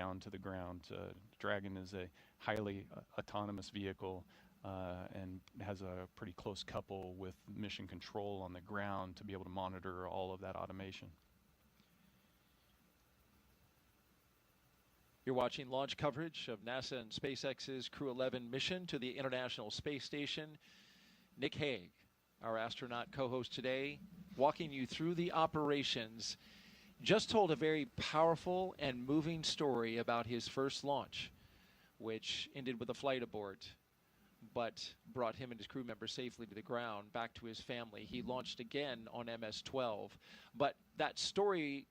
down to the ground. Dragon is a highly autonomous vehicle and has a pretty close couple with mission control on the ground to be able to monitor all of that automation. You're watching launch coverage of NASA and SpaceX's CREW-11 mission to the International Space Station. Nick Hague, our astronaut co-host today, walking you through the operations. Just told a very powerful and moving story about his first launch, which ended with a flight abort, but brought him and his crew members safely to the ground, back to his family. He launched again on MS-12. But that story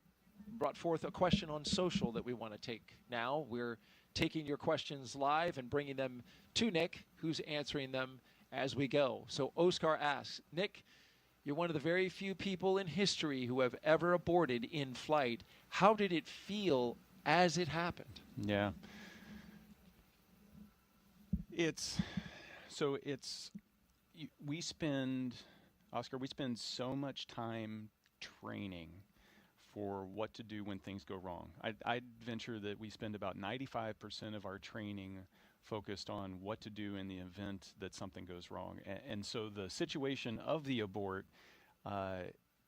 brought forth a question on social that we want to take now. We're taking your questions live and bringing them to Nick, who's answering them as we go. So Oscar asks, Nick, you're one of the very few people in history who have ever aborted in flight. How did it feel as it happened? Yeah. We spend so much time training for what to do when things go wrong. I'd venture that we spend about 95% of our training focused on what to do in the event that something goes wrong. And so the situation of the abort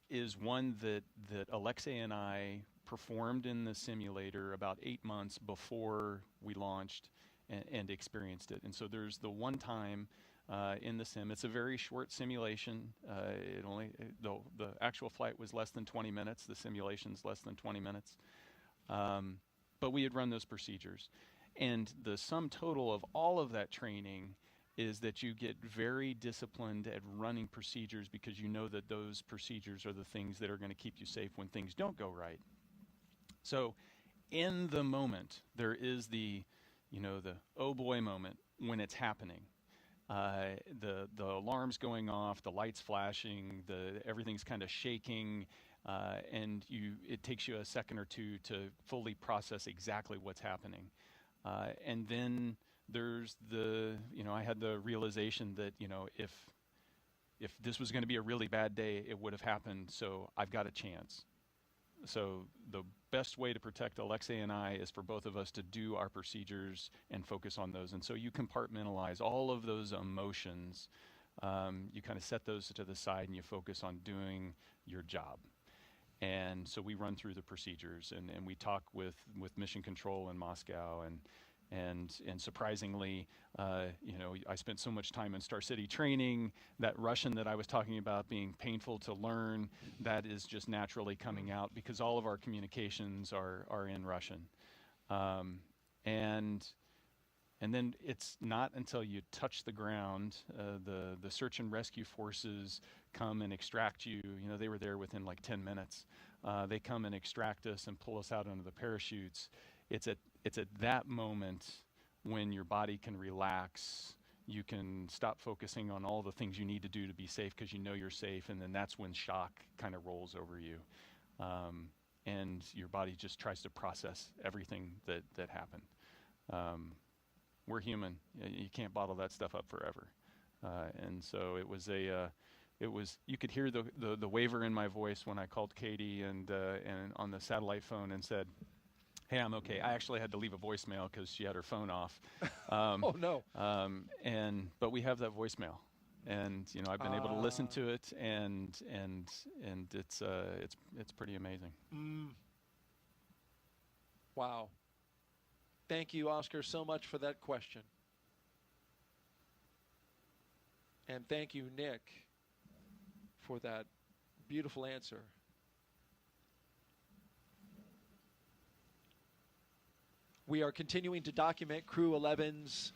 is one that Alexei and I performed in the simulator about 8 months before we launched and experienced it. And so there's the one time in the sim. It's a very short simulation. The actual flight was less than 20 minutes. The simulation's less than 20 minutes. But we had run those procedures. And the sum total of all of that training is that you get very disciplined at running procedures because you know that those procedures are the things that are going to keep you safe when things don't go right. So in the moment, there is the oh boy moment when it's happening. The alarm's going off, the lights flashing, everything's kind of shaking, and it takes you a second or two to fully process exactly what's happening. And then there's I had the realization that, if this was going to be a really bad day, it would have happened, so I've got a chance. So the best way to protect Alexei and I is for both of us to do our procedures and focus on those. And so you compartmentalize all of those emotions. You kind of set those to the side and you focus on doing your job. And so we run through the procedures and we talk with Mission Control in Moscow and surprisingly, I spent so much time in Star City training, that Russian that I was talking about being painful to learn, that is just naturally coming out because all of our communications are in Russian. And then it's not until you touch the ground, the search and rescue forces come and extract you. They were there within like 10 minutes. They come and extract us and pull us out under the parachutes. It's at that moment when your body can relax, you can stop focusing on all the things you need to do to be safe because you know you're safe, and then that's when shock kind of rolls over you. And your body just tries to process everything that happened. We're human. You can't bottle that stuff up forever. And so it was you could hear the waver in my voice when I called Katie and on the satellite phone and said, hey, I'm okay. I actually had to leave a voicemail because she had her phone off. Oh no. But we have that voicemail, and I've been able to listen to it, and it's pretty amazing. Wow. Thank you, Oscar, so much for that question. And thank you, Nick, for that beautiful answer. We are continuing to document CREW-11's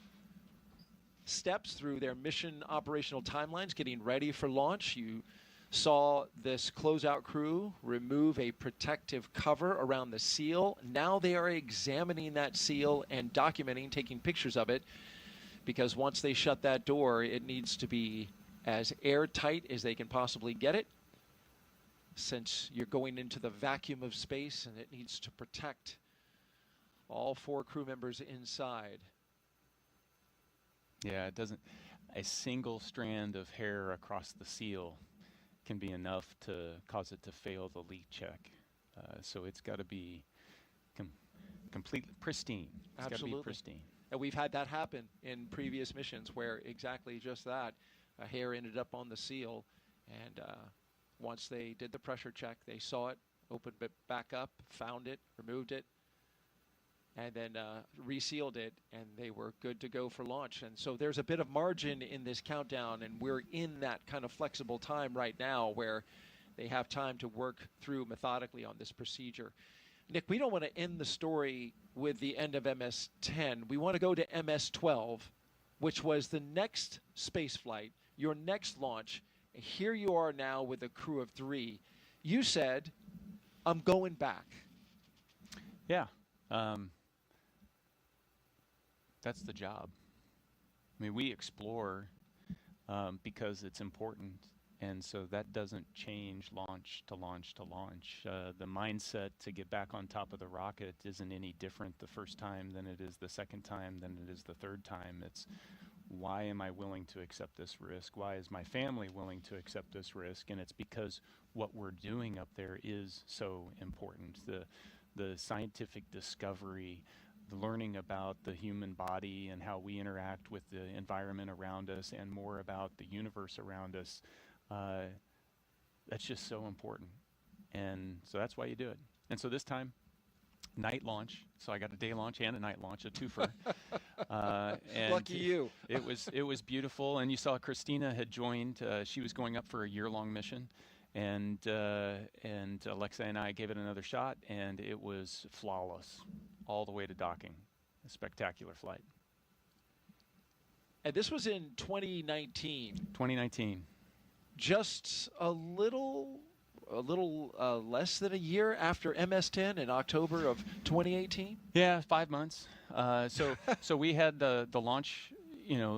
steps through their mission operational timelines, getting ready for launch. You saw this closeout crew remove a protective cover around the seal. Now they are examining that seal and documenting, taking pictures of it, because once they shut that door, it needs to be as airtight as they can possibly get it, since you're going into the vacuum of space and it needs to protect all 4 crew members inside. Yeah, a single strand of hair across the seal can be enough to cause it to fail the leak check. So it's got to be completely pristine. It's got to be Absolutely. pristine. And we've had that happen in previous missions where exactly just that. A hair ended up on the seal, and once they did the pressure check, they saw it, opened it back up, found it, removed it, and then resealed it, and they were good to go for launch. And so there's a bit of margin in this countdown, and we're in that kind of flexible time right now where they have time to work through methodically on this procedure. Nick, we don't want to end the story with the end of MS-10. We want to go to MS-12, which was the next space flight, your next launch. Here you are now with a crew of 3. You said, I'm going back. Yeah. That's the job. I mean, we explore because it's important. And so that doesn't change launch to launch to launch. The mindset to get back on top of the rocket isn't any different the first time than it is the second time, than it is the third time. It's why am I willing to accept this risk? Why is my family willing to accept this risk? And it's because what we're doing up there is so important. The scientific discovery, the learning about the human body and how we interact with the environment around us and more about the universe around us. That's just so important. And so that's why you do it. And so this time, night launch. So I got a day launch and a night launch, a twofer. And Lucky you. It was beautiful. And you saw Christina had joined. She was going up for a year-long mission. And Alexa and I gave it another shot, and it was flawless all the way to docking. A spectacular flight. And this was in 2019. 2019. Just a little less than a year after MS-10 in October of 2018. Yeah, 5 months. So we had the launch.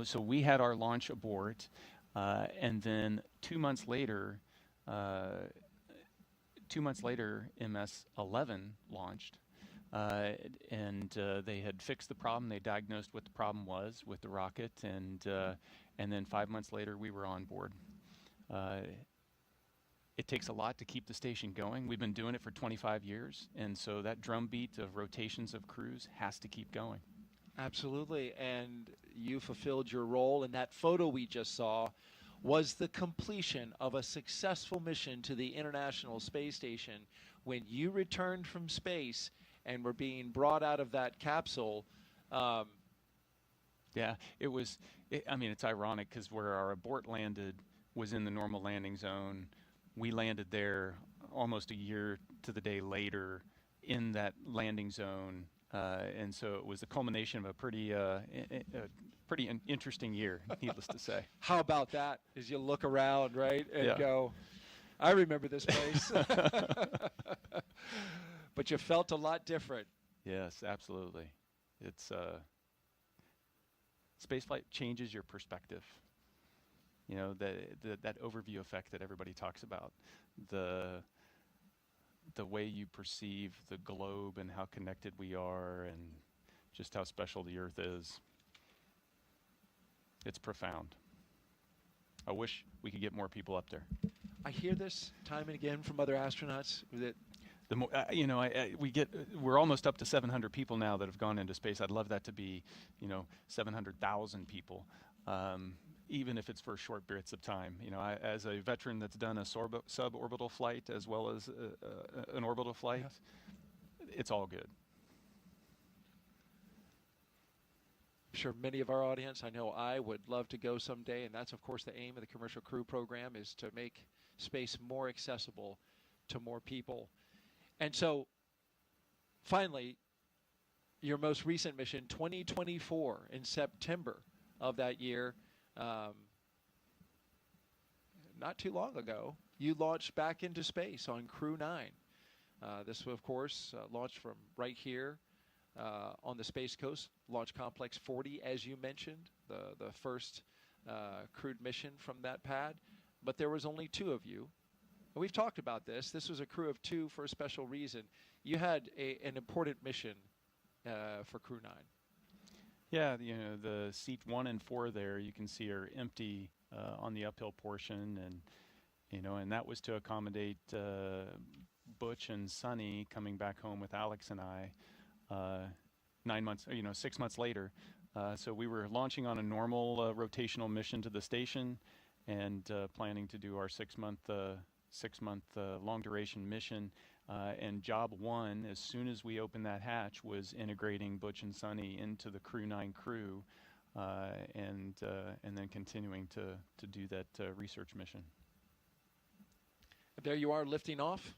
So we had our launch abort, and then 2 months later, MS-11 launched, and they had fixed the problem. They diagnosed what the problem was with the rocket, and then 5 months later we were on board. It takes a lot to keep the station going. We've been doing it for 25 years, and so that drumbeat of rotations of crews has to keep going. Absolutely, and you fulfilled your role, and that photo we just saw was the completion of a successful mission to the International Space Station when you returned from space and were being brought out of that capsule. Yeah, it was, it's ironic because where our abort landed was in the normal landing zone. We landed there almost a year to the day later in that landing zone. And so it was the culmination of a pretty interesting year, needless to say. How about that? As you look around, right, and go, I remember this place. But you felt a lot different. Yes, absolutely. It's spaceflight changes your perspective. That overview effect that everybody talks about, the way you perceive the globe and how connected we are and just how special the Earth is. It's profound. I wish we could get more people up there. I hear this time and again from other astronauts that the more, we're almost up to 700 people now that have gone into space. I'd love that to be, 700,000 people. Even if it's for short periods of time. As a veteran that's done a suborbital flight as well as an orbital flight, it's all good. I'm sure many of our audience, I know I would love to go someday, and that's, of course, the aim of the Commercial Crew program is to make space more accessible to more people. And so, finally, your most recent mission, 2024, in September of that year, not too long ago, you launched back into space on Crew-9. This, of course, launched from right here on the Space Coast, Launch Complex 40, as you mentioned, the first crewed mission from that pad. But there was only 2 of you. And we've talked about this. This was a crew of 2 for a special reason. You had an important mission for Crew-9. Yeah, the seat 1 and 4 there you can see are empty on the uphill portion, and that was to accommodate Butch and Sonny coming back home with Alex and I. 9 months, 6 months later. So we were launching on a normal rotational mission to the station, and planning to do our 6-month long duration mission. And job one, as soon as we opened that hatch, was integrating Butch and Sonny into the CREW-9 crew, and then continuing to do that research mission. There you are, lifting off.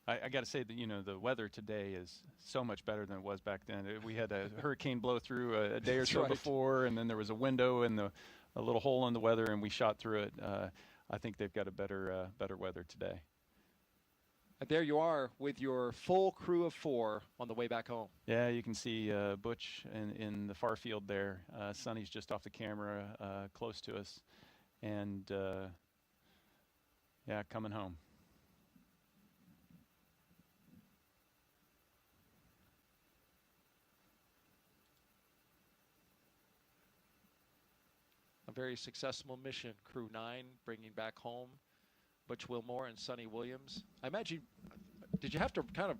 I got to say that the weather today is so much better than it was back then. We had a hurricane blow through a day or so before, and then there was a window and a little hole in the weather, and we shot through it. I think they've got a better weather today. And there you are with your full crew of 4 on the way back home. Yeah, you can see Butch in the far field there. Sonny's just off the camera, close to us, and yeah, coming home. A very successful mission, CREW-9, bringing back home Butch Wilmore and Sonny Williams. I imagine, did you have to kind of,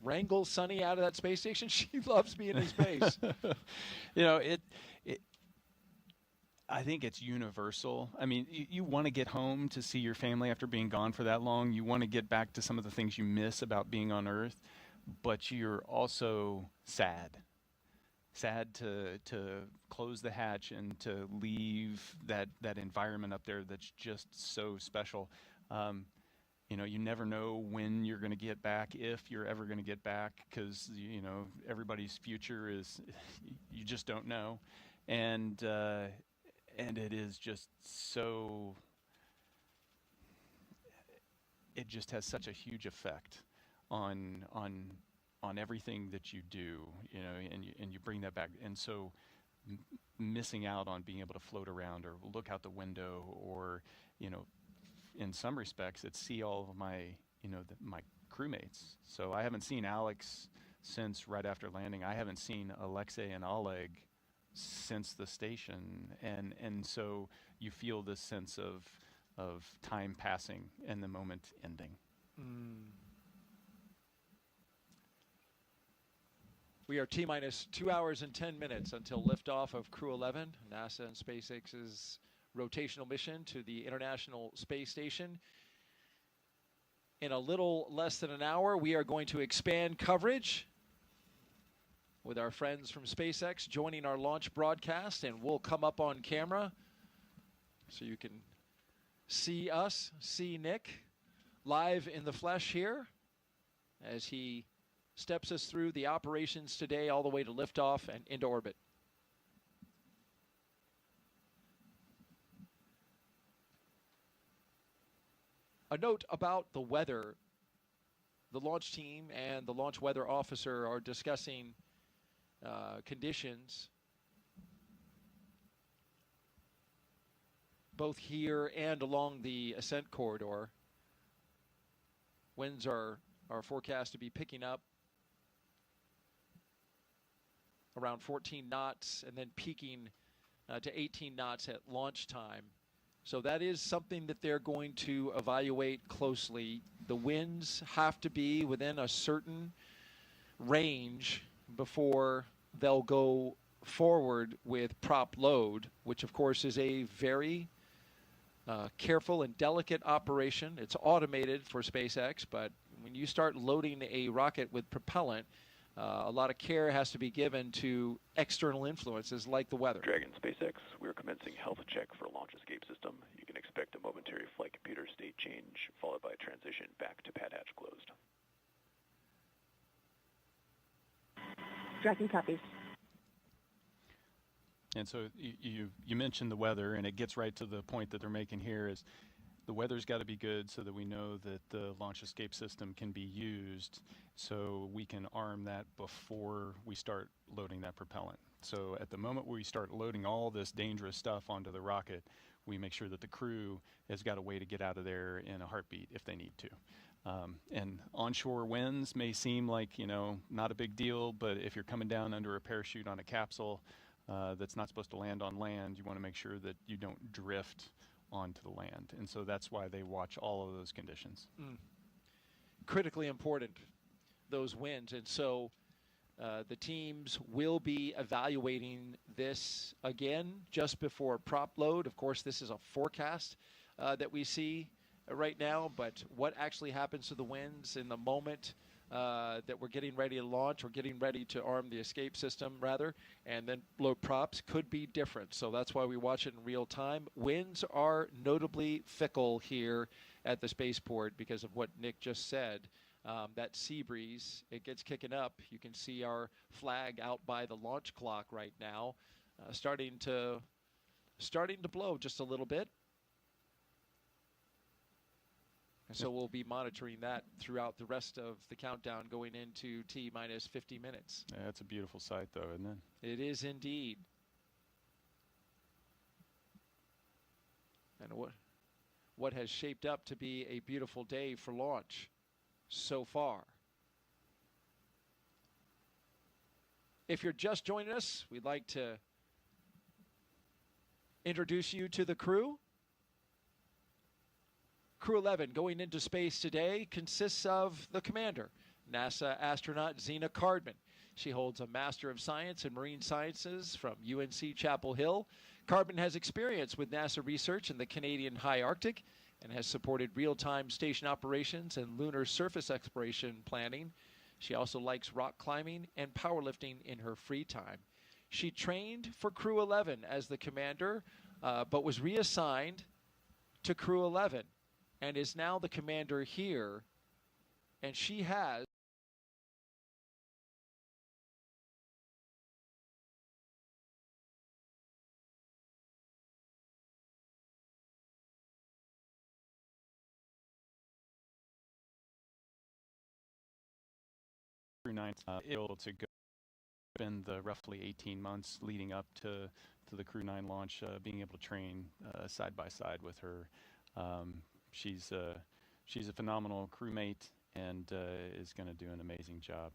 wrangle Sonny out of that space station? She loves being in space. I think it's universal. I mean, you want to get home to see your family after being gone for that long. You want to get back to some of the things you miss about being on Earth, but you're also sad to close the hatch and to leave that environment up there that's just so special. You never know when you're going to get back, if you're ever going to get back, because everybody's future is you just don't know, and it is just so. It just has such a huge effect on everything that you do, and you bring that back. And so missing out on being able to float around or look out the window, or, in some respects, it's see all of my, my crewmates. So I haven't seen Alex since right after landing. I haven't seen Alexei and Oleg since the station. And so you feel this sense of time passing and the moment ending. We are T-minus 2 hours and 10 minutes until liftoff of CREW-11, NASA and SpaceX's rotational mission to the International Space Station. In a little less than an hour, we are going to expand coverage with our friends from SpaceX joining our launch broadcast, and we'll come up on camera so you can see us, see Nick live in the flesh here as he steps us through the operations today all the way to liftoff and into orbit. A note about the weather. The launch team and the launch weather officer are discussing conditions both here and along the ascent corridor. Winds are forecast to be picking up around 14 knots and then peaking to 18 knots at launch time. So that is something that they're going to evaluate closely. The winds have to be within a certain range before they'll go forward with prop load, which of course is a very careful and delicate operation. It's automated for SpaceX, but when you start loading a rocket with propellant, a lot of care has to be given to external influences like the weather. Dragon SpaceX, we're commencing health check for launch escape system. You can expect a momentary flight computer state change, followed by a transition back to pad hatch closed. Dragon copies. And so you mentioned the weather, and it gets right to the point that they're making here is the weather's got to be good so that we know that the launch escape system can be used, so we can arm that before we start loading that propellant. So at the moment we start loading all this dangerous stuff onto the rocket, we make sure that the crew has got a way to get out of there in a heartbeat if they need to. And onshore winds may seem like, not a big deal, but if you're coming down under a parachute on a capsule that's not supposed to land on land, you want to make sure that you don't drift onto the land. And so that's why they watch all of those conditions. Critically important. those winds. And so the teams will be evaluating this again just before prop load. Of course, this is a forecast that we see right now, but what actually happens to the winds in the moment that we're getting ready to launch or getting ready to arm the escape system, rather, and then load props could be different. So that's why we watch it in real time. Winds are notably fickle here at the spaceport because of what Nick just said. That sea breeze, it gets kicking up. You can see our flag out by the launch clock right now, starting to blow just a little bit. And so we'll be monitoring that throughout the rest of the countdown going into T-minus 50 minutes. Yeah, it's a beautiful sight, though, isn't it? It is indeed. And what has shaped up to be a beautiful day for launch so far. If you're just joining us, we'd like to introduce you to the crew. CREW-11 going into space today consists of the commander, NASA astronaut Zena Cardman. She holds a Master of Science in Marine Sciences from UNC Chapel Hill. Cardman has experience with NASA research in the Canadian High Arctic and has supported real-time station operations and lunar surface exploration planning. She also likes rock climbing and powerlifting in her free time. She trained for CREW-11 as the commander, but was reassigned to CREW-11 and is now the commander here. And she has Crew-9 able to go spend the roughly 18 months leading up to the Crew-9 launch, being able to train side by side with her. She's a phenomenal crewmate and is going to do an amazing job.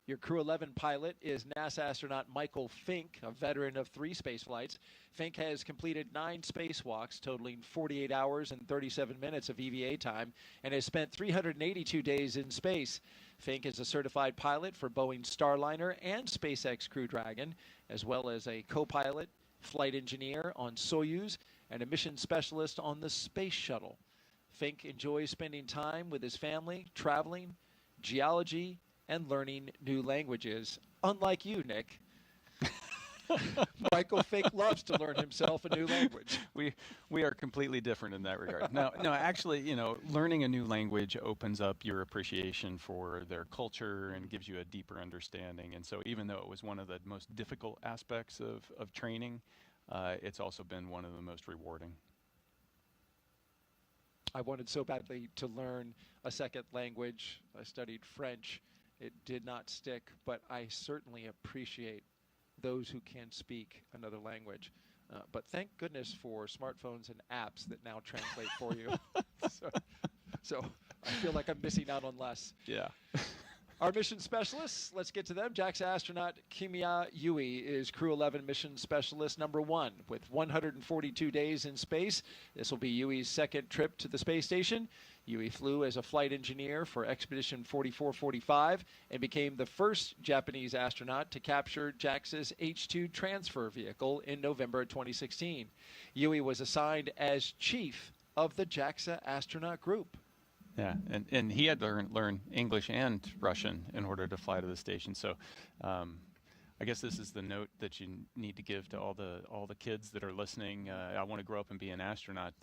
Your CREW-11 pilot is NASA astronaut Michael Fincke, a veteran of 3 space flights. Fincke has completed 9 spacewalks, totaling 48 hours and 37 minutes of EVA time, and has spent 382 days in space. Fincke is a certified pilot for Boeing Starliner and SpaceX Crew Dragon, as well as a co-pilot, flight engineer on Soyuz, and a mission specialist on the Space Shuttle. Fincke enjoys spending time with his family, traveling, geology, and learning new languages. Unlike you, Nick. Michael Fincke loves to learn himself a new language. We are completely different in that regard. No, actually, learning a new language opens up your appreciation for their culture and gives you a deeper understanding. And so even though it was one of the most difficult aspects of training, it's also been one of the most rewarding. I wanted so badly to learn a second language. I studied French. It did not stick, but I certainly appreciate those who can speak another language. But thank goodness for smartphones and apps that now translate for you. So I feel like I'm missing out on less. Yeah. Our mission specialists, let's get to them. JAXA astronaut Kimiya Yui is CREW-11 mission specialist number 1 with 142 days in space. This will be Yui's second trip to the space station. Yui flew as a flight engineer for Expedition 4445 and became the first Japanese astronaut to capture JAXA's H-2 transfer vehicle in November 2016. Yui was assigned as chief of the JAXA astronaut group. Yeah, and he had to learn English and Russian in order to fly to the station. So I guess this is the note that you need to give to all the kids that are listening. I want to grow up and be an astronaut.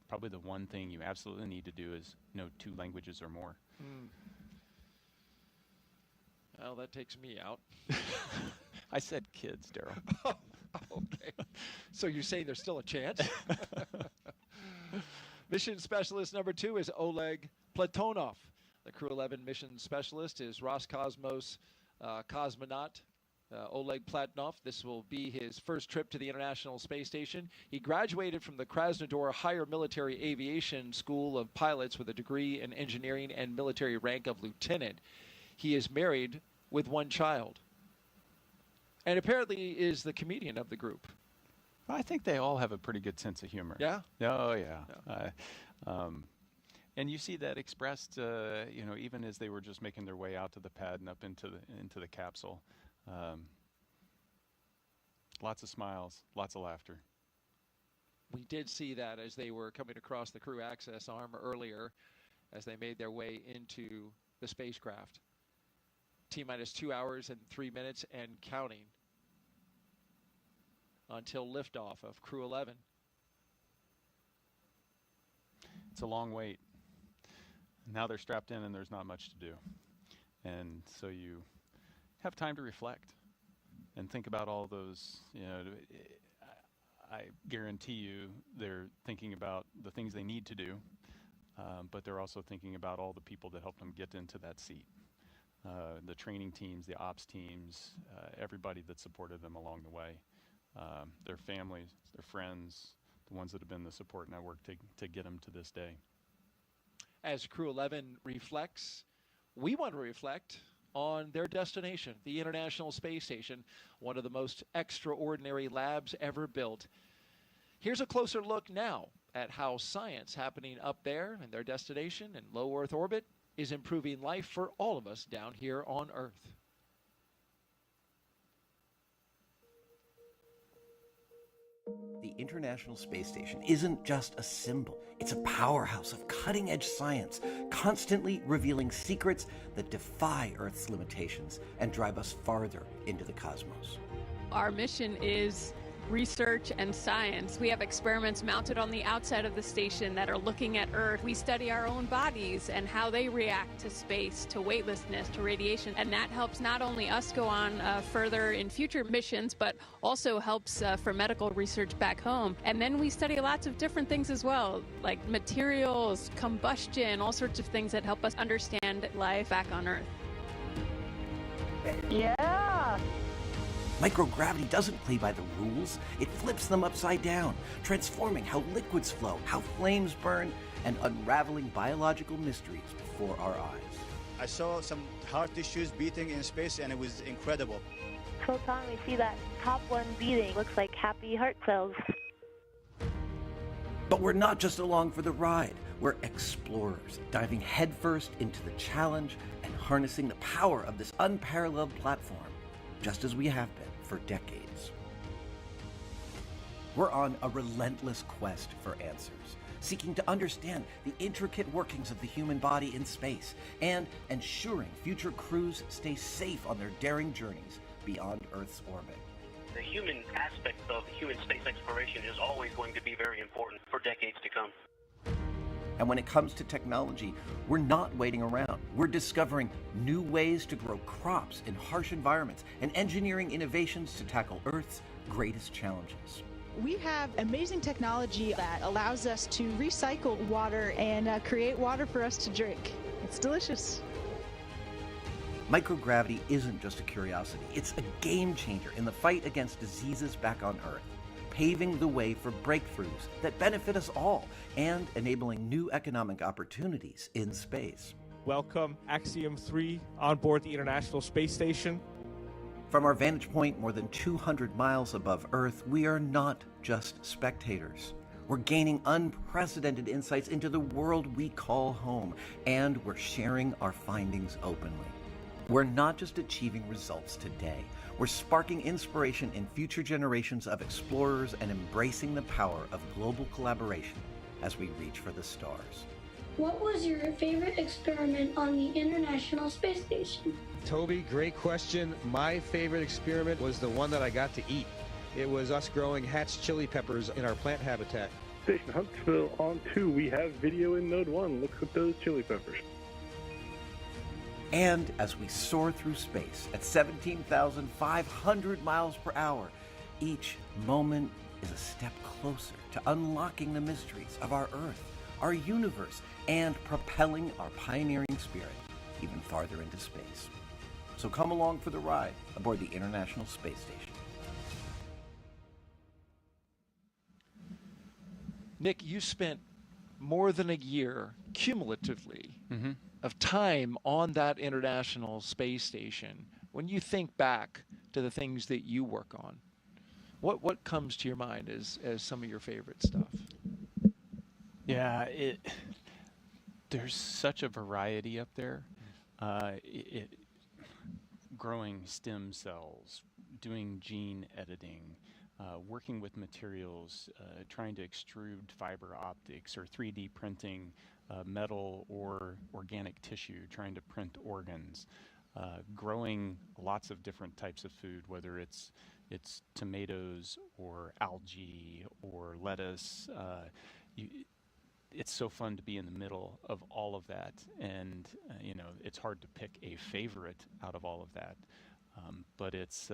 Probably the one thing you absolutely need to do is know 2 languages or more. Well, that takes me out. I said kids, Daryl. Okay. So you're saying there's still a chance? Mission specialist number 2 is Oleg Platonov. The CREW-11 mission specialist is Roscosmos cosmonaut Oleg Platonov. This will be his first trip to the International Space Station. He graduated from the Krasnodar Higher Military Aviation School of Pilots with a degree in engineering and military rank of lieutenant. He is married with 1 child, and apparently is the comedian of the group. I think they all have a pretty good sense of humor. Yeah? Oh, yeah. And you see that expressed, even as they were just making their way out to the pad and up into the capsule. Lots of smiles, lots of laughter. We did see that as they were coming across the crew access arm earlier, as they made their way into the spacecraft. T-minus 2 hours and 3 minutes and counting until liftoff of Crew-11. It's a long wait. Now they're strapped in and there's not much to do. And so you have time to reflect and think about all those, I guarantee you they're thinking about the things they need to do, but they're also thinking about all the people that helped them get into that seat. The training teams, the ops teams, everybody that supported them along the way. Their families, their friends, the ones that have been the support network to get them to this day. As Crew-11 reflects, we want to reflect on their destination, the International Space Station, one of the most extraordinary labs ever built. Here's a closer look now at how science happening up there in their destination in low Earth orbit is improving life for all of us down here on Earth. The International Space Station isn't just a symbol. It's a powerhouse of cutting-edge science, constantly revealing secrets that defy Earth's limitations and drive us farther into the cosmos. Our mission is research and science. We have experiments mounted on the outside of the station that are looking at Earth. We study our own bodies and how they react to space, to weightlessness, to radiation, and that helps not only us go on further in future missions, but also helps for medical research back home. And then we study lots of different things as well, like materials, combustion, all sorts of things that help us understand life back on Earth. Yeah! Microgravity doesn't play by the rules, it flips them upside down, transforming how liquids flow, how flames burn, and unraveling biological mysteries before our eyes. I saw some heart tissues beating in space and it was incredible. So Tom, we see that top one beating. Looks like happy heart cells. But we're not just along for the ride. We're explorers, diving headfirst into the challenge and harnessing the power of this unparalleled platform, just as we have been for decades. We're on a relentless quest for answers, seeking to understand the intricate workings of the human body in space and ensuring future crews stay safe on their daring journeys beyond Earth's orbit. The human aspect of human space exploration is always going to be very important for decades to come. And when it comes to technology, we're not waiting around. We're discovering new ways to grow crops in harsh environments and engineering innovations to tackle Earth's greatest challenges. We have amazing technology that allows us to recycle water and create water for us to drink. It's delicious. Microgravity isn't just a curiosity. It's a game changer in the fight against diseases back on Earth, paving the way for breakthroughs that benefit us all and enabling new economic opportunities in space. Welcome, Axiom 3 on board the International Space Station. From our vantage point more than 200 miles above Earth, we are not just spectators. We're gaining unprecedented insights into the world we call home, and we're sharing our findings openly. We're not just achieving results today. We're sparking inspiration in future generations of explorers and embracing the power of global collaboration as we reach for the stars. What was your favorite experiment on the International Space Station? Toby, great question. My favorite experiment was the one that I got to eat. It was us growing hatch chili peppers in our plant habitat. Station Huntsville on 2, we have video in Node 1. Look at those chili peppers. And as we soar through space at 17,500 miles per hour, each moment is a step closer to unlocking the mysteries of our Earth, our universe, and propelling our pioneering spirit even farther into space. So come along for the ride aboard the International Space Station. Nick, you spent more than a year cumulatively of time on that International Space Station. When you think back to the things that you work on, what comes to your mind as some of your favorite stuff? Yeah, There's such a variety up there. Growing stem cells, doing gene editing, working with materials, trying to extrude fiber optics or 3D printing metal or organic tissue, trying to print organs, growing lots of different types of food, whether it's tomatoes or algae or lettuce. It's so fun to be in the middle of all of that, and it's hard to pick a favorite out of all of that. But it's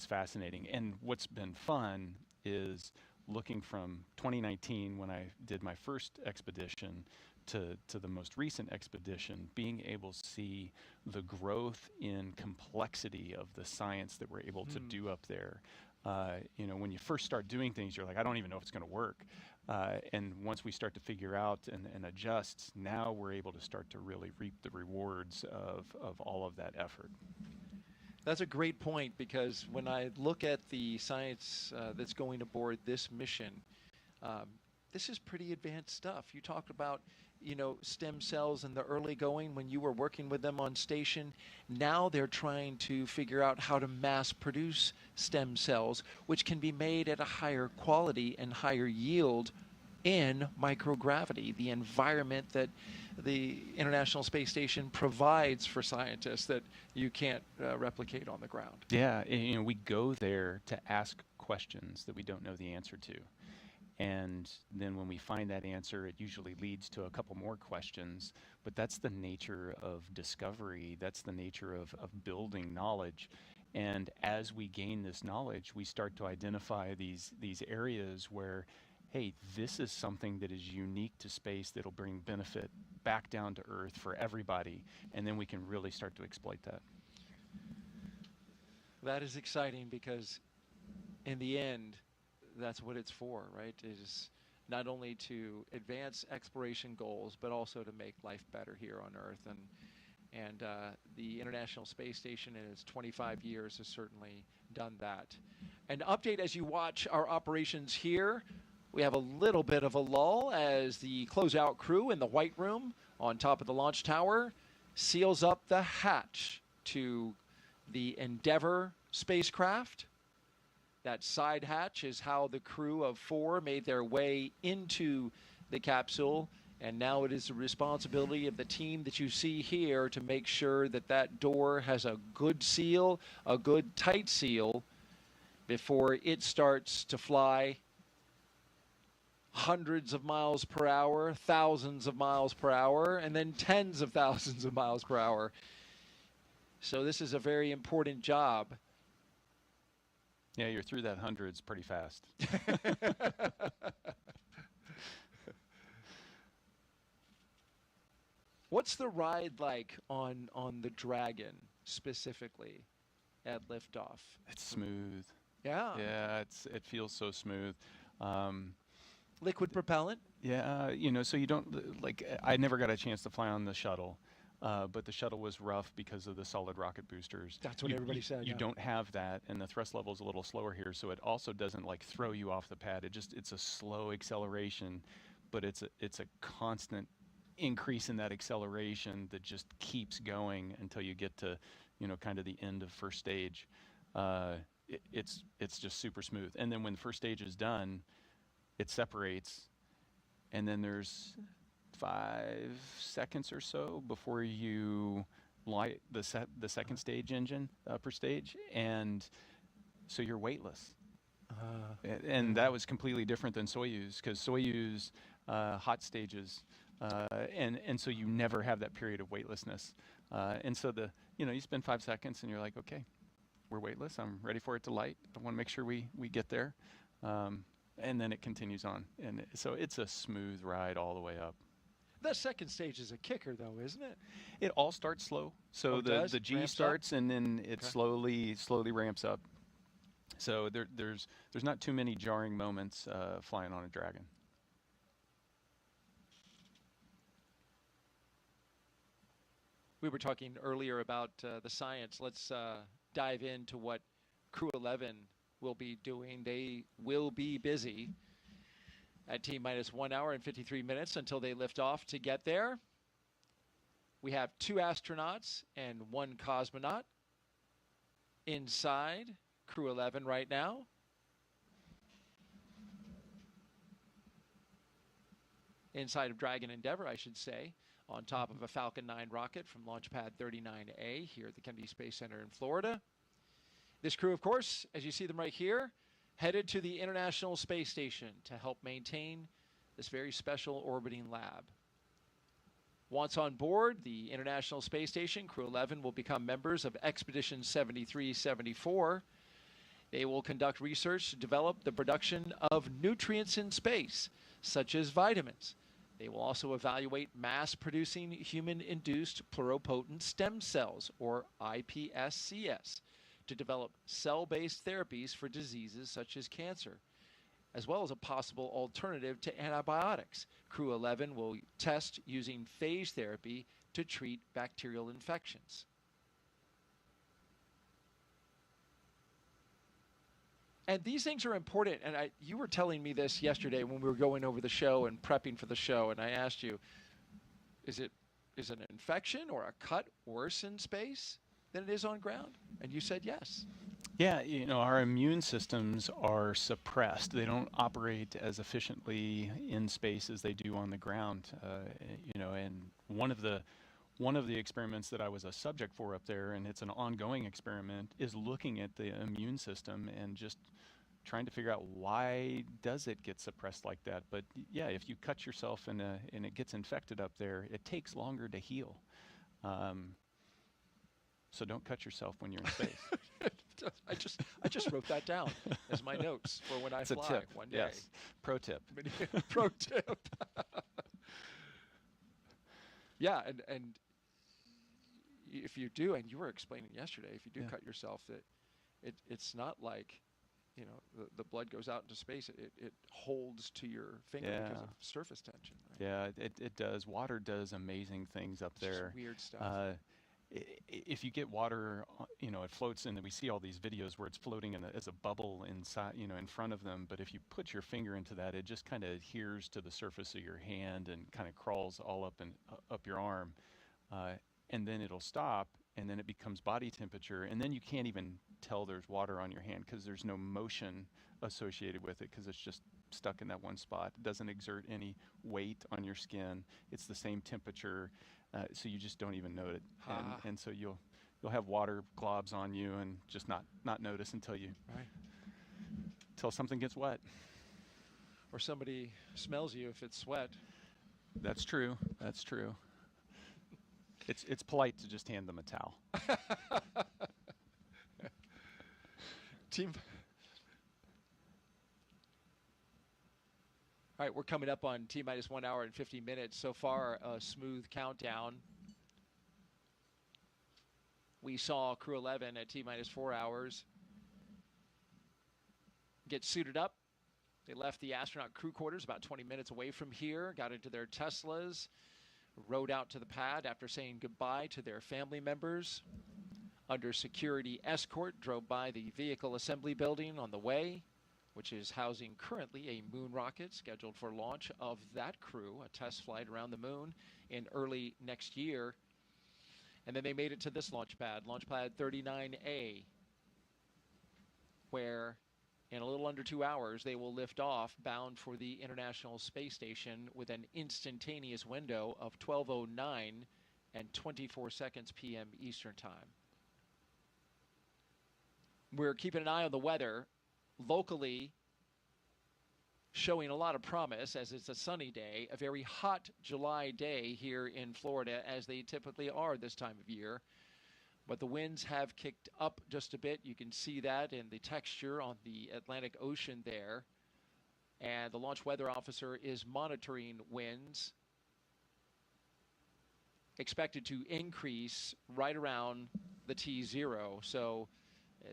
fascinating. And what's been fun is looking from 2019, when I did my first expedition, to the most recent expedition, being able to see the growth in complexity of the science that we're able to do up there. When you first start doing things, you're like, I don't even know if it's going to work. And once we start to figure out and adjust, now we're able to start to really reap the rewards of all of that effort. That's a great point, because when I look at the science that's going aboard this mission, this is pretty advanced stuff. You talked about, stem cells in the early going when you were working with them on station. Now they're trying to figure out how to mass produce stem cells, which can be made at a higher quality and higher yield in microgravity, the environment that the International Space Station provides for scientists that you can't replicate on the ground. Yeah, we go there to ask questions that we don't know the answer to. And then when we find that answer, it usually leads to a couple more questions. But that's the nature of discovery. That's the nature of building knowledge. And as we gain this knowledge, we start to identify these areas where, hey, this is something that is unique to space that'll bring benefit back down to Earth for everybody. And then we can really start to exploit that. That is exciting, because in the end, that's what it's for, right? It is not only to advance exploration goals, but also to make life better here on Earth. And the International Space Station in its 25 years has certainly done that. An update as you watch our operations here. We have a little bit of a lull as the closeout crew in the White Room on top of the launch tower seals up the hatch to the Endeavour spacecraft. That side hatch is how the crew of 4 made their way into the capsule, and now it is the responsibility of the team that you see here to make sure that that door has a good seal, a good tight seal, before it starts to fly hundreds of miles per hour, thousands of miles per hour, and then tens of thousands of miles per hour. So this is a very important job. Yeah, you're through that hundreds pretty fast. What's the ride like on the Dragon specifically at liftoff? It's smooth. Yeah. Yeah, it feels so smooth. Liquid propellant? Yeah, so you don't, I never got a chance to fly on the shuttle. But the shuttle was rough because of the solid rocket boosters. That's what everybody said. You don't have that, and the thrust level is a little slower here, so it also doesn't throw you off the pad. It's a slow acceleration, but it's a constant increase in that acceleration that just keeps going until you get to kind of the end of first stage. It's just super smooth, and then when the first stage is done, it separates, and then there's 5 seconds or so before you light the second stage engine per stage, and so you're weightless. And that was completely different than Soyuz, because Soyuz hot stages, and so you never have that period of weightlessness. And so you spend 5 seconds and you're like, okay, we're weightless. I'm ready for it to light. I want to make sure we get there, and then it continues on. And so it's a smooth ride all the way up. That second stage is a kicker, though, isn't it? It all starts slow. So the G ramps starts up? And then it slowly ramps up. So there's not too many jarring moments flying on a Dragon. We were talking earlier about the science. Let's dive into what CREW-11 will be doing. They will be busy at T-minus 1 hour and 53 minutes until they lift off to get there. We have 2 astronauts and 1 cosmonaut inside Crew-11 right now. Inside of Dragon Endeavour, I should say, on top of a Falcon 9 rocket from Launch Pad 39A here at the Kennedy Space Center in Florida. This crew, of course, as you see them right here, headed to the International Space Station to help maintain this very special orbiting lab. Once on board the International Space Station, Crew-11 will become members of Expedition 7374. They will conduct research to develop the production of nutrients in space, such as vitamins. They will also evaluate mass-producing human-induced pluripotent stem cells, or iPSCs, to develop cell-based therapies for diseases such as cancer, as well as a possible alternative to antibiotics. Crew-11 will test using phage therapy to treat bacterial infections. And these things are important, and you were telling me this yesterday when we were going over the show and prepping for the show, and I asked you, is an infection or a cut worse in space than it is on ground? And you said yes. Yeah, our immune systems are suppressed. They don't operate as efficiently in space as they do on the ground. And one of the experiments that I was a subject for up there, and it's an ongoing experiment, is looking at the immune system and just trying to figure out why does it get suppressed like that. But yeah, if you cut yourself and it gets infected up there, it takes longer to heal. So don't cut yourself when you're in space. I just wrote that down as my notes for when I it's fly a tip. one day. Yes. Pro tip. Pro tip. Yeah, and if you do, and you were explaining yesterday, if you do cut yourself, that it's not like the blood goes out into space. It holds to your finger because of surface tension. Right? Yeah, it does. Water does amazing things up there. Just weird stuff. If you get water, it floats in. We see all these videos where it's floating as a bubble inside, in front of them. But if you put your finger into that, it just kind of adheres to the surface of your hand and kind of crawls all up and up your arm, and then it'll stop, and then it becomes body temperature, and then you can't even tell there's water on your hand because there's no motion associated with it because it's just stuck in that one spot. It doesn't exert any weight on your skin. It's the same temperature. So you just don't even know it, and so you'll have water globs on you and just not notice until something gets wet, or somebody smells you if it's sweat. That's true. That's true. It's polite to just hand them a towel. Team. All right, we're coming up on T-minus 1 hour and 50 minutes. So far, a smooth countdown. We saw Crew-11 at T-minus 4 hours get suited up. They left the astronaut crew quarters about 20 minutes away from here, got into their Teslas, rode out to the pad after saying goodbye to their family members. Under security escort, drove by the vehicle assembly building on the way, which is housing currently a moon rocket scheduled for launch of that crew, a test flight around the moon in early next year. And then they made it to this launch pad 39A, where in a little under 2 hours they will lift off bound for the International Space Station with an instantaneous window of 12:09 and 24 seconds p.m. Eastern Time. We're keeping an eye on the weather. Locally showing a lot of promise as it's a sunny day, a very hot July day here in Florida, as they typically are this time of year. But the winds have kicked up just a bit. You can see that in the texture on the Atlantic Ocean there. And the launch weather officer is monitoring winds, expected to increase right around the T0. So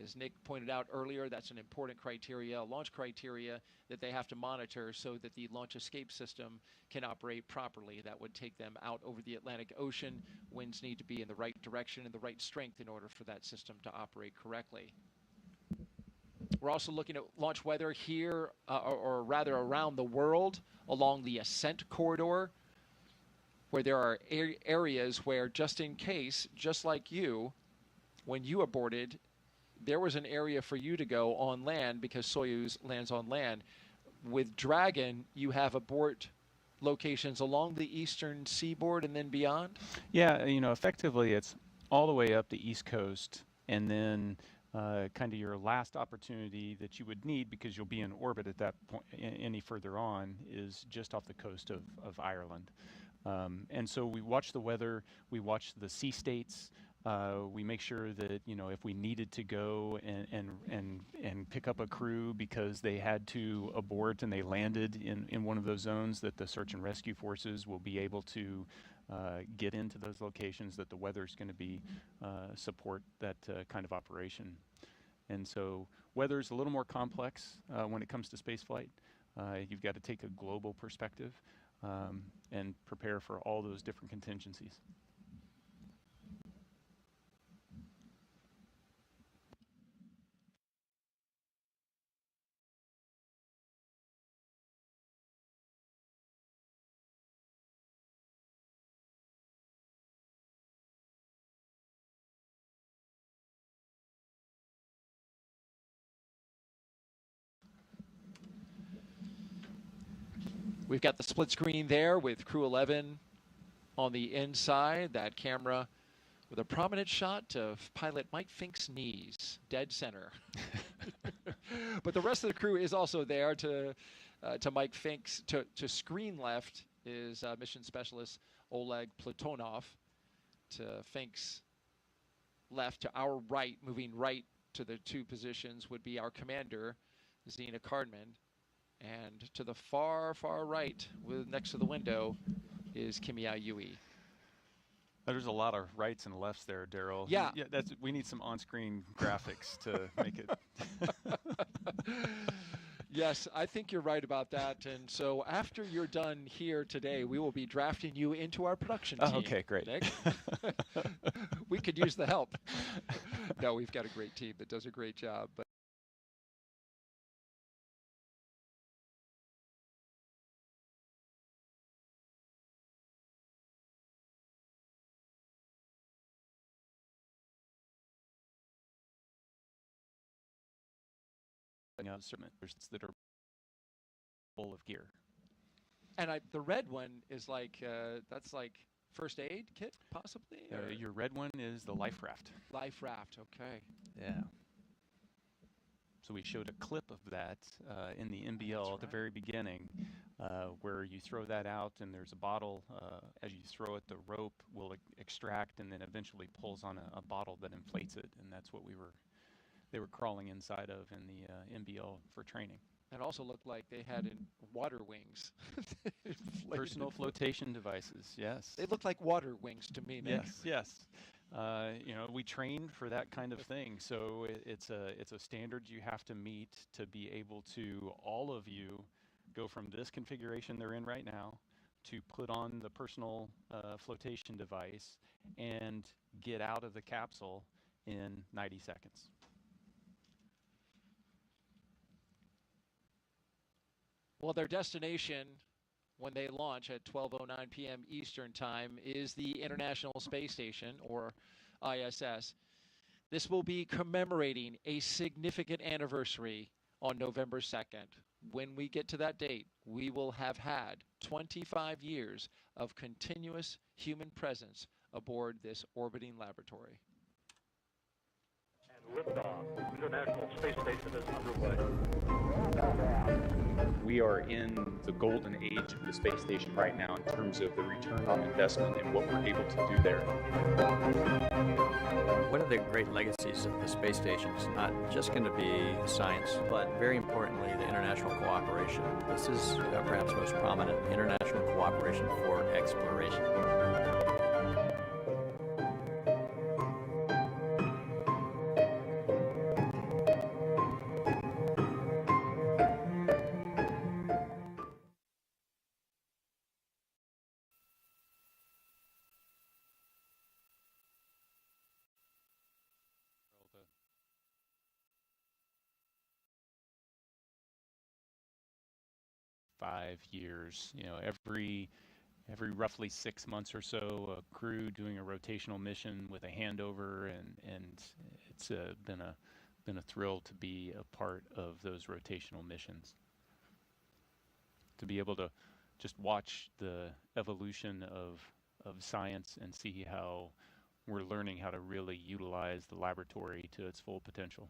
as Nick pointed out earlier, that's an important criteria, launch criteria that they have to monitor so that the launch escape system can operate properly. That would take them out over the Atlantic Ocean. Winds need to be in the right direction and the right strength in order for that system to operate correctly. We're also looking at launch weather here, or rather around the world, along the ascent corridor, where there are areas where, just in case, just like you, when you aborted, there was an area for you to go on land because Soyuz lands on land. With Dragon, you have abort locations along the eastern seaboard and then beyond? Yeah, you know, effectively it's all the way up the East Coast, and then kind of your last opportunity that you would need, because you'll be in orbit at that point, any further on, is just off the coast of Ireland. And so we watch the weather, we watch the sea states, we make sure that, you know, if we needed to go and pick up a crew because they had to abort and they landed in one of those zones, that the search and rescue forces will be able to get into those locations, that the weather's going to be support that kind of operation. And so weather's a little more complex when it comes to spaceflight. You've got to take a global perspective and prepare for all those different contingencies. We've got the split screen there with CREW-11 on the inside. That camera with a prominent shot of pilot Mike Fincke's knees, dead center. But the rest of the crew is also there. To Mike Fincke's, to screen left is mission specialist Oleg Platonov. To Fincke's left, to our right, moving right to the two positions, would be our commander, Zena Cardman. And to the far, far right, next to the window, is Kimiya Yui. There's a lot of rights and lefts there, Daryl. Yeah. We need some on-screen graphics to make it. Yes, I think you're right about that. And so after you're done here today, we will be drafting you into our production team. Oh, okay, great. Nick. We could use the help. No, we've got a great team that does a great job. But that are full of gear. And the red one is like, that's like first aid kit, possibly? Your red one is the life raft. Life raft, okay. Yeah. So we showed a clip of that in the MBL at the very beginning, where you throw that out and there's a bottle. As you throw it, the rope will extract and then eventually pulls on a bottle that inflates it, and that's what they were crawling inside of in the MBL for training. And also looked like they had water wings. Personal flotation devices, yes. They look like water wings to me, Nick. Yes. You know, we train for that kind of thing, so it's a standard you have to meet to be able to, all of you, go from this configuration they're in right now to put on the personal flotation device and get out of the capsule in 90 seconds. Well, their destination when they launch at 12:09 p.m. Eastern Time is the International Space Station, or ISS. This will be commemorating a significant anniversary on November 2nd. When we get to that date, we will have had 25 years of continuous human presence aboard this orbiting laboratory. Liftoff. The International Space Station is underway. We are in the golden age of the space station right now in terms of the return on investment and what we're able to do there. One of the great legacies of the space station is not just going to be science, but very importantly, the international cooperation. This is perhaps most prominent, international cooperation for exploration. Five years, you know, every every roughly 6 months or so, a crew doing a rotational mission with a handover, and it's been a thrill to be a part of those rotational missions. To be able to just watch the evolution of science and see how we're learning how to really utilize the laboratory to its full potential.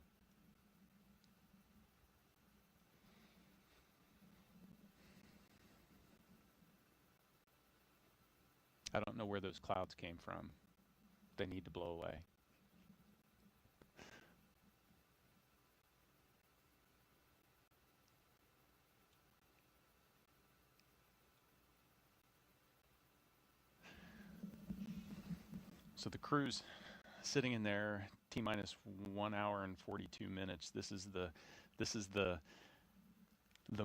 I don't know where those clouds came from. They need to blow away. So the crew's sitting in there, T-minus 1 hour and 42 minutes. This is the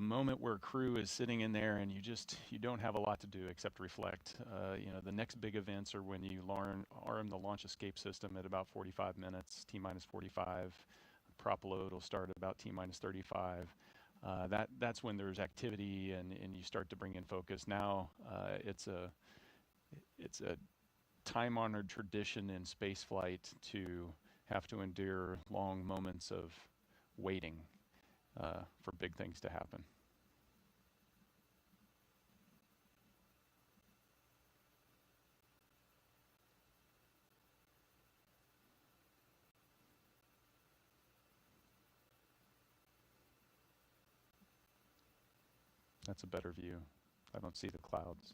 moment where crew is sitting in there and you don't have a lot to do except reflect. The next big events are when you arm the launch escape system at about 45 minutes, T-minus 45. Prop load will start at about T-minus 35. That's when there's activity and you start to bring in focus. Now it's a time-honored tradition in spaceflight to have to endure long moments of waiting for big things to happen. That's a better view. I don't see the clouds.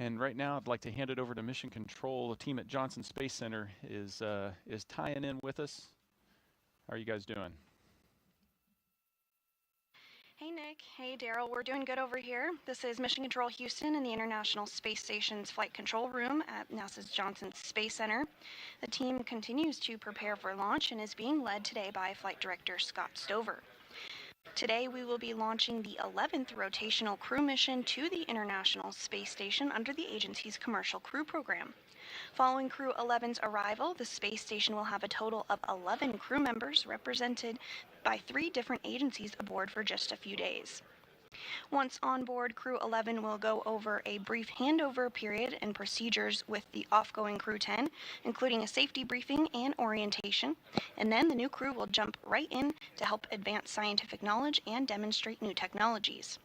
And right now, I'd like to hand it over to Mission Control. The team at Johnson Space Center is tying in with us. How are you guys doing? Hey Nick, hey Daryl, we're doing good over here. This is Mission Control Houston in the International Space Station's Flight Control Room at NASA's Johnson Space Center. The team continues to prepare for launch and is being led today by Flight Director Scott Stover. Today we will be launching the 11th rotational crew mission to the International Space Station under the agency's Commercial Crew Program. Following Crew 11's arrival, the space station will have a total of 11 crew members represented by 3 different agencies aboard for just a few days. Once on board, Crew 11 will go over a brief handover period and procedures with the off-going Crew 10, including a safety briefing and orientation, and then the new crew will jump right in to help advance scientific knowledge and demonstrate new technologies.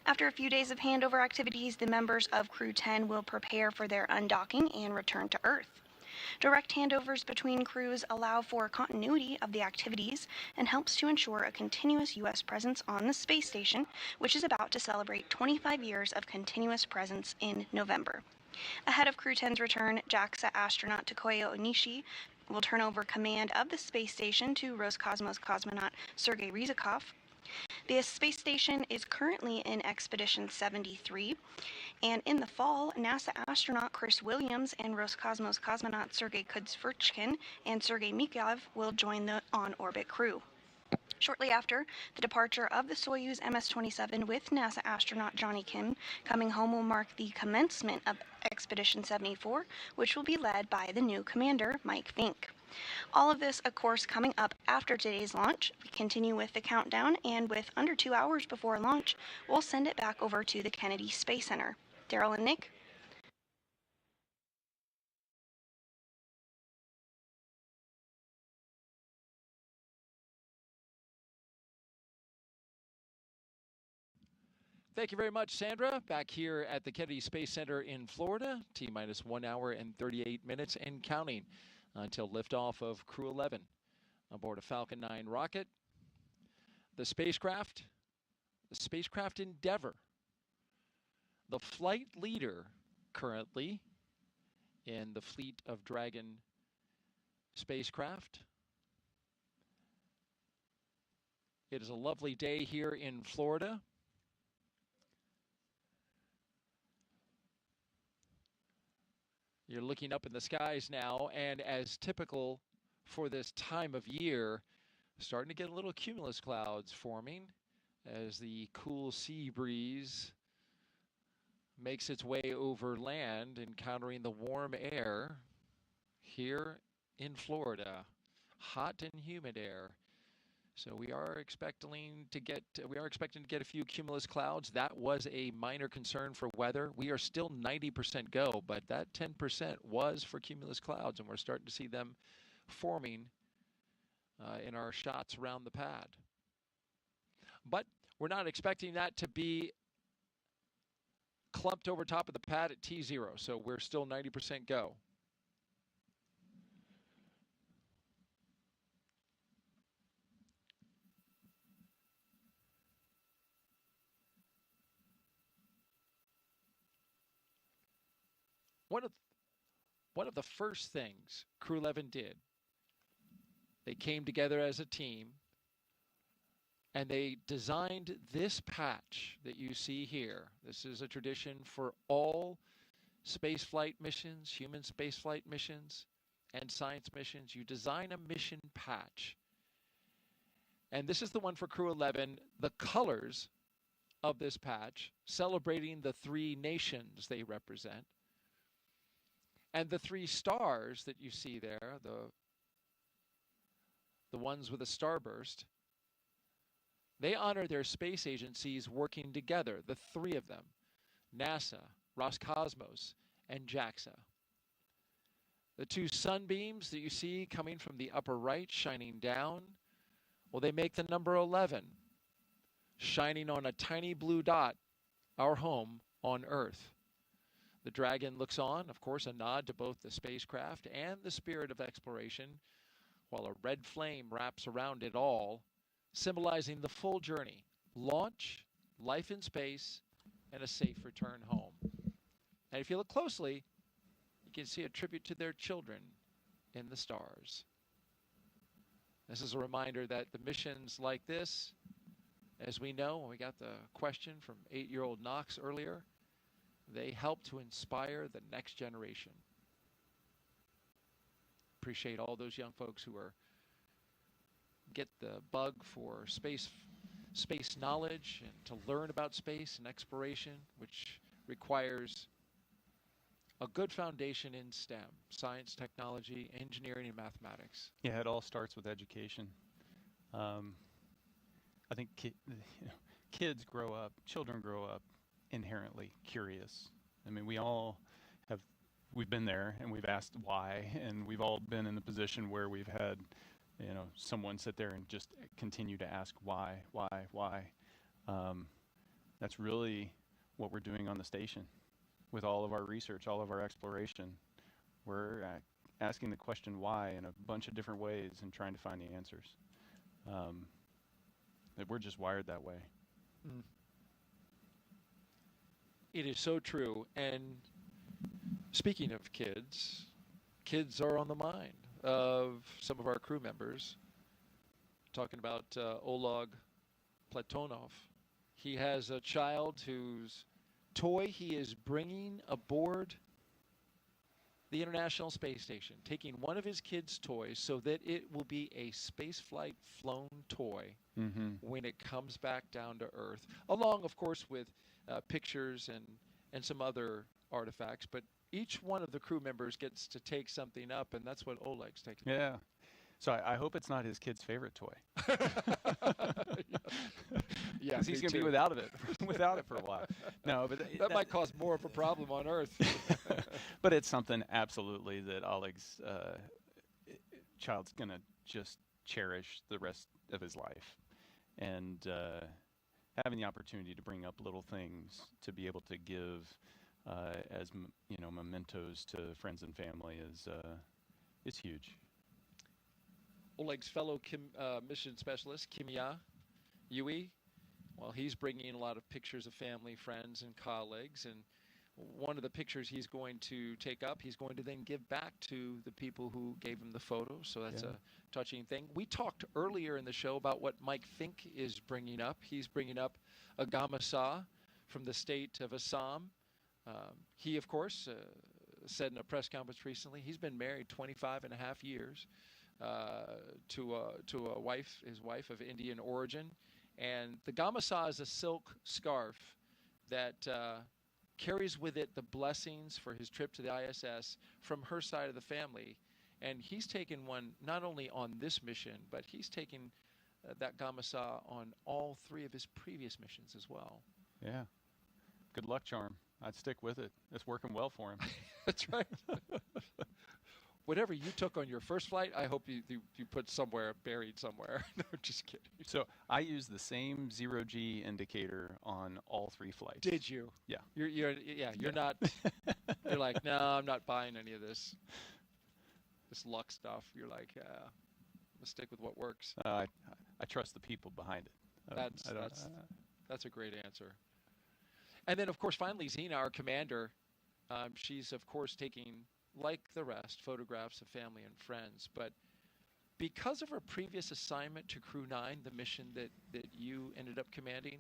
After a few days of handover activities, the members of Crew 10 will prepare for their undocking and return to Earth. Direct handovers between crews allow for continuity of the activities and helps to ensure a continuous U.S. presence on the space station, which is about to celebrate 25 years of continuous presence in November. Ahead of Crew 10's return, JAXA astronaut Takuya Onishi will turn over command of the space station to Roscosmos cosmonaut Sergei Ryzhikov. The space station is currently in Expedition 73, and in the fall, NASA astronaut Chris Williams and Roscosmos cosmonaut Sergei Kudzverchkin and Sergei Mikhailov will join the on-orbit crew. Shortly after the departure of the Soyuz MS-27 with NASA astronaut Johnny Kim coming home will mark the commencement of Expedition 74, which will be led by the new commander, Mike Fincke. All of this, of course, coming up after today's launch. We continue with the countdown, and with under 2 hours before launch, we'll send it back over to the Kennedy Space Center. Daryl and Nick? Thank you very much, Sandra. Back here at the Kennedy Space Center in Florida, T-minus 1 hour and 38 minutes and counting until liftoff of Crew 11 aboard a Falcon 9 rocket. The spacecraft Endeavour, the flight leader currently in the fleet of Dragon spacecraft. It is a lovely day here in Florida. You're looking up in the skies now, and as typical for this time of year, starting to get a little cumulus clouds forming as the cool sea breeze makes its way over land, encountering the warm air here in Florida. Hot and humid air. So we are expecting to get a few cumulus clouds. That was a minor concern for weather. We are still 90% go, but that 10% was for cumulus clouds, and we're starting to see them forming in our shots around the pad. But we're not expecting that to be clumped over top of the pad at T0, so we're still 90% go. One of the first things CREW-11 did, they came together as a team and they designed this patch that you see here. This is a tradition for all spaceflight missions, human spaceflight missions, and science missions. You design a mission patch. And this is the one for CREW-11. The colors of this patch, celebrating the 3 nations they represent. And the 3 stars that you see there, the ones with a starburst, they honor their space agencies working together, the 3 of them, NASA, Roscosmos, and JAXA. The 2 sunbeams that you see coming from the upper right, shining down, well, they make the number 11, shining on a tiny blue dot, our home on Earth. The Dragon looks on, of course, a nod to both the spacecraft and the spirit of exploration, while a red flame wraps around it all, symbolizing the full journey, launch, life in space, and a safe return home. And if you look closely, you can see a tribute to their children in the stars. This is a reminder that the missions like this, as we know, when we got the question from 8-year-old Knox earlier, they help to inspire the next generation. Appreciate all those young folks who get the bug for space knowledge and to learn about space and exploration, which requires a good foundation in STEM, science, technology, engineering, and mathematics. Yeah, it all starts with education. I think kids grow up, children grow up inherently curious. I mean, we've been there and we've asked why, and we've all been in the position where we've had, someone sit there and just continue to ask why. That's really what we're doing on the station with all of our research, all of our exploration. We're asking the question why in a bunch of different ways and trying to find the answers. That we're just wired that way. Mm. It is so true. And speaking of kids, kids are on the mind of some of our crew members. Talking about Oleg Platonov. He has a child whose toy he is bringing aboard the International Space Station, taking one of his kids' toys so that it will be a spaceflight flown toy when it comes back down to Earth, along, of course, with pictures and some other artifacts. But each one of the crew members gets to take something up, and that's what Oleg's taking. Yeah. So I hope it's not his kid's favorite toy. Yeah, because he's going to be without it for a while. No, but that might cause more of a problem on Earth. But it's something absolutely that Oleg's child's going to just cherish the rest of his life, and having the opportunity to bring up little things to be able to give as mementos to friends and family is huge. Oleg's fellow mission specialist, Kimiya Yui, well, he's bringing a lot of pictures of family, friends, and colleagues. And one of the pictures he's going to take up, he's going to then give back to the people who gave him the photo. So that's a touching thing. We talked earlier in the show about what Mike Fincke is bringing up. He's bringing up a Gamasa from the state of Assam. He, of course, said in a press conference recently, he's been married 25 and a half years to a wife, his wife of Indian origin. And the gamasha is a silk scarf that carries with it the blessings for his trip to the ISS from her side of the family. And he's taken one not only on this mission, but he's taken that gamasha on all 3 of his previous missions as well. Yeah. Good luck charm. I'd stick with it. It's working well for him. That's right. Whatever you took on your first flight, I hope you put somewhere, buried somewhere. No, just kidding. So I use the same 0G indicator on all 3 flights. Did you? Yeah. You're not. You're like, no, I'm not buying any of this luck stuff. You're like, let's stick with what works. I trust the people behind it. That's a great answer. And then, of course, finally, Zena, our commander, she's, of course, taking, like the rest, photographs of family and friends. But because of her previous assignment to Crew-9, the mission that you ended up commanding,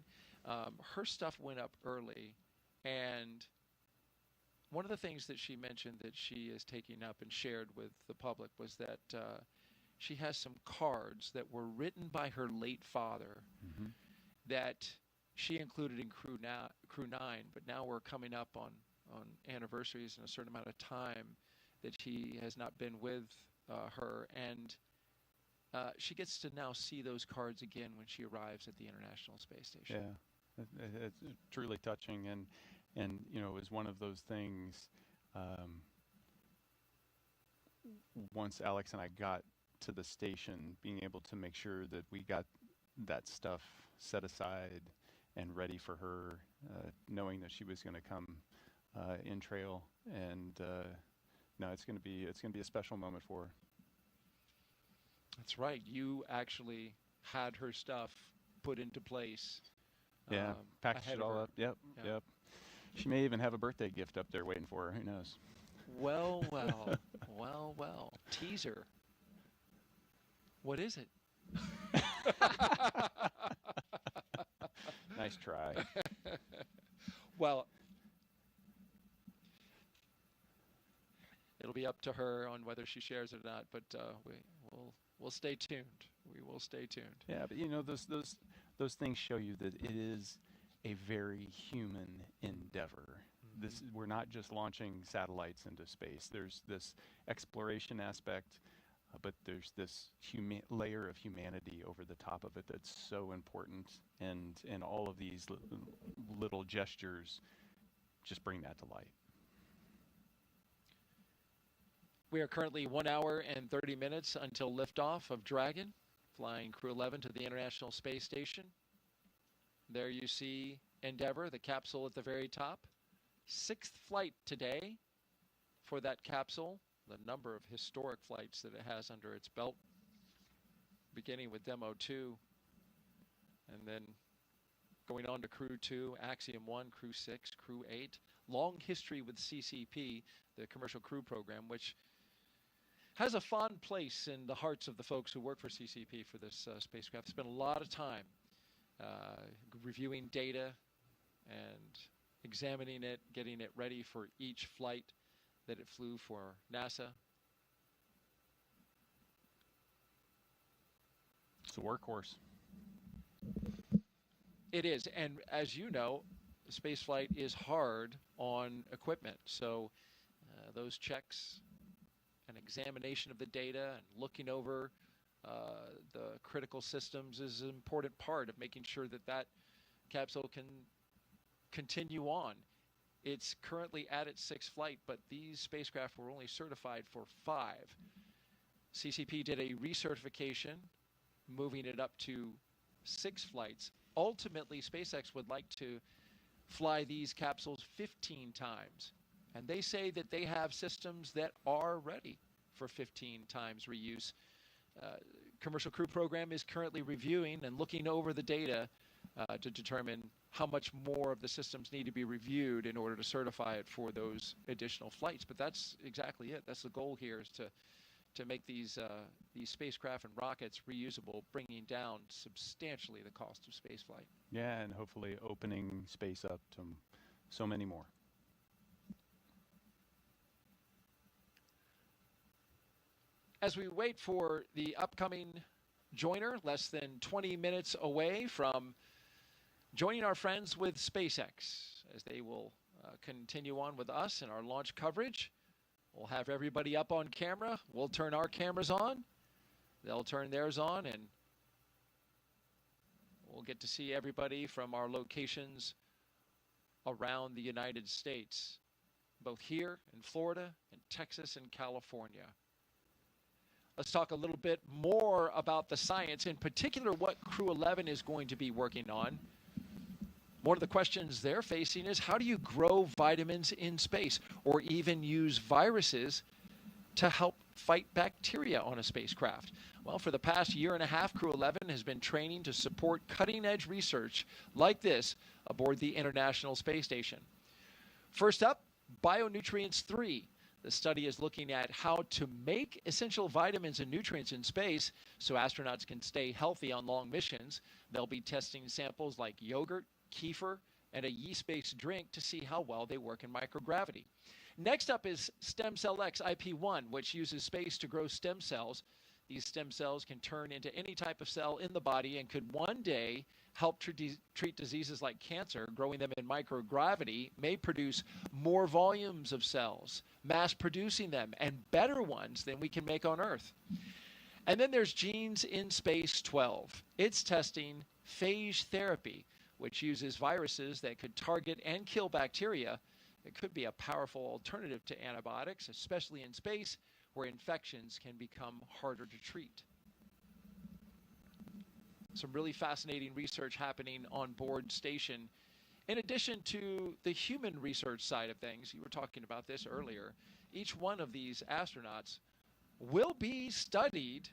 her stuff went up early. And one of the things that she mentioned that she is taking up and shared with the public was that she has some cards that were written by her late father that she included in Crew-9, but now we're coming up on anniversaries in a certain amount of time that he has not been with her, and she gets to now see those cards again when she arrives at the International Space Station. Yeah, it's truly touching, and you know, it was one of those things. Once Alex and I got to the station, being able to make sure that we got that stuff set aside and ready for her, knowing that she was going to come in trail, and no, it's going to be a special moment for her. That's right. You actually had her stuff put into place. Yeah, packaged it all up. Yep. She may even have a birthday gift up there waiting for her. Who knows? Well. Teaser. What is it? Nice try. Well, it'll be up to her on whether she shares it or not, but we'll stay tuned. We will stay tuned. Yeah, but you know, those things show you that it is a very human endeavor. We're not just launching satellites into space. There's this exploration aspect, but there's this layer of humanity over the top of it that's so important, and all of these little gestures just bring that to light. We are currently 1 hour and 30 minutes until liftoff of Dragon, flying Crew-11 to the International Space Station. There you see Endeavour, the capsule at the very top. 6th flight today for that capsule. The number of historic flights that it has under its belt, beginning with Demo 2, and then going on to Crew 2, Axiom 1, Crew 6, Crew 8. Long history with CCP, the Commercial Crew Program, which has a fond place in the hearts of the folks who work for CCP for this spacecraft. Spent a lot of time reviewing data and examining it, getting it ready for each flight that it flew for NASA. It's a workhorse. It is, and as you know, spaceflight is hard on equipment. So those checks and examination of the data and looking over the critical systems is an important part of making sure that that capsule can continue on. It's currently at its 6th flight, but these spacecraft were only certified for 5. CCP did a recertification, moving it up to 6 flights. Ultimately, SpaceX would like to fly these capsules 15 times. And they say that they have systems that are ready for 15 times reuse. Commercial Crew Program is currently reviewing and looking over the data to determine how much more of the systems need to be reviewed in order to certify it for those additional flights. But that's exactly it. That's the goal here, is to make these spacecraft and rockets reusable, bringing down substantially the cost of spaceflight. Yeah, and hopefully opening space up to so many more. As we wait for the upcoming joiner, less than 20 minutes away from joining our friends with SpaceX, as they will continue on with us in our launch coverage. We'll have everybody up on camera. We'll turn our cameras on. They'll turn theirs on, and we'll get to see everybody from our locations around the United States, both here in Florida and Texas and California. Let's talk a little bit more about the science, in particular what CREW-11 is going to be working on. One of the questions they're facing is, how do you grow vitamins in space, or even use viruses to help fight bacteria on a spacecraft? Well, for the past year and a half, CREW-11 has been training to support cutting-edge research like this aboard the International Space Station. First up, Bionutrients 3. The study is looking at how to make essential vitamins and nutrients in space so astronauts can stay healthy on long missions. They'll be testing samples like yogurt, kefir, and a yeast-based drink to see how well they work in microgravity. Next up is Stem Cell X IP1, which uses space to grow stem cells. These stem cells can turn into any type of cell in the body and could one day help treat diseases like cancer. Growing them in microgravity may produce more volumes of cells, mass producing them, and better ones than we can make on Earth. And then there's Genes in Space 12. It's testing phage therapy, which uses viruses that could target and kill bacteria. It could be a powerful alternative to antibiotics, especially in space, where infections can become harder to treat. Some really fascinating research happening on board station. In addition to the human research side of things, you were talking about this earlier, each one of these astronauts will be studied,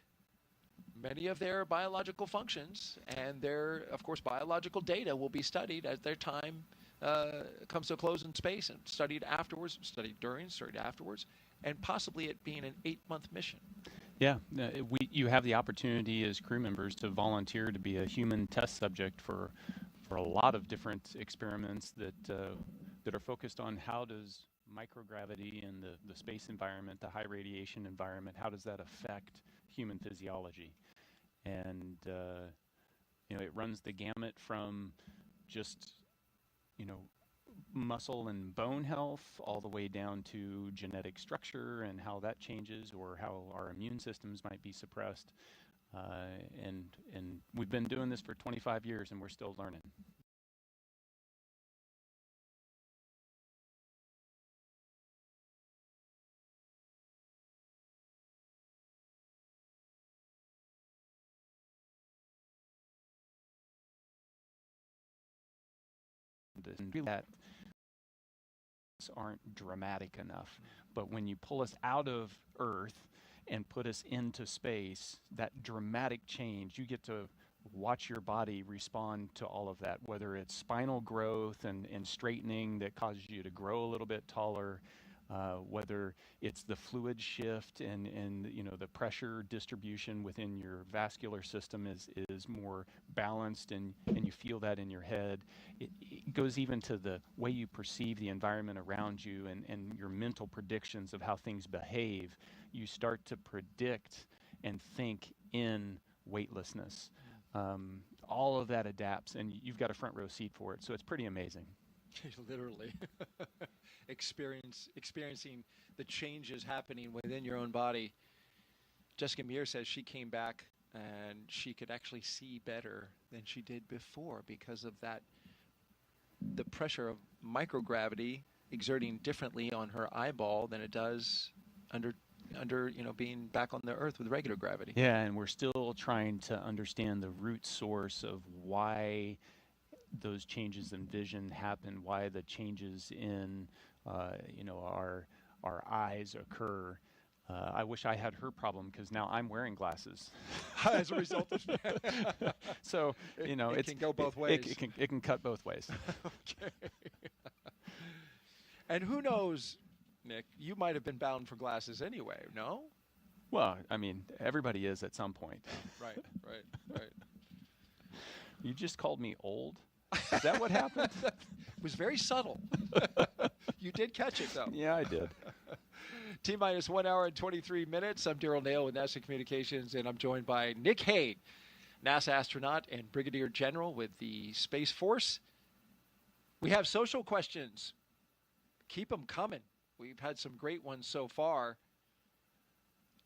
many of their biological functions, and their, of course, biological data will be studied as their time comes to a close in space, and studied afterwards, studied during, studied afterwards, and possibly it being an 8-month mission. Yeah, you have the opportunity as crew members to volunteer to be a human test subject for a lot of different experiments that are focused on how does microgravity and the space environment, the high radiation environment, how does that affect human physiology? And it runs the gamut from just muscle and bone health all the way down to genetic structure and how that changes, or how our immune systems might be suppressed. And we've been doing this for 25 years and we're still learning. And that aren't dramatic enough, but when you pull us out of Earth and put us into space, that dramatic change, you get to watch your body respond to all of that, whether it's spinal growth and straightening that causes you to grow a little bit taller, whether it's the fluid shift and the pressure distribution within your vascular system is more balanced, and you feel that in your head. It goes even to the way you perceive the environment around you and your mental predictions of how things behave. You start to predict and think in weightlessness. All of that adapts, and you've got a front row seat for it, so it's pretty amazing. Literally. Experiencing the changes happening within your own body. Jessica Meir says she came back and she could actually see better than she did before because of that, the pressure of microgravity exerting differently on her eyeball than it does under being back on the Earth with regular gravity. Yeah, and we're still trying to understand the root source of why those changes in vision happen, why the changes in our eyes occur. I wish I had her problem, because now I'm wearing glasses as a result of that. So it can go both ways. It can cut both ways. Okay. And who knows, Nick? You might have been bound for glasses anyway. No? Well, I mean, everybody is at some point. Right. You just called me old. Is that what happened? It was very subtle. You did catch it, though. Yeah, I did. T-minus 1 hour and 23 minutes. I'm Daryl Nail with NASA Communications, and I'm joined by Nick Hague, NASA astronaut and Brigadier General with the Space Force. We have social questions. Keep them coming. We've had some great ones so far.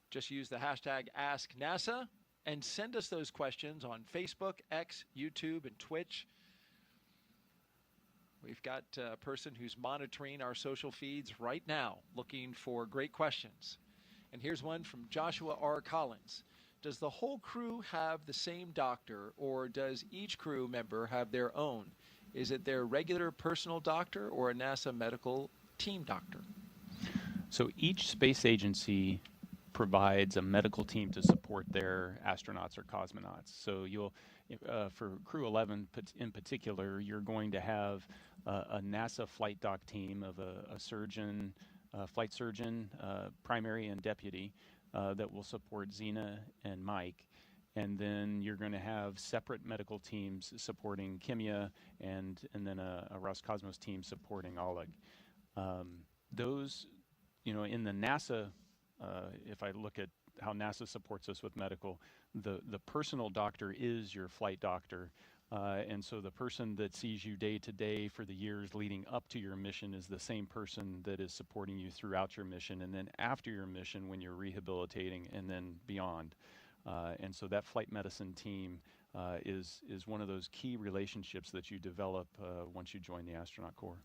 Just use the hashtag AskNASA and send us those questions on Facebook, X, YouTube, and Twitch. We've got a person who's monitoring our social feeds right now, looking for great questions. And here's one from Joshua R. Collins. Does the whole crew have the same doctor, or does each crew member have their own? Is it their regular personal doctor or a NASA medical team doctor? So each space agency provides a medical team to support their astronauts or cosmonauts. So you'll, for CREW-11 in particular, you're going to have a NASA flight doc team of a surgeon, flight surgeon, primary and deputy, that will support Zena and Mike. And then you're going to have separate medical teams supporting Kimiya and then a Roscosmos team supporting Oleg. Those, in the NASA, if I look at how NASA supports us with medical, the personal doctor is your flight doctor. And so the person that sees you day to day for the years leading up to your mission is the same person that is supporting you throughout your mission, and then after your mission when you're rehabilitating, and then beyond. And so that flight medicine team is one of those key relationships that you develop once you join the astronaut corps.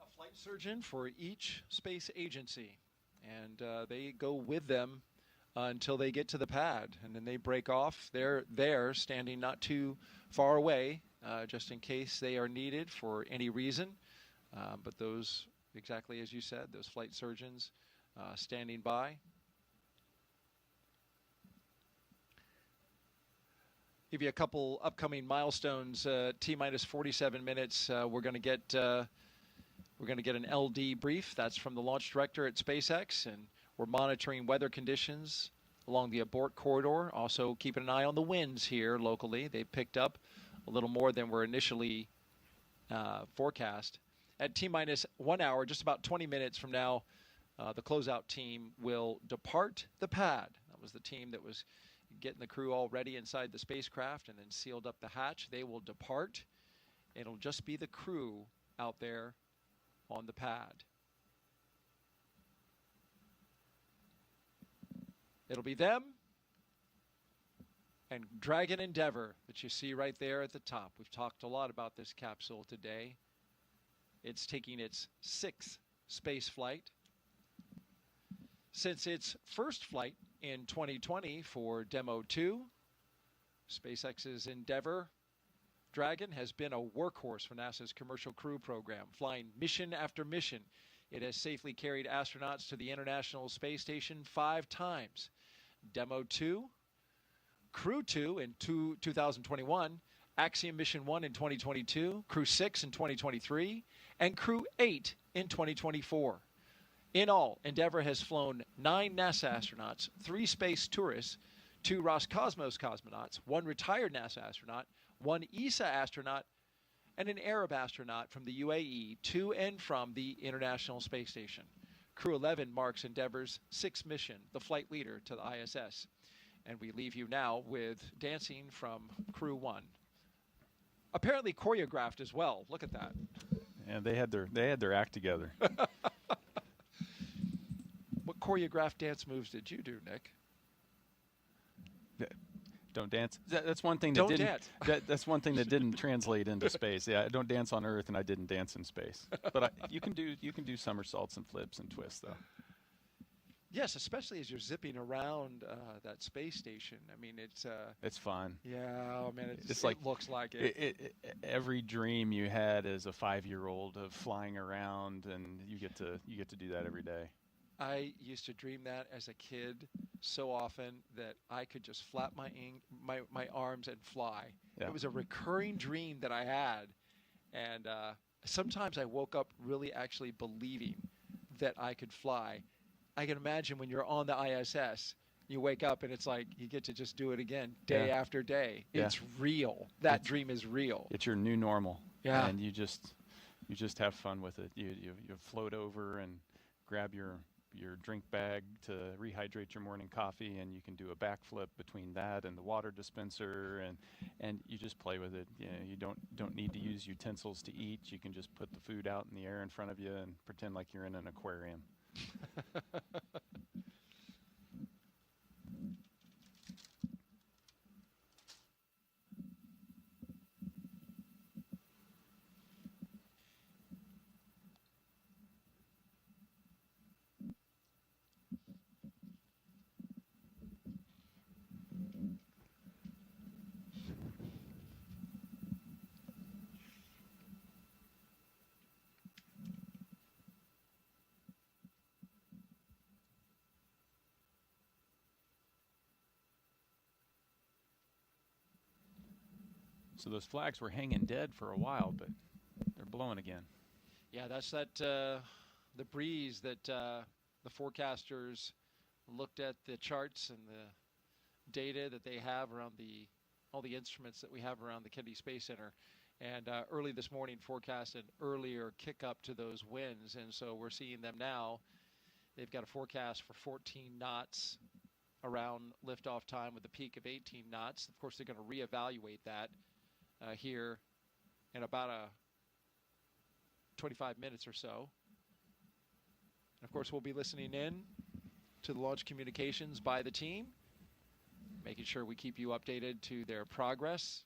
A flight surgeon for each space agency, and they go with them until they get to the pad, and then they break off. They're there, standing not too far away, just in case they are needed for any reason. But those, exactly as you said, those flight surgeons standing by. Give you a couple upcoming milestones. T-minus 47 minutes. We're going to get an LD brief. That's from the launch director at SpaceX, and we're monitoring weather conditions along the abort corridor. Also keeping an eye on the winds here locally. They picked up a little more than were initially forecast. At T-minus 1 hour, just about 20 minutes from now, the closeout team will depart the pad. That was the team that was getting the crew all ready inside the spacecraft and then sealed up the hatch. They will depart. It'll just be the crew out there on the pad. It'll be them and Dragon Endeavour that you see right there at the top. We've talked a lot about this capsule today. It's taking its 6th space flight. Since its first flight in 2020 for Demo 2, SpaceX's Endeavour Dragon has been a workhorse for NASA's Commercial Crew program, flying mission after mission. It has safely carried astronauts to the International Space Station 5 times. Demo 2, Crew 2 in 2021, Axiom Mission 1 in 2022, Crew 6 in 2023, and Crew 8 in 2024. In all, Endeavour has flown 9 NASA astronauts, 3 space tourists, 2 Roscosmos cosmonauts, 1 retired NASA astronaut, 1 ESA astronaut, and an Arab astronaut from the UAE to and from the International Space Station. CREW-11 marks Endeavour's 6th mission, the flight leader to the ISS. And we leave you now with dancing from CREW-1. Apparently choreographed as well. Look at that. And they had their act together. What choreographed dance moves did you do, Nick? Don't dance. That's one thing that Don't didn't. dance. That's one thing that didn't translate into space. Yeah, I don't dance on Earth, and I didn't dance in space. But you can do somersaults and flips and twists, though. Yes, especially as you're zipping around that space station. I mean, it's fun. Yeah, oh man, it's like, it looks like it. Every dream you had as a 5-year-old of flying around, and you get to do that every day. I used to dream that as a kid so often that I could just flap my arms and fly. Yeah. It was a recurring dream that I had, and sometimes I woke up really actually believing that I could fly. I can imagine when you're on the ISS, you wake up and it's like you get to just do it again day after day. Yeah. It's real. That dream is real. It's your new normal. Yeah. And you just have fun with it. You float over and grab your drink bag to rehydrate your morning coffee, and you can do a backflip between that and the water dispenser, and you just play with it. You know, you don't need to use utensils to eat. You can just put the food out in the air in front of you and pretend like you're in an aquarium. So those flags were hanging dead for a while, but they're blowing again. Yeah, that's the breeze that the forecasters looked at the charts and the data that they have around all the instruments that we have around the Kennedy Space Center. And early this morning forecast an earlier kick up to those winds, and so we're seeing them now. They've got a forecast for 14 knots around liftoff time with a peak of 18 knots. Of course, they're going to reevaluate that here in about 25 minutes or so. And of course, we'll be listening in to the launch communications by the team, making sure we keep you updated to their progress.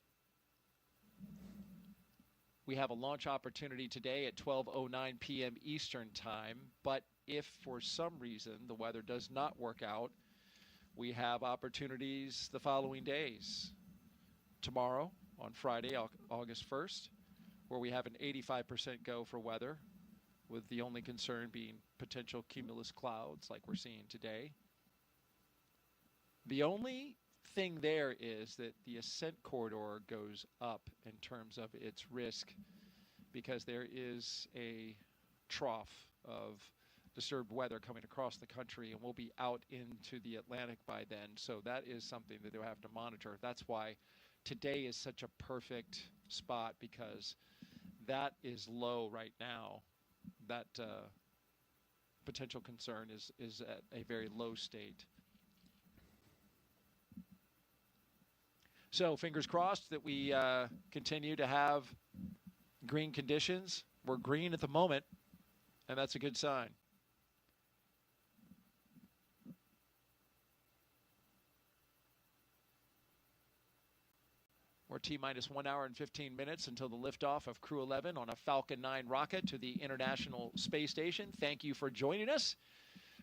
We have a launch opportunity today at 12:09 p.m. Eastern Time, but if for some reason the weather does not work out, we have opportunities the following days. Tomorrow, on Friday, August 1st, where we have an 85% go for weather, with the only concern being potential cumulus clouds like we're seeing today. The only thing there is that the ascent corridor goes up in terms of its risk, because there is a trough of disturbed weather coming across the country, and we'll be out into the Atlantic by then. So that is something that they'll have to monitor. That's why today is such a perfect spot, because that is low right now. That potential concern is at a very low state. So fingers crossed that we continue to have green conditions. We're green at the moment, and that's a good sign. We're T-minus 1 hour and 15 minutes until the liftoff of Crew-11 on a Falcon 9 rocket to the International Space Station. Thank you for joining us.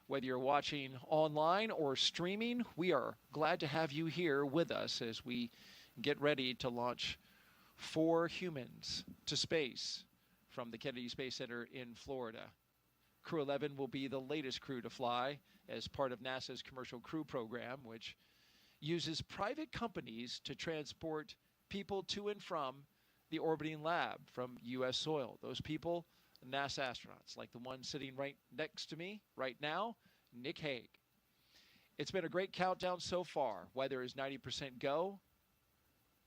Whether you're watching online or streaming, we are glad to have you here with us as we get ready to launch 4 humans to space from the Kennedy Space Center in Florida. Crew-11 will be the latest crew to fly as part of NASA's Commercial Crew Program, which uses private companies to transport people to and from the orbiting lab from U.S. soil. Those people, NASA astronauts, like the one sitting right next to me right now, Nick Hague. It's been a great countdown so far. Weather is 90% go.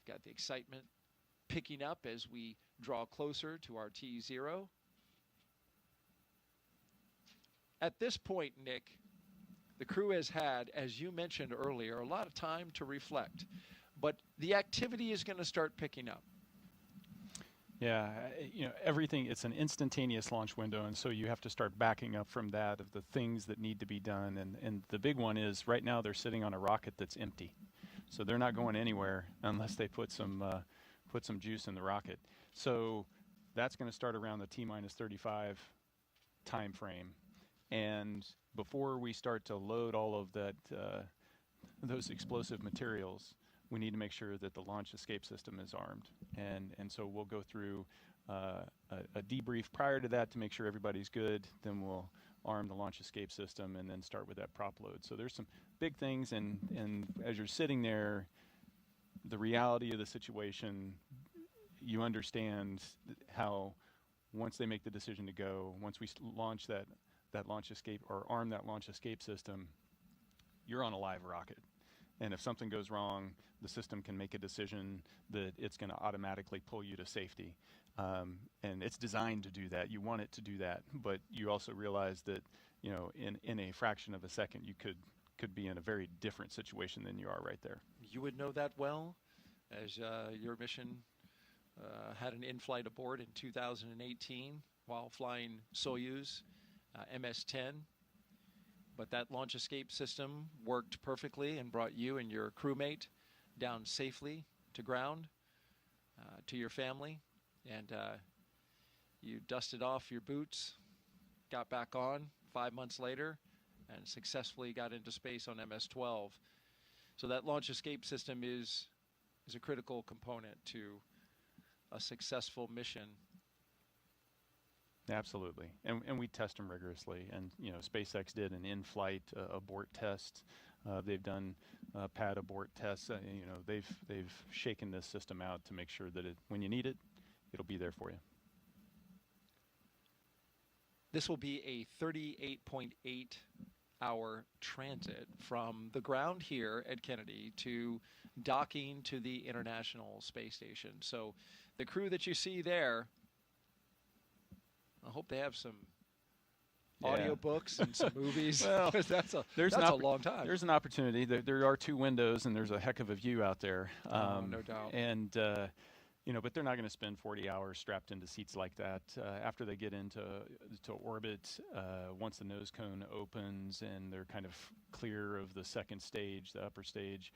Got the excitement picking up as we draw closer to our T0. At this point, Nick, the crew has had, as you mentioned earlier, a lot of time to reflect. But the activity is going to start picking up. Yeah, you know, everything, it's an instantaneous launch window, and so you have to start backing up from that of the things that need to be done. And the big one is right now they're sitting on a rocket that's empty. So they're not going anywhere unless they put some juice in the rocket. So that's going to start around the T-minus 35 time frame. And before we start to load all of that, those explosive materials, we need to make sure that the launch escape system is armed. And so we'll go through a debrief prior to that to make sure everybody's good. Then we'll arm the launch escape system and then start with that prop load. So there's some big things, and as you're sitting there, the reality of the situation, you understand how once they make the decision to go, once we launch that launch escape or arm that launch escape system, you're on a live rocket. And if something goes wrong, the system can make a decision that it's going to automatically pull you to safety. And it's designed to do that. You want it to do that, but you also realize that, you know, in a fraction of a second, you could be in a very different situation than you are right there. You would know that well, as your mission had an in-flight abort in 2018 while flying Soyuz MS-10. But that launch escape system worked perfectly and brought you and your crewmate down safely to ground, to your family. And you dusted off your boots, got back on 5 months later, and successfully got into space on MS-12. So that launch escape system is a critical component to a successful mission. Absolutely, and we test them rigorously. And you know, SpaceX did an in-flight abort test. They've done pad abort tests. You know, they've shaken this system out to make sure that when you need it, it'll be there for you. This will be a 38.8-hour transit from the ground here at Kennedy to docking to the International Space Station. So the crew that you see there, I hope they have some audiobooks and some movies. Well, that's a long time. There's an opportunity. There are 2 windows, and there's a heck of a view out there. No doubt. And you know, but they're not going to spend 40 hours strapped into seats like that. After they get into orbit, once the nose cone opens and they're kind of clear of the second stage, the upper stage,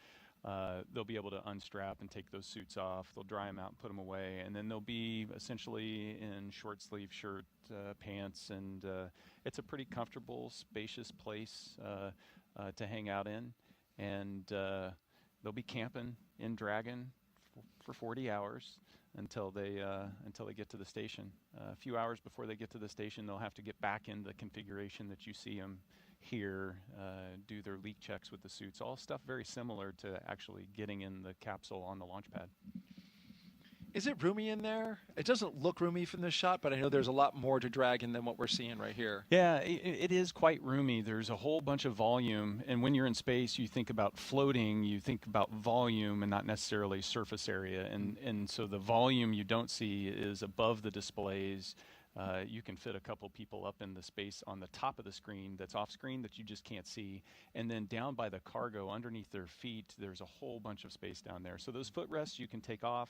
they'll be able to unstrap and take those suits off. They'll dry them out and put them away, and then they'll be essentially in short sleeve shirt, pants, and it's a pretty comfortable, spacious place to hang out in. And they'll be camping in Dragon for 40 hours until they get to the station. A few hours before they get to the station, they'll have to get back in the configuration that you see them here, do their leak checks with the suits, all stuff very similar to actually getting in the capsule on the launch pad. Is it roomy in there? It doesn't look roomy from this shot, but I know there's a lot more to Dragon than what we're seeing right here. Yeah, it is quite roomy. There's a whole bunch of volume, and when you're in space, you think about floating, you think about volume and not necessarily surface area, and so the volume you don't see is above the displays. You can fit a couple people up in the space on the top of the screen that's off screen that you just can't see. And then down by the cargo underneath their feet, there's a whole bunch of space down there. So those footrests you can take off,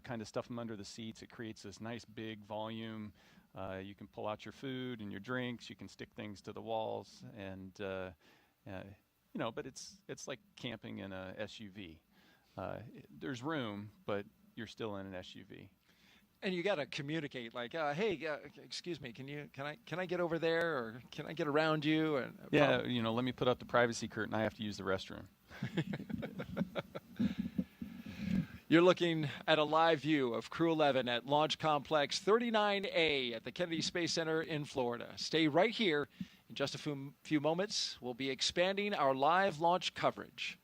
kind of stuff them under the seats. It creates this nice big volume. You can pull out your food and your drinks. You can stick things to the walls. And, you know, but it's like camping in a SUV. There's room, but you're still in an SUV. And you got to communicate, like, hey, excuse me, can I get over there, or can I get around you? And yeah, you know, let me put up the privacy curtain. I have to use the restroom. You're looking at a live view of Crew-11 at Launch Complex 39A at the Kennedy Space Center in Florida. Stay right here. In just a few moments, we'll be expanding our live launch coverage.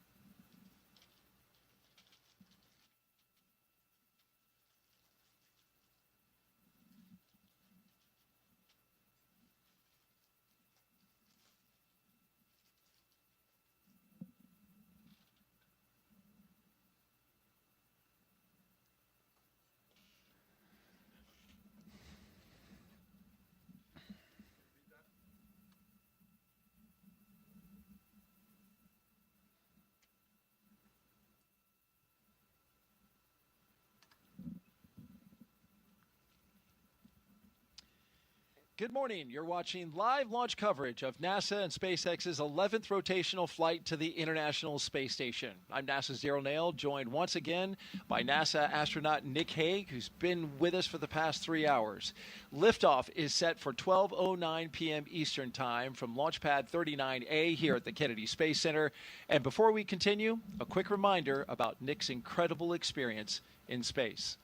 Good morning. You're watching live launch coverage of NASA and SpaceX's 11th rotational flight to the International Space Station. I'm NASA's Daryl Nail, joined once again by NASA astronaut Nick Hague, who's been with us for the past 3 hours. Liftoff is set for 12:09 p.m. Eastern Time from Launch Pad 39A here at the Kennedy Space Center. And before we continue, a quick reminder about Nick's incredible experience in space.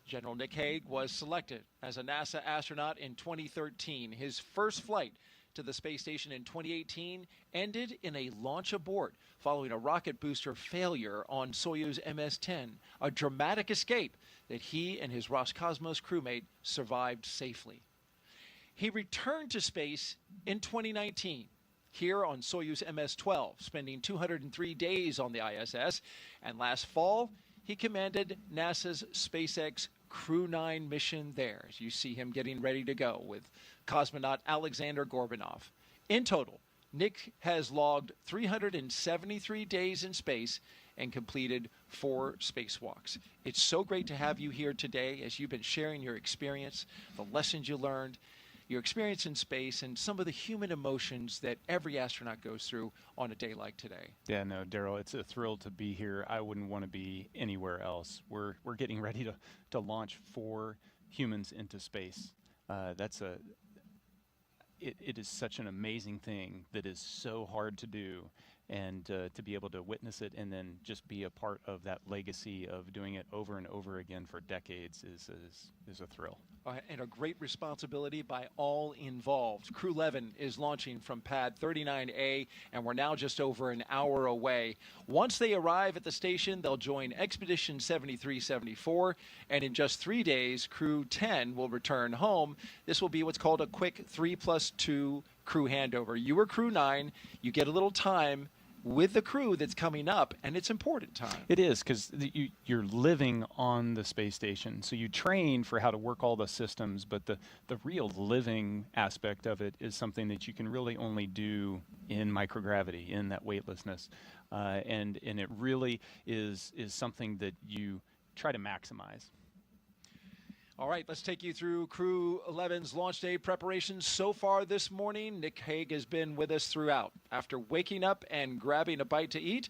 General Nick Hague was selected as a NASA astronaut in 2013. His first flight to the space station in 2018 ended in a launch abort following a rocket booster failure on Soyuz MS-10, a dramatic escape that he and his Roscosmos crewmate survived safely. He returned to space in 2019 here on Soyuz MS-12, spending 203 days on the ISS. And last fall, he commanded NASA's SpaceX CREW-9 mission there. As you see him getting ready to go with cosmonaut Alexander Gorbanov. In total, Nick has logged 373 days in space and completed 4 spacewalks. It's so great to have you here today as you've been sharing your experience, the lessons you learned, your experience in space, and some of the human emotions that every astronaut goes through on a day like today. Yeah, no, Daryl, it's a thrill to be here. I wouldn't want to be anywhere else. We're getting ready to launch 4 humans into space. It is such an amazing thing that is so hard to do, and to be able to witness it and then just be a part of that legacy of doing it over and over again for decades is a thrill. And a great responsibility by all involved. CREW-11 is launching from pad 39A, and we're now just over an hour away. Once they arrive at the station, they'll join Expedition 7374, and in just 3 days, CREW-10 will return home. This will be what's called a quick 3+2 crew handover. You were CREW-9, you get a little time with the crew that's coming up, and it's important time. It is, because you're living on the space station, so you train for how to work all the systems, but the real living aspect of it is something that you can really only do in microgravity, in that weightlessness, and it really is something that you try to maximize. All right, let's take you through CREW-11's launch day preparations so far this morning. Nick Hague has been with us throughout. After waking up and grabbing a bite to eat,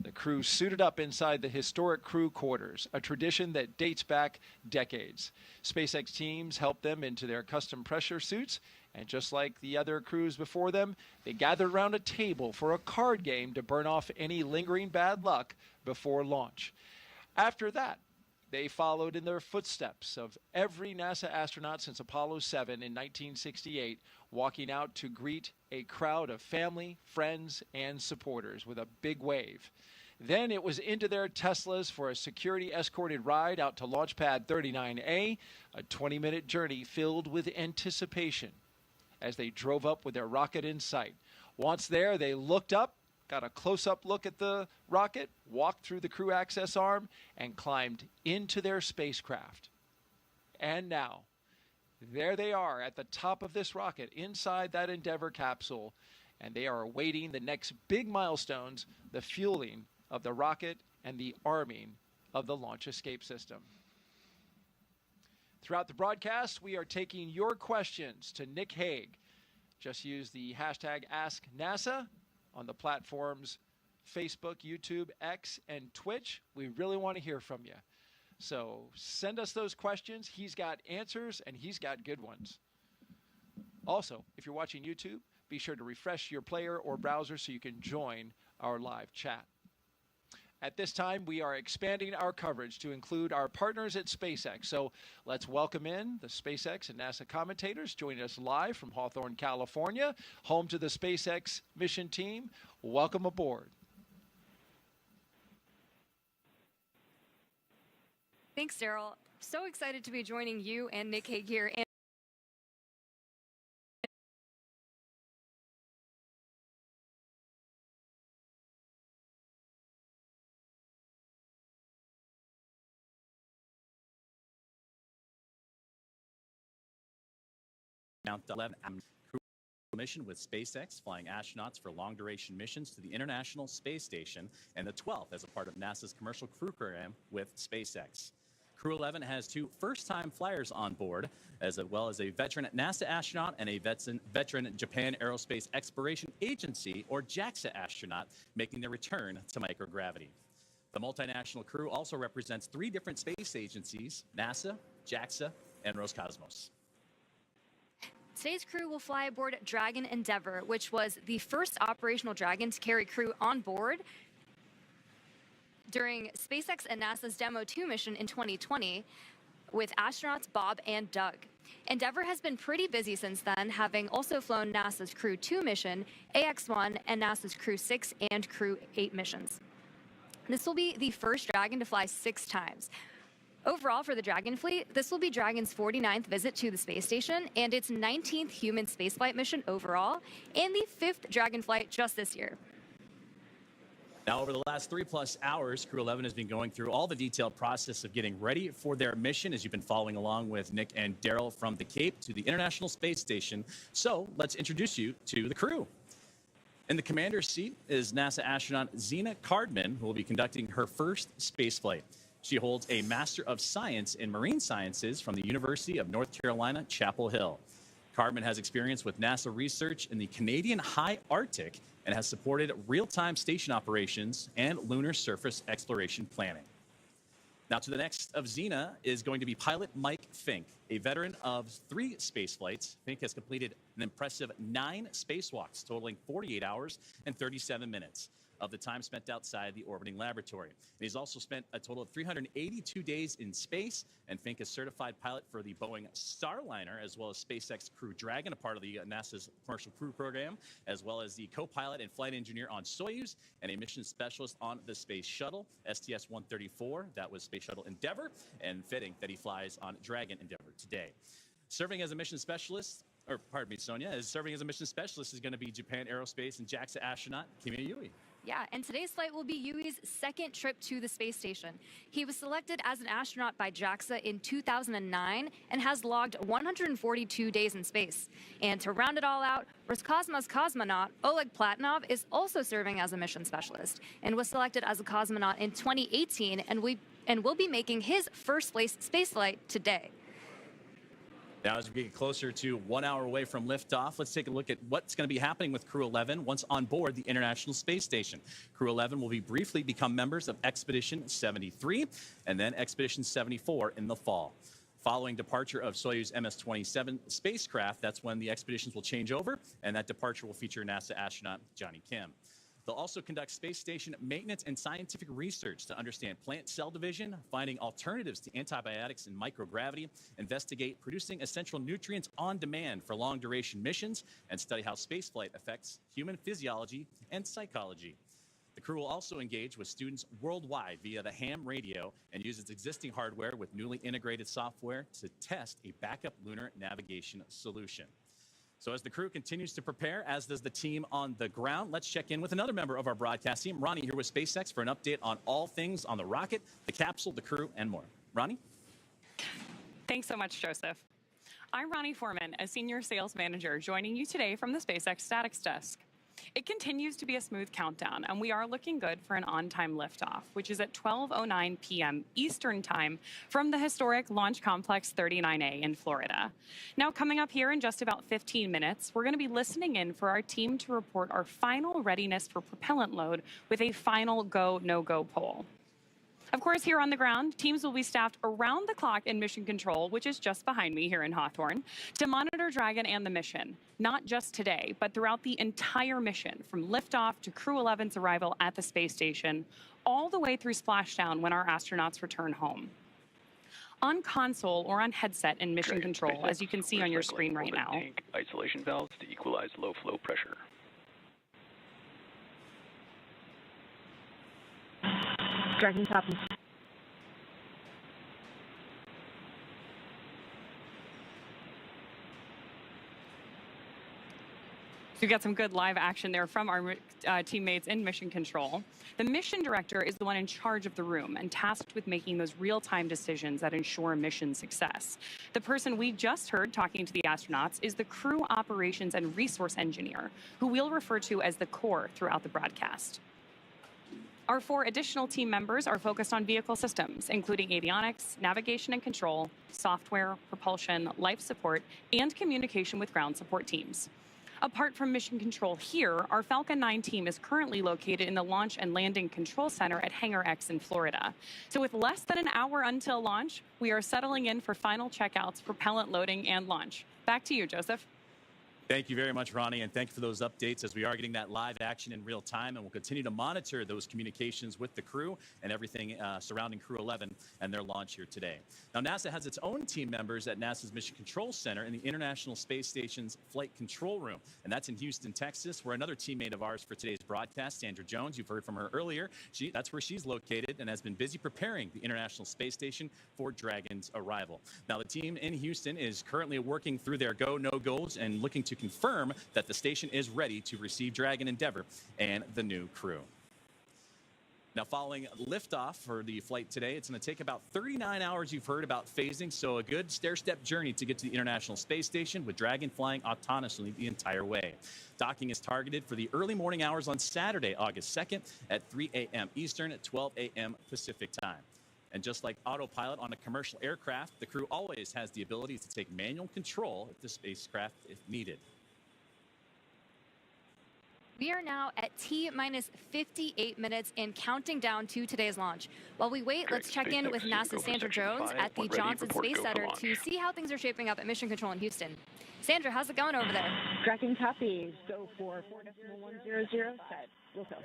the crew suited up inside the historic crew quarters, a tradition that dates back decades. SpaceX teams helped them into their custom pressure suits, and just like the other crews before them, they gathered around a table for a card game to burn off any lingering bad luck before launch. After that, they followed in their footsteps of every NASA astronaut since Apollo 7 in 1968, walking out to greet a crowd of family, friends, and supporters with a big wave. Then it was into their Teslas for a security-escorted ride out to Launch Pad 39A, a 20-minute journey filled with anticipation as they drove up with their rocket in sight. Once there, they looked up, got a close-up look at the rocket, walked through the crew access arm, and climbed into their spacecraft. And now, there they are at the top of this rocket, inside that Endeavour capsule, and they are awaiting the next big milestones, the fueling of the rocket and the arming of the launch escape system. Throughout the broadcast, we are taking your questions to Nick Hague. Just use the hashtag AskNASA on the platforms Facebook, YouTube, X, and Twitch. We really want to hear from you. So send us those questions. He's got answers, and he's got good ones. Also, if you're watching YouTube, be sure to refresh your player or browser so you can join our live chat. At this time, we are expanding our coverage to include our partners at SpaceX. So let's welcome in the SpaceX and NASA commentators joining us live from Hawthorne, California, home to the SpaceX mission team. Welcome aboard. Thanks, Daryl. So excited to be joining you and Nick Hague here. Mount 11 crew mission with SpaceX, flying astronauts for long-duration missions to the International Space Station, and the 12th as a part of NASA's commercial crew program with SpaceX. CREW-11 has 2 first-time flyers on board, as well as a veteran NASA astronaut and a veteran Japan Aerospace Exploration Agency, or JAXA astronaut, making their return to microgravity. The multinational crew also represents 3 different space agencies: NASA, JAXA, and Roscosmos. Today's crew will fly aboard Dragon Endeavour, which was the first operational Dragon to carry crew on board during SpaceX and NASA's Demo 2 mission in 2020 with astronauts Bob and Doug. Endeavour has been pretty busy since then, having also flown NASA's Crew-2 mission, AX-1, and NASA's Crew-6 and Crew-8 missions. This will be the first Dragon to fly 6 times. Overall, for the Dragon fleet, this will be Dragon's 49th visit to the space station and its 19th human spaceflight mission overall, and the 5th Dragon flight just this year. Now, over the last 3+ hours, Crew-11 has been going through all the detailed process of getting ready for their mission, as you've been following along with Nick and Daryl from the Cape to the International Space Station. So let's introduce you to the crew. In the commander's seat is NASA astronaut Zena Cardman, who will be conducting her first spaceflight. She holds a Master of Science in Marine Sciences from the University of North Carolina, Chapel Hill. Cardman has experience with NASA research in the Canadian High Arctic and has supported real-time station operations and lunar surface exploration planning. Now, to the next of Zena is going to be pilot Mike Fincke, a veteran of 3 space flights. Fincke has completed an impressive 9 spacewalks, totaling 48 hours and 37 minutes of the time spent outside the orbiting laboratory. And he's also spent a total of 382 days in space, and Fincke is certified pilot for the Boeing Starliner, as well as SpaceX Crew Dragon, a part of the NASA's commercial crew program, as well as the co-pilot and flight engineer on Soyuz, and a mission specialist on the Space Shuttle, STS-134, that was Space Shuttle Endeavour, and fitting that he flies on Dragon Endeavour today. Serving as a mission specialist, or pardon me, Sonia, serving as a mission specialist is going to be Japan Aerospace and JAXA astronaut Kimiya Yui. Yeah, and today's flight will be Yui's 2nd trip to the space station. He was selected as an astronaut by JAXA in 2009 and has logged 142 days in space. And to round it all out, Roscosmos cosmonaut Oleg Platonov is also serving as a mission specialist and was selected as a cosmonaut in 2018 and will be making his first space flight today. Now, as we get closer to 1 hour away from liftoff, let's take a look at what's going to be happening with Crew-11 once on board the International Space Station. Crew-11 will briefly become members of Expedition 73 and then Expedition 74 in the fall. Following departure of Soyuz MS-27 spacecraft, that's when the expeditions will change over, and that departure will feature NASA astronaut Johnny Kim. They'll also conduct space station maintenance and scientific research to understand plant cell division, finding alternatives to antibiotics and microgravity, investigate producing essential nutrients on demand for long-duration missions, and study how spaceflight affects human physiology and psychology. The crew will also engage with students worldwide via the ham radio and use its existing hardware with newly integrated software to test a backup lunar navigation solution. So as the crew continues to prepare, as does the team on the ground, let's check in with another member of our broadcast team, Ronnie, here with SpaceX for an update on all things on the rocket, the capsule, the crew, and more. Ronnie? Thanks so much, Joseph. I'm Ronnie Foreman, a senior sales manager, joining you today from the SpaceX Statics Desk. It continues to be a smooth countdown, and we are looking good for an on-time liftoff, which is at 12:09 p.m. Eastern Time from the historic Launch Complex 39A in Florida. Now, coming up here in just about 15 minutes, we're going to be listening in for our team to report our final readiness for propellant load with a final go, no-go poll. Of course, here on the ground, teams will be staffed around the clock in mission control, which is just behind me here in Hawthorne, to monitor Dragon and the mission, not just today, but throughout the entire mission, from liftoff to Crew-11's arrival at the space station, all the way through splashdown when our astronauts return home. On console or on headset in mission control, as you can see on your screen right now. Tank isolation valves to equalize low flow pressure. Dragon copy. So we got some good live action there from our teammates in mission control. The mission director is the one in charge of the room and tasked with making those real-time decisions that ensure mission success. The person we just heard talking to the astronauts is the crew operations and resource engineer, who we'll refer to as the core throughout the broadcast. Our 4 additional team members are focused on vehicle systems, including avionics, navigation and control, software, propulsion, life support, and communication with ground support teams. Apart from mission control here, our Falcon 9 team is currently located in the Launch and Landing Control Center at Hangar X in Florida. So with less than an hour until launch, we are settling in for final checkouts, propellant loading, and launch. Back to you, Joseph. Thank you very much, Ronnie, and thank you for those updates as we are getting that live action in real time, and we'll continue to monitor those communications with the crew and everything surrounding Crew-11 and their launch here today. Now, NASA has its own team members at NASA's Mission Control Center in the International Space Station's Flight Control Room, and that's in Houston, Texas, where another teammate of ours for today's broadcast, Sandra Jones, you've heard from her earlier. That's where she's located and has been busy preparing the International Space Station for Dragon's arrival. Now, the team in Houston is currently working through their go, no-goes and looking to confirm that the station is ready to receive Dragon Endeavour and the new crew. Now, following liftoff for the flight today, it's going to take about 39 hours, you've heard about phasing, so a good stair-step journey to get to the International Space Station with Dragon flying autonomously the entire way. Docking is targeted for the early morning hours on Saturday, August 2nd at 3 a.m. Eastern at 12 a.m. Pacific time. And just like autopilot on a commercial aircraft, the crew always has the ability to take manual control of the spacecraft if needed. We are now at T-minus 58 minutes and counting down to today's launch. While we wait, let's check in with NASA's Sandra Jones at the Johnson Space Center to see how things are shaping up at Mission Control in Houston. Sandra, how's it going over there? Tracking copy. Go for 4.100 set. We'll go.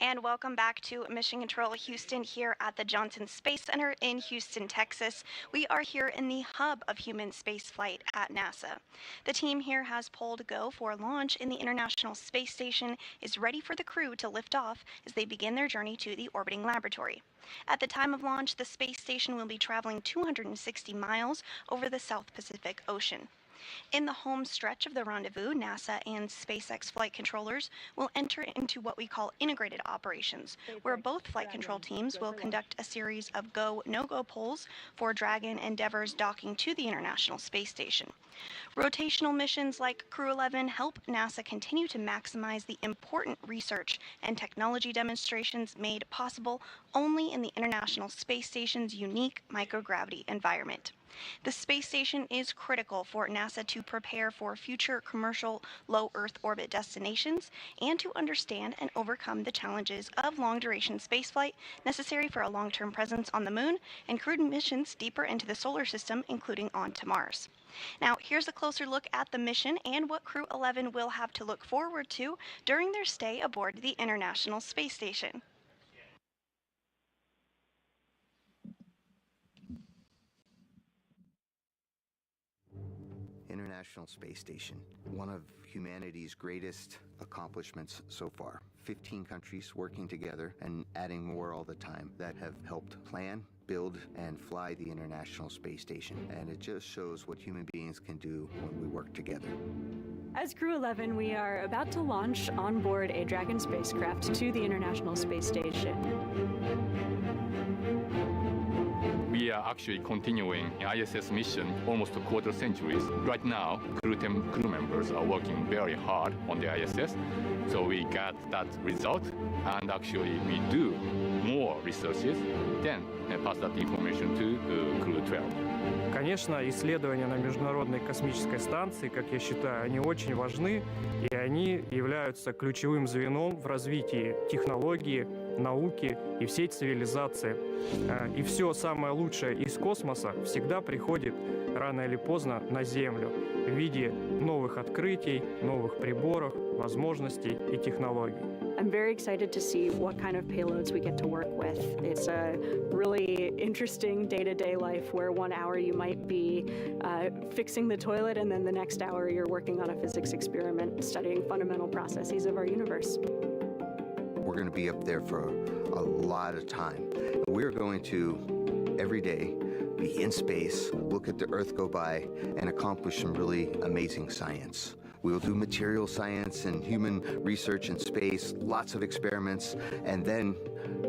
And welcome back to Mission Control Houston here at the Johnson Space Center in Houston, Texas. We are here in the hub of human spaceflight at NASA. The team here has pulled go for launch in the International Space Station, is ready for the crew to lift off as they begin their journey to the orbiting laboratory. At the time of launch, the space station will be traveling 260 miles over the South Pacific Ocean. In the home stretch of the rendezvous, NASA and SpaceX flight controllers will enter into what we call integrated operations, where both flight control teams will conduct a series of go, no-go polls for Dragon Endeavour's docking to the International Space Station. Rotational missions like Crew-11 help NASA continue to maximize the important research and technology demonstrations made possible only in the International Space Station's unique microgravity environment. The space station is critical for NASA to prepare for future commercial low Earth orbit destinations and to understand and overcome the challenges of long-duration spaceflight necessary for a long-term presence on the Moon and crewed missions deeper into the solar system, including on to Mars. Now, here's a closer look at the mission and what Crew-11 will have to look forward to during their stay aboard the International Space Station. International Space Station, one of humanity's greatest accomplishments so far. 15 countries working together and adding more all the time that have helped plan, build, and fly the International Space Station. And it just shows what human beings can do when we work together. As Crew-11, we are about to launch on board a Dragon spacecraft to the International Space Station. We are actually continuing an ISS mission almost a quarter centuries. Right now, crew members are working very hard on the ISS, so we got that result, and actually we do more researches, then pass that information to Crew-12. Конечно, исследования на Международной космической станции, как я считаю, они очень важны, и они являются ключевым звеном в развитии технологии, науки и всей цивилизации. И все самое лучшее из космоса всегда приходит рано или поздно на Землю в виде новых открытий, новых приборов, возможностей и технологий. I'm very excited to see what kind of payloads we get to work with. It's a really interesting day-to-day life where 1 hour you might be fixing the toilet and then the next hour you're working on a physics experiment studying fundamental processes of our universe. We're going to be up there for a lot of time. We're going to, every day, be in space, look at the Earth go by, and accomplish some really amazing science. We will do material science and human research in space, lots of experiments, and then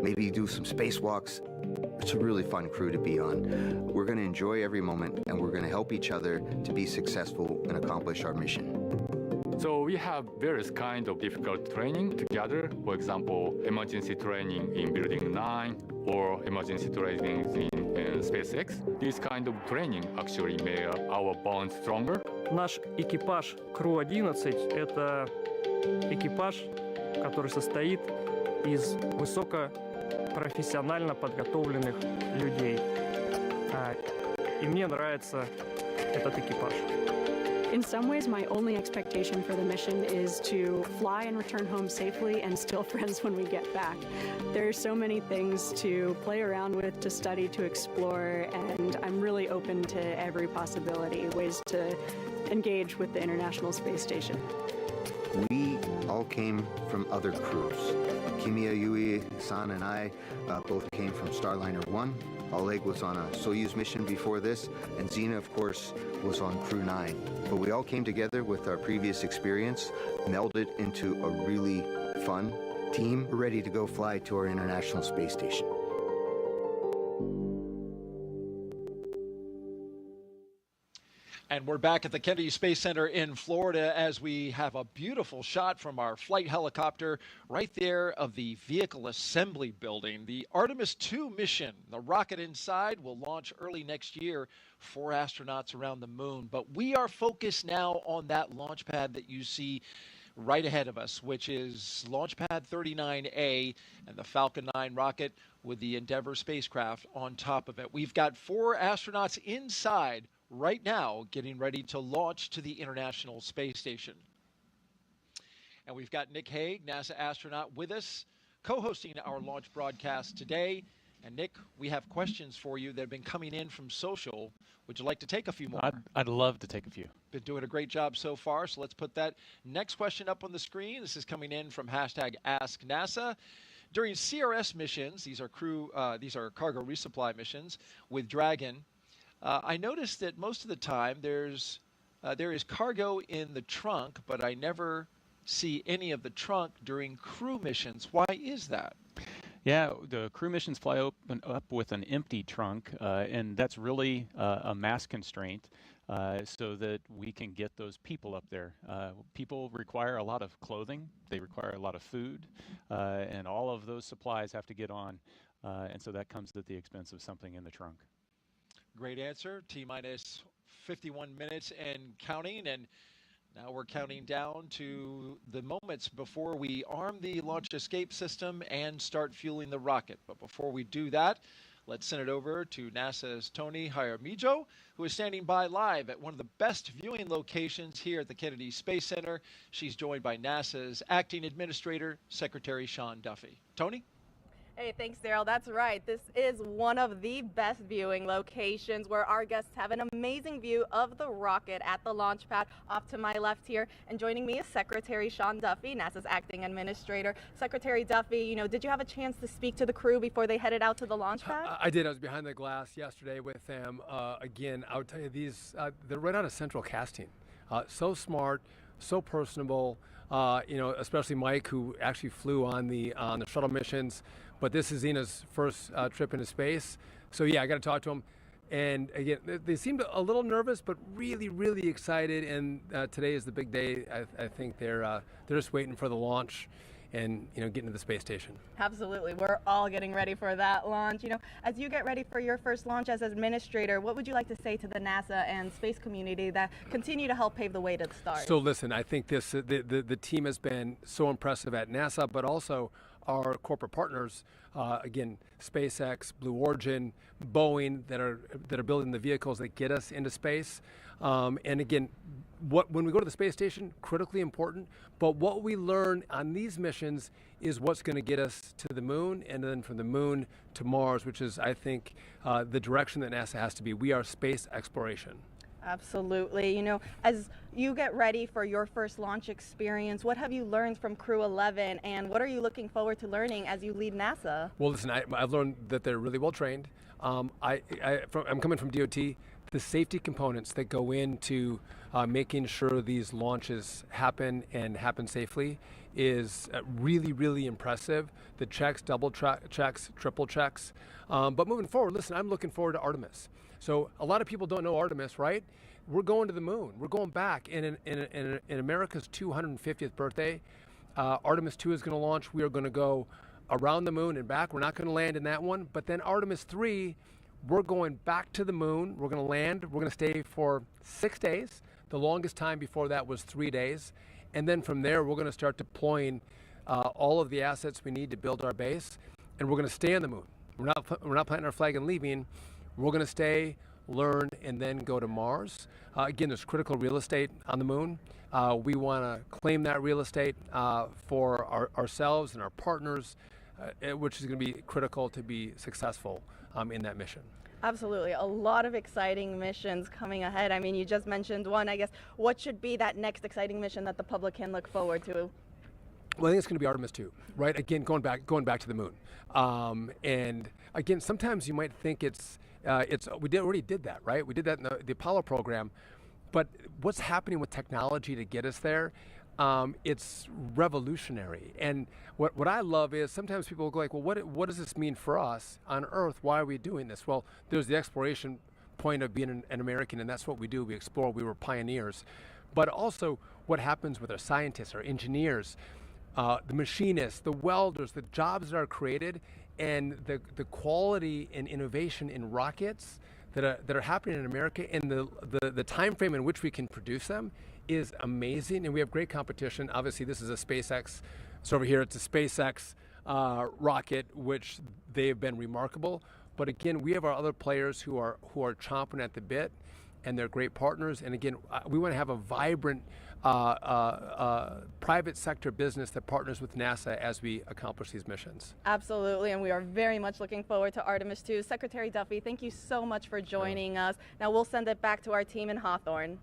maybe do some spacewalks. It's a really fun crew to be on. We're going to enjoy every moment, and we're going to help each other to be successful and accomplish our mission. So we have various kinds of difficult training together. For example, emergency training in Building 9 or emergency training in SpaceX. This kind of training actually made our bond stronger. Наш экипаж Crew-11 – это экипаж, который состоит из высокопрофессионально подготовленных людей. И мне нравится этот экипаж. In some ways, my only expectation for the mission is to fly and return home safely and still friends when we get back. There are so many things to play around with, to study, to explore, and I'm really open to every possibility, ways to engage with the International Space Station. We all came from other crews. Kimiya Yui, San, and I both came from Starliner 1. Oleg was on a Soyuz mission before this, and Zena, of course, was on Crew 9. But we all came together with our previous experience, melded into a really fun team, ready to go fly to our International Space Station. And we're back at the Kennedy Space Center in Florida as we have a beautiful shot from our flight helicopter right there of the vehicle assembly building. The Artemis II mission, the rocket inside, will launch early next year. 4 astronauts around the moon. But we are focused now on that launch pad that you see right ahead of us, which is Launch Pad 39A and the Falcon 9 rocket with the Endeavour spacecraft on top of it. We've got 4 astronauts inside right now getting ready to launch to the International Space Station. And we've got Nick Hague, NASA astronaut, with us, co-hosting our launch broadcast today. And Nick, we have questions for you that have been coming in from social. Would you like to take a few more? I'd love to take a few. Been doing a great job so far, so let's put that next question up on the screen. This is coming in from #AskNASA. During CRS missions, these are cargo resupply missions with Dragon, I noticed that most of the time there is cargo in the trunk, but I never see any of the trunk during crew missions. Why is that? Yeah, the crew missions fly up with an empty trunk, and that's really a mass constraint so that we can get those people up there. People require a lot of clothing, they require a lot of food, and all of those supplies have to get on, and so that comes at the expense of something in the trunk. Great answer. T-minus 51 minutes and counting, and now we're counting down to the moments before we arm the launch escape system and start fueling the rocket. But before we do that, let's send it over to NASA's Tony Jaramillo, who is standing by live at one of the best viewing locations here at the Kennedy Space Center. She's joined by NASA's acting administrator, Secretary Sean Duffy. Tony? Hey, thanks, Daryl. That's right. This is one of the best viewing locations where our guests have an amazing view of the rocket at the launch pad. Off to my left here, and joining me is Secretary Sean Duffy, NASA's acting administrator. Secretary Duffy, did you have a chance to speak to the crew before they headed out to the launch pad? I did. I was behind the glass yesterday with them. Again, I would tell you, these they're right out of central casting. So smart, so personable. Especially Mike, who actually flew on the shuttle missions. But this is Zena's first trip into space. So yeah, I got to talk to them. And again, they seemed a little nervous, but really, really excited. And today is the big day. I think they're just waiting for the launch and getting to the space station. Absolutely. We're all getting ready for that launch. As you get ready for your first launch as administrator, what would you like to say to the NASA and space community that continue to help pave the way to the stars? So listen, I think the team has been so impressive at NASA, but also our corporate partners, again, SpaceX, Blue Origin, Boeing, that are building the vehicles that get us into space. And again, when we go to the space station, critically important. But what we learn on these missions is what's going to get us to the moon, and then from the moon to Mars, which is, I think, the direction that NASA has to be. We are space exploration. Absolutely. As you get ready for your first launch experience, what have you learned from Crew-11, and what are you looking forward to learning as you lead NASA? Well, listen, I've learned that they're really well trained. I'm coming from DOT. The safety components that go into making sure these launches happen and happen safely is really, really impressive. The checks, double checks, triple checks. But moving forward, listen, I'm looking forward to Artemis. So a lot of people don't know Artemis, right? We're going to the moon. We're going back. And in America's 250th birthday, Artemis 2 is going to launch. We are going to go around the moon and back. We're not going to land in that one. But then Artemis 3, we're going back to the moon. We're going to land. We're going to stay for 6 days. The longest time before that was 3 days. And then from there, we're going to start deploying all of the assets we need to build our base. And we're going to stay on the moon. We're not planting our flag and leaving. We're going to stay, learn, and then go to Mars. Again, there's critical real estate on the moon. We want to claim that real estate for ourselves and our partners, which is going to be critical to be successful in that mission. Absolutely. A lot of exciting missions coming ahead. I mean, you just mentioned one. I guess what should be that next exciting mission that the public can look forward to? Well, I think it's going to be Artemis 2, right? Again, going back to the moon. And again, sometimes you might think we already did that, right? We did that in the Apollo program. But what's happening with technology to get us there? It's revolutionary. And what I love is sometimes people will go like, well, what does this mean for us on Earth? Why are we doing this? Well, there's the exploration point of being an American, and that's what we do. We explore. We were pioneers. But also what happens with our scientists, our engineers, the machinists, the welders, the jobs that are created, and the quality and innovation in rockets that are happening in America, and the time frame in which we can produce them is amazing. And we have great competition. Obviously, this is a SpaceX. So over here, it's a SpaceX rocket, which they have been remarkable. But again, we have our other players who are chomping at the bit, and they're great partners. And again, we want to have a vibrant private sector business that partners with NASA as we accomplish these missions. Absolutely, and we are very much looking forward to Artemis 2. Secretary Duffy, thank you so much for joining us. Now we'll send it back to our team in Hawthorne.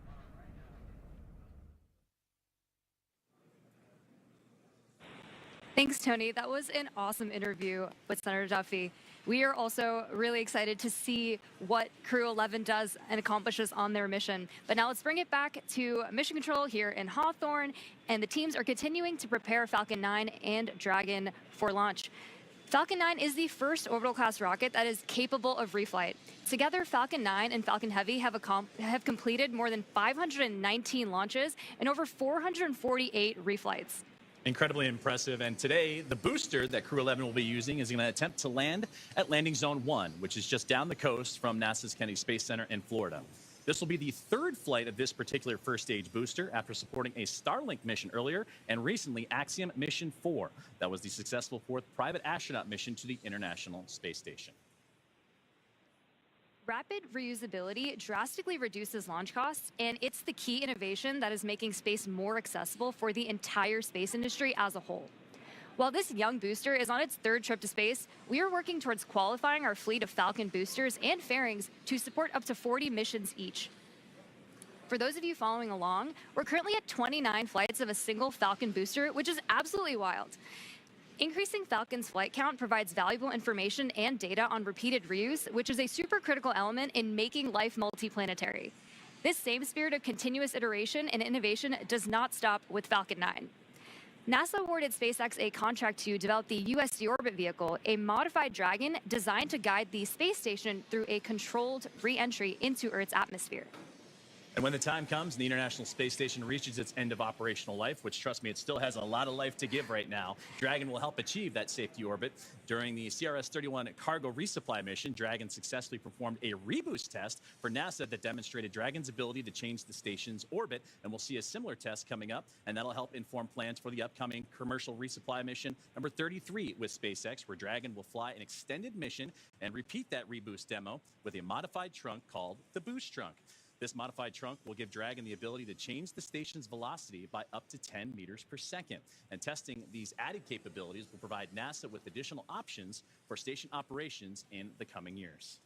Thanks, Tony. That was an awesome interview with Senator Duffy. We are also really excited to see what CREW-11 does and accomplishes on their mission. But now let's bring it back to Mission Control here in Hawthorne, and the teams are continuing to prepare Falcon 9 and Dragon for launch. Falcon 9 is the first orbital-class rocket that is capable of reflight. Together, Falcon 9 and Falcon Heavy have completed more than 519 launches and over 448 reflights. Incredibly impressive. And today, the booster that CREW-11 will be using is going to attempt to land at Landing Zone 1, which is just down the coast from NASA's Kennedy Space Center in Florida. This will be the third flight of this particular first-stage booster after supporting a Starlink mission earlier and recently Axiom Mission 4. That was the successful fourth private astronaut mission to the International Space Station. Rapid reusability drastically reduces launch costs, and it's the key innovation that is making space more accessible for the entire space industry as a whole. While this young booster is on its third trip to space, we are working towards qualifying our fleet of Falcon boosters and fairings to support up to 40 missions each. For those of you following along, we're currently at 29 flights of a single Falcon booster, which is absolutely wild. Increasing Falcon's flight count provides valuable information and data on repeated reuse, which is a super critical element in making life multiplanetary. This same spirit of continuous iteration and innovation does not stop with Falcon 9. NASA awarded SpaceX a contract to develop the USD Orbit Vehicle, a modified Dragon designed to guide the space station through a controlled re-entry into Earth's atmosphere. And when the time comes and the International Space Station reaches its end of operational life, which, trust me, it still has a lot of life to give right now, Dragon will help achieve that safety orbit. During the CRS-31 cargo resupply mission, Dragon successfully performed a reboost test for NASA that demonstrated Dragon's ability to change the station's orbit, and we'll see a similar test coming up, and that'll help inform plans for the upcoming commercial resupply mission number 33 with SpaceX, where Dragon will fly an extended mission and repeat that reboost demo with a modified trunk called the Boost Trunk. This modified trunk will give Dragon the ability to change the station's velocity by up to 10 meters per second. And testing these added capabilities will provide NASA with additional options for station operations in the coming years.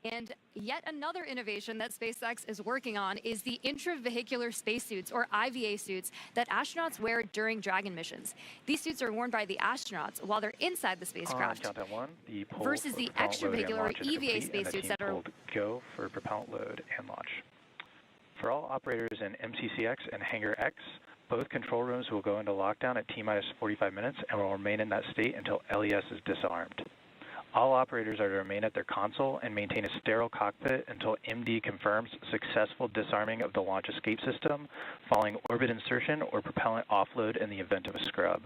And yet another innovation that SpaceX is working on is the intravehicular spacesuits, or IVA suits, that astronauts wear during Dragon missions. These suits are worn by the astronauts while they're inside the spacecraft, Countdown 1, the poll versus for the propellant load and extravehicular launch is EVA complete, and the spacesuits team that are... pulled go for propellant load and launch. For all operators in MCCX and Hangar X, both control rooms will go into lockdown at T-minus 45 minutes and will remain in that state until LES is disarmed. All operators are to remain at their console and maintain a sterile cockpit until MD confirms successful disarming of the launch escape system following orbit insertion or propellant offload in the event of a scrub.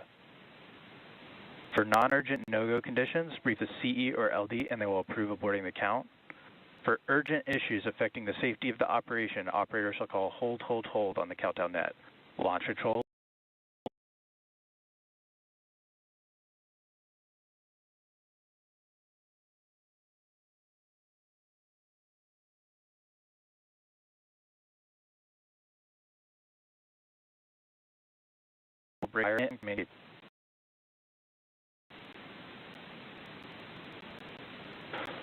For non-urgent no-go conditions, brief the CE or LD and they will approve aborting the count. For urgent issues affecting the safety of the operation, operators shall call hold, hold, hold on the countdown net. Launch control break and command.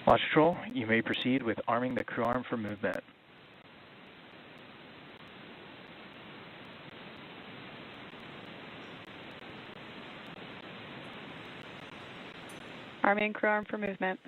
Launch control, you may proceed with arming the crew arm for movement. Arming crew arm for movement.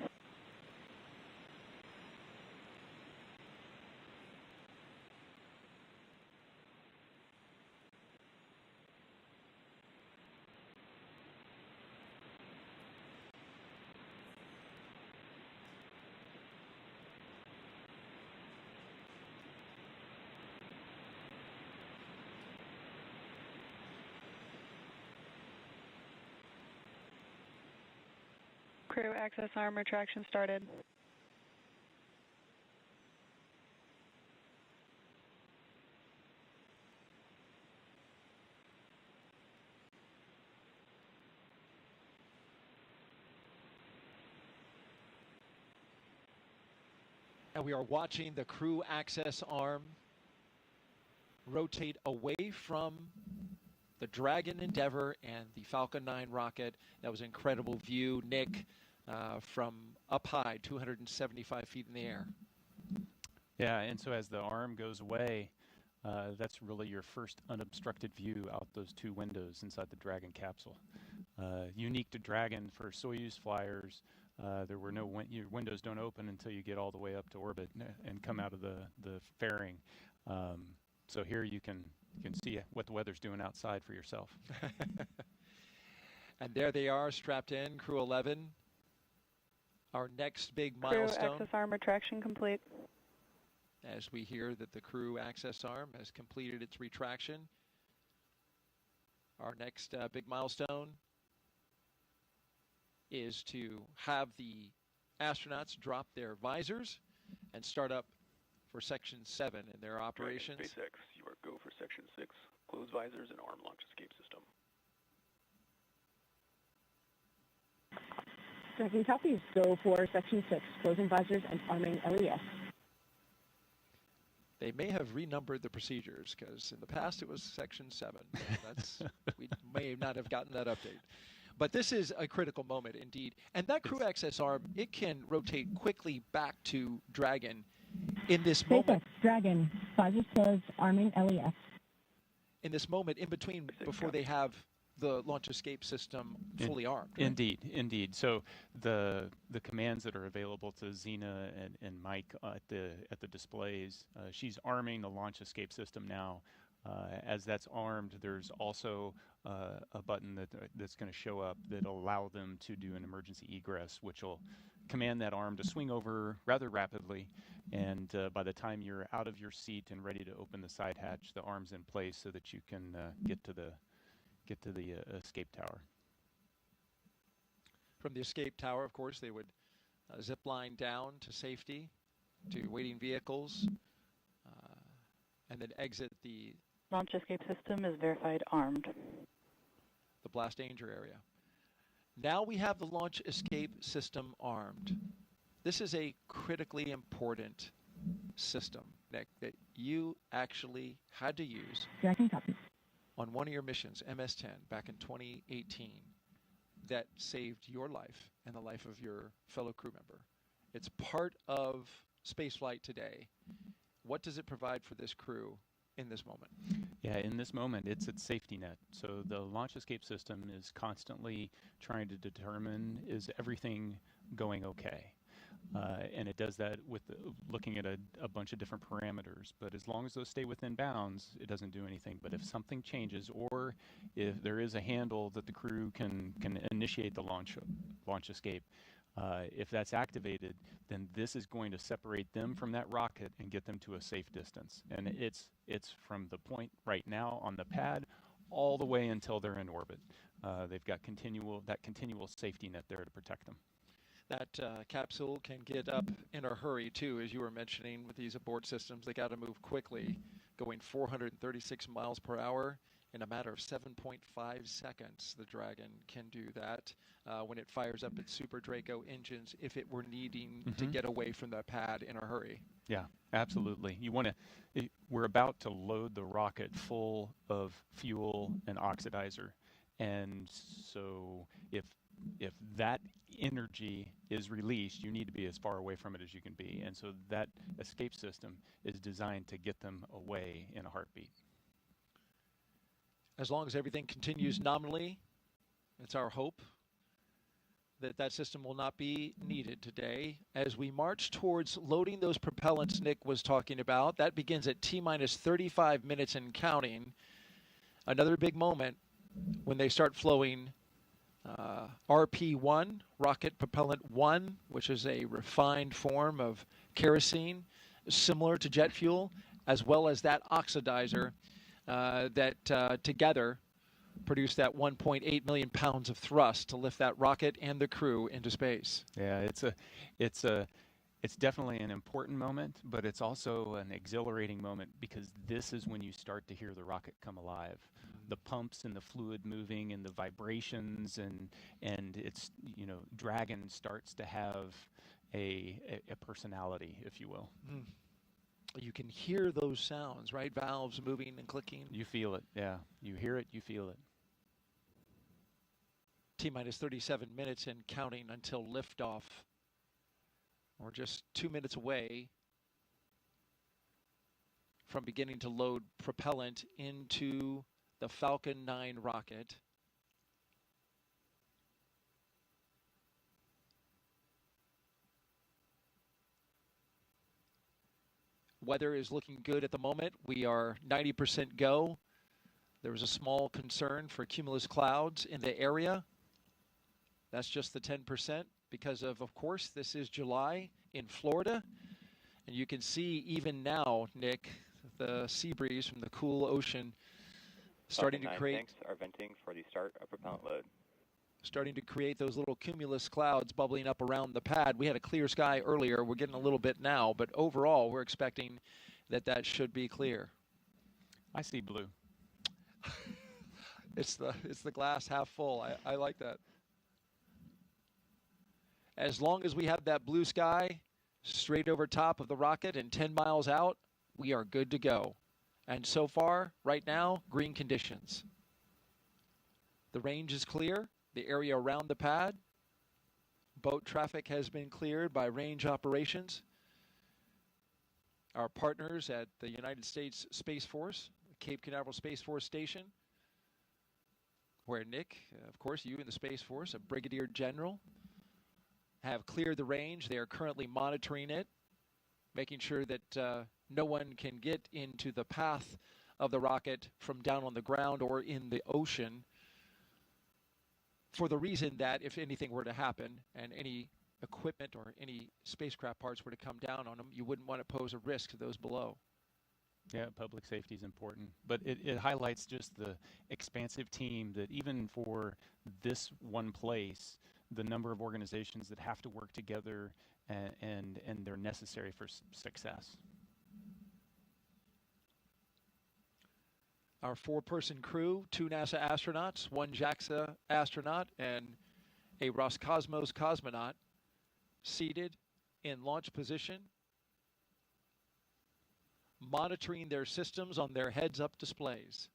Crew access arm retraction started. And we are watching the crew access arm rotate away from the Dragon Endeavour and the Falcon 9 rocket. That was an incredible view, Nick, from up high, 275 feet in the air. Yeah, and so as the arm goes away, that's really your first unobstructed view out those two windows inside the Dragon capsule. Unique to Dragon for Soyuz flyers, there were no your windows don't open until you get all the way up to orbit and come out of the fairing. So here you can see what the weather's doing outside for yourself. And there they are, strapped in, Crew 11. Our next big milestone. Crew access arm retraction complete. As we hear that the crew access arm has completed its retraction. Our next big milestone is to have the astronauts drop their visors and start up for Section 7 in their operations. Dragon SpaceX, you are go for Section 6, close visors and arm launch escape system. Dragon copies, go for Section 6, closing visors and arming LES. They may have renumbered the procedures because in the past it was Section 7. That's we may not have gotten that update. But this is a critical moment indeed. And that crew access arm, it can rotate quickly back to Dragon in this moment. Dragon, visors closed, arming LES. In this moment, in between, before they have the launch escape system fully armed. Right? Indeed. So the commands that are available to Zena and Mike at the displays, she's arming the launch escape system now. As that's armed, there's also a button that's going to show up that'll allow them to do an emergency egress, which will command that arm to swing over rather rapidly. And by the time you're out of your seat and ready to open the side hatch, the arm's in place so that you can get to the escape tower. From the escape tower, of course, they would zip line down to safety, to waiting vehicles, and then exit the launch escape system is verified armed. The blast danger area. Now we have the launch escape system armed. This is a critically important system, Nick, that you actually had to use on one of your missions, MS-10, back in 2018, that saved your life and the life of your fellow crew member. It's part of spaceflight today. What does it provide for this crew in this moment? Yeah, in this moment, it's its safety net. So the launch escape system is constantly trying to determine, is everything going okay? And it does that with looking at a bunch of different parameters. But as long as those stay within bounds, it doesn't do anything. But if something changes, or if there is a handle that the crew can initiate the launch escape, if that's activated, then this is going to separate them from that rocket and get them to a safe distance. And it's from the point right now on the pad all the way until they're in orbit. They've got that continual safety net there to protect them. That capsule can get up in a hurry, too, as you were mentioning with these abort systems. They got to move quickly, going 436 miles per hour In a matter of 7.5 seconds, the Dragon can do that when it fires up its Super Draco engines if it were needing to get away from the pad in a hurry. Yeah, absolutely. You want to. We're about to load the rocket full of fuel and oxidizer, and so if that energy is released, you need to be as far away from it as you can be, and so that escape system is designed to get them away in a heartbeat. As long as everything continues nominally, it's our hope that that system will not be needed today. As we march towards loading those propellants Nick was talking about, that begins at T-minus 35 minutes and counting. Another big moment when they start flowing RP-1, Rocket Propellant 1, which is a refined form of kerosene, similar to jet fuel, as well as that oxidizer that together produce that 1.8 million pounds of thrust to lift that rocket and the crew into space. Yeah, it's definitely an important moment, but it's also an exhilarating moment because this is when you start to hear the rocket come alive. The pumps and the fluid moving and the vibrations and it's, Dragon starts to have a personality, if you will. You can hear those sounds, right? Valves moving and clicking. You feel it, yeah. You hear it, you feel it. T-minus 37 minutes and counting until liftoff. We're just 2 minutes away from beginning to load propellant into the Falcon 9 rocket. Weather is looking good at the moment. We are 90% go. There was a small concern for cumulus clouds in the area. That's just the 10% because of course, this is July in Florida. And you can see even now, Nick, the sea breeze from the cool ocean starting to create... Tanks are venting for the start of propellant load. Starting to create those little cumulus clouds bubbling up around the pad. We had a clear sky earlier. We're getting a little bit now, but overall, we're expecting that should be clear. I see blue. It's the glass half full. I like that. As long as we have that blue sky straight over top of the rocket and 10 miles out, we are good to go. And so far, right now, green conditions. The range is clear. The area around the pad. Boat traffic has been cleared by range operations. Our partners at the United States Space Force, Cape Canaveral Space Force Station, where Nick, of course, you in the Space Force, a brigadier general, have cleared the range. They are currently monitoring it, making sure that no one can get into the path of the rocket from down on the ground or in the ocean, for the reason that if anything were to happen and any equipment or any spacecraft parts were to come down on them, you wouldn't want to pose a risk to those below. Yeah, public safety is important, but it highlights just the expansive team that even for this one place, the number of organizations that have to work together and they're necessary for success. Our 4-person crew, 2 NASA astronauts, 1 JAXA astronaut, and a Roscosmos cosmonaut seated in launch position, monitoring their systems on their heads-up displays.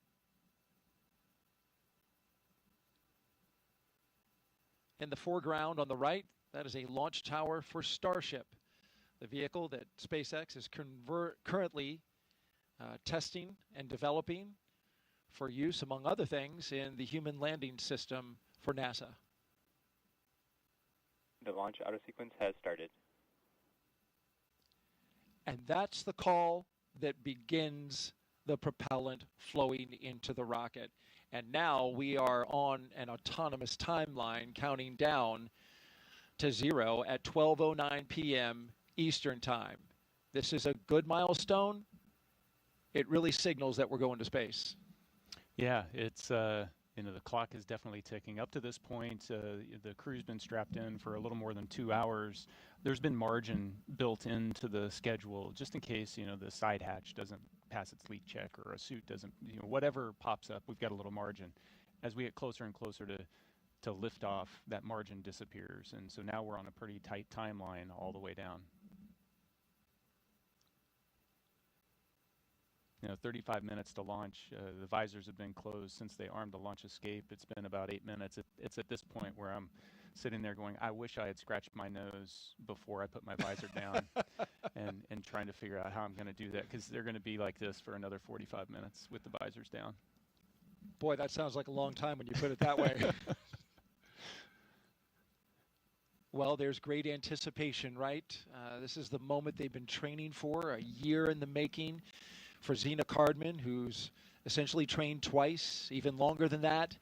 In the foreground on the right, that is a launch tower for Starship, the vehicle that SpaceX is currently testing and developing for use, among other things, in the human landing system for NASA. The launch auto sequence has started. And that's the call that begins the propellant flowing into the rocket. And now we are on an autonomous timeline counting down to 0 at 12:09 p.m. Eastern Time. This is a good milestone. It really signals that we're going to space. Yeah, it's the clock is definitely ticking. Up to this point, the crew's been strapped in for a little more than 2 hours. There's been margin built into the schedule just in case the side hatch doesn't pass its leak check, or a suit doesn't, whatever pops up, we've got a little margin. As we get closer and closer to liftoff, that margin disappears. And so now we're on a pretty tight timeline all the way down. 35 minutes to launch. The visors have been closed since they armed the launch escape. It's been about 8 minutes. It's at this point where I'm sitting there going, I wish I had scratched my nose before I put my visor down, and trying to figure out how I'm going to do that, because they're going to be like this for another 45 minutes with the visors down. Boy, that sounds like a long time when you put it that way. Well, there's great anticipation, right? This is the moment they've been training for, a year in the making. For Zena Cardman, who's essentially trained twice, even longer than that.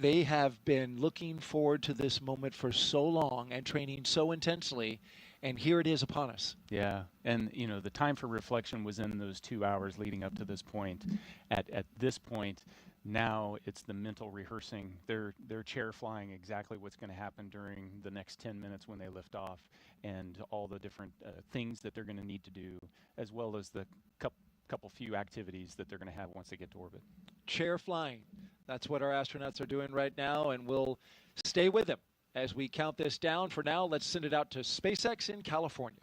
They have been looking forward to this moment for so long and training so intensely, and here it is upon us. Yeah, and the time for reflection was in those 2 hours leading up to this point. At this point, now it's the mental rehearsing. They're chair flying exactly what's going to happen during the next 10 minutes when they lift off, and all the different things that they're going to need to do, as well as the couple few activities that they're going to have once they get to orbit. Chair flying. That's what our astronauts are doing right now, and we'll stay with them as we count this down. For now, let's send it out to SpaceX in California.